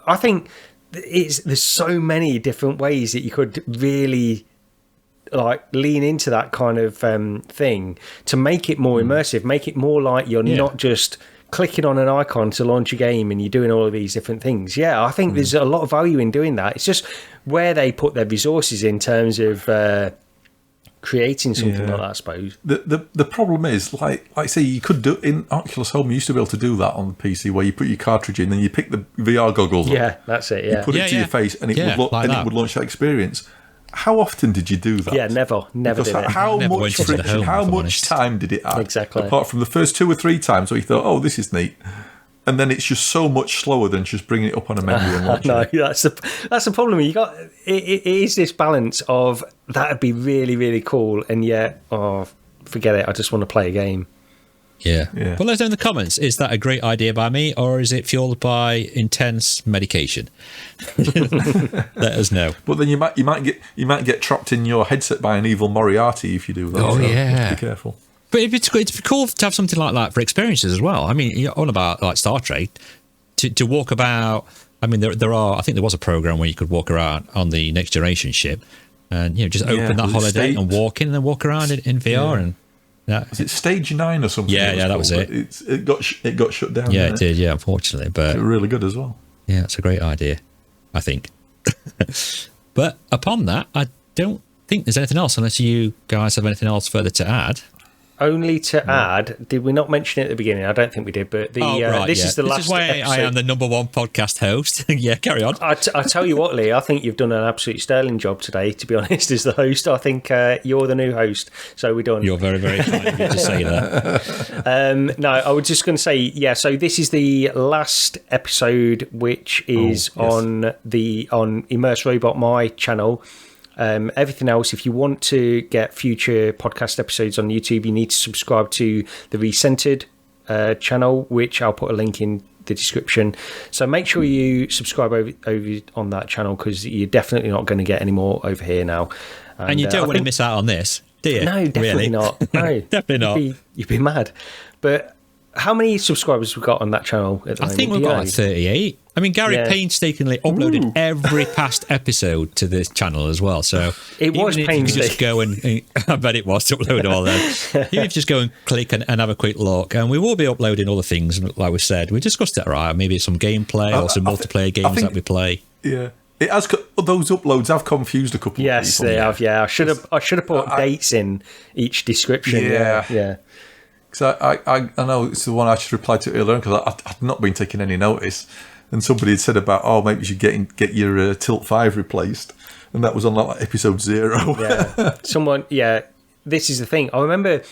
I think there's so many different ways that you could really lean into that kind of thing to make it more immersive, make it more like you're not just clicking on an icon to launch a game and you're doing all of these different things. I think there's a lot of value in doing that. It's just where they put their resources in terms of creating something like that, I suppose. The problem is, like say, you could do in Oculus Home, you used to be able to do that on the PC where you put your cartridge in and you pick the VR goggles up. That's it. You put it to your face and it would launch that experience. How often did you do that? Never did it. How much friction, how much time did it add? Exactly. Apart from the first 2 or 3 times where you thought, oh, this is neat. And then it's just so much slower than just bringing it up on a menu and launching it. That's the problem. You got it is this balance of that'd be really, really cool, and yet, forget it. I just want to play a game. Yeah. Well, let us know in the comments. Is that a great idea by me, or is it fueled by intense medication? Let us know. But then you might get trapped in your headset by an evil Moriarty if you do that. Oh, yeah. Be careful. But it'd be cool to have something like that for experiences as well. I mean, you're on about like Star Trek to walk about. I mean, there are. I think there was a program where you could walk around on the Next Generation ship, and just open that holodeck and walk in and then walk around in VR and. Was it Stage 9 or something? Yeah, that was it. It got shut down. Yeah, it did. Yeah, unfortunately, but really good as well. Yeah, it's a great idea, I think. But upon that, I don't think there's anything else, unless you guys have anything else further to add. Only to add, did we not mention it at the beginning? I don't think we did, but this is the last. This is why episode. I am the number one podcast host. Yeah, carry on. I tell you what, Lee, I think you've done an absolute sterling job today, to be honest, as the host. I think you're the new host, so we're done. You're very, very kind of you to say that. No, I was just going to say, yeah, so this is the last episode, which is on Immersed Robot, my channel. Everything else, if you want to get future podcast episodes on YouTube, you need to subscribe to the RECENTERED channel, which I'll put a link in the description. So make sure you subscribe over on that channel, because you're definitely not going to get any more over here now. And you don't want to miss out on this, do you? No, definitely really? not. No, definitely not. You'd be mad. But how many subscribers have we got on that channel at the moment? I think we've got like 38. I mean, Gary painstakingly uploaded every past episode to this channel as well. So it was painstaking. Just go and I bet it was to upload all them. Even if you just go and click and have a quick look, and we will be uploading other things. Like we said, we discussed it, right? Maybe some gameplay or some multiplayer games that we play. Yeah. It has, those uploads have confused a couple of people. Yes, they have. Yeah, I should have put dates in each description. Yeah. Because I know it's the one I should reply to earlier, because I've not been taking any notice. And somebody had said about, maybe you should get your Tilt 5 replaced. And that was on like episode 0. Yeah. This is the thing. I remember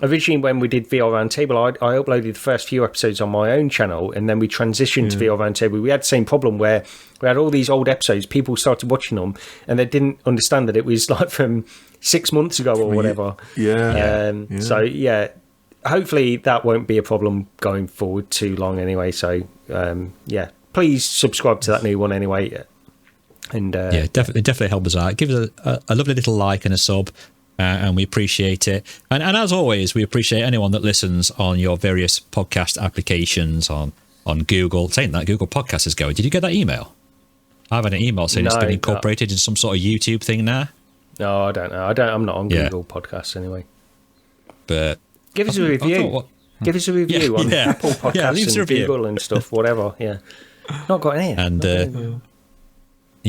originally when we did VR Roundtable, I uploaded the first few episodes on my own channel, and then we transitioned to VR Roundtable. We had the same problem where we had all these old episodes, people started watching them, and they didn't understand that it was like from 6 months ago or whatever. So, yeah. Hopefully that won't be a problem going forward too long anyway. So, please subscribe to that new one anyway. And definitely help us out. Give us a lovely little like and a sub, and we appreciate it. And as always, we appreciate anyone that listens on your various podcast applications on Google. Saying that, Google Podcast is going. Did you get that email? I've had an email saying it's been incorporated in some sort of YouTube thing now. No, I don't know. I'm not on Google Podcasts anyway. But give us a review. Give us a review on Apple Podcasts and Google and stuff, whatever. Yeah. Not got any. And give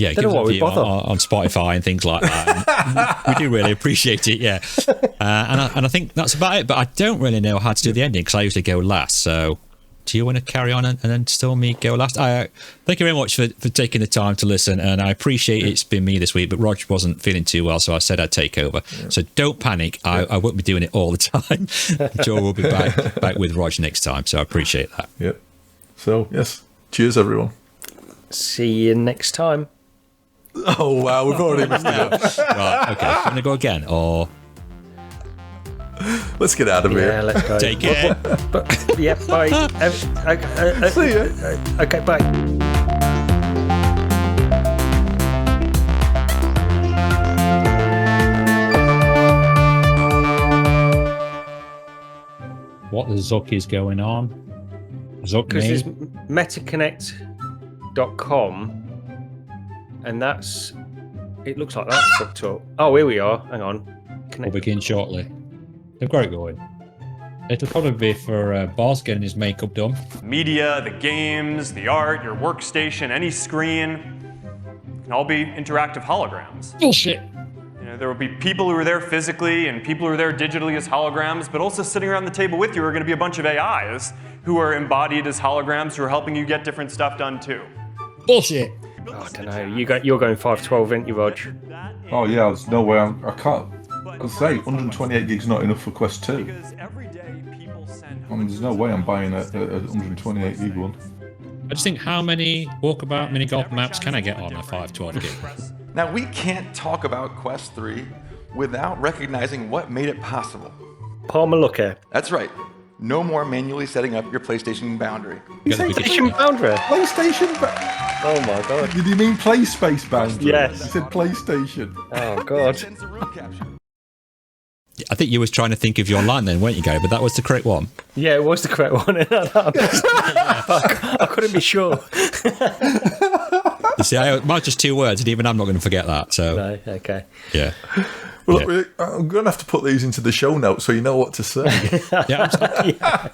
us a review on Spotify and things like that. We do really appreciate it, yeah. And I think that's about it, but I don't really know how to do the ending, because I usually go last. So do you want to carry on and then still me go last? Thank you very much for taking the time to listen, and I appreciate it's been me this week, but Rog wasn't feeling too well, so I said I'd take over. So don't panic. I won't be doing it all the time. I'm sure we'll be back with Rog next time, so I appreciate that. Yep. So, yes. Cheers, everyone. See you next time. Oh, wow. We've already missed it up. Right, okay. I'm going to go again, or... Let's get out of here. Yeah, let's go. Take care. Bye. See ya. Okay, bye. What the Zuck is going on? Zuck because me? there's metaconnect.com, and that's... It looks like that's fucked up. Oh, here we are. Hang on. We'll begin shortly. They've got it going. It'll probably be for Boz getting his makeup done. Media, the games, the art, your workstation, any screen can all be interactive holograms. Bullshit. You know, there will be people who are there physically and people who are there digitally as holograms, but also sitting around the table with you are going to be a bunch of AIs who are embodied as holograms who are helping you get different stuff done too. Bullshit. Oh, I don't know. You're going 512, aren't you, Rog? Oh, yeah. There's no way I can't... I'd say 128 gigs not enough for Quest 2. There's no way I'm buying a 128 gig one. I just think, how many Walkabout mini golf maps can I get on a 512 gig? Now, we can't talk about Quest 3 without recognizing what made it possible. Palmer Looker. That's right. No more manually setting up your PlayStation boundary. PlayStation boundary? PlayStation Oh my god. Did you mean play space boundary? Yes. You said PlayStation. Oh god. I think you was trying to think of your line then, weren't you, Gary? But that was the correct one. Yeah, it was the correct one. I couldn't be sure. You see, mine just 2 words, and even I'm not going to forget that. So. No, okay. Yeah. Well, I'm going to have to put these into the show notes so you know what to say. Yeah,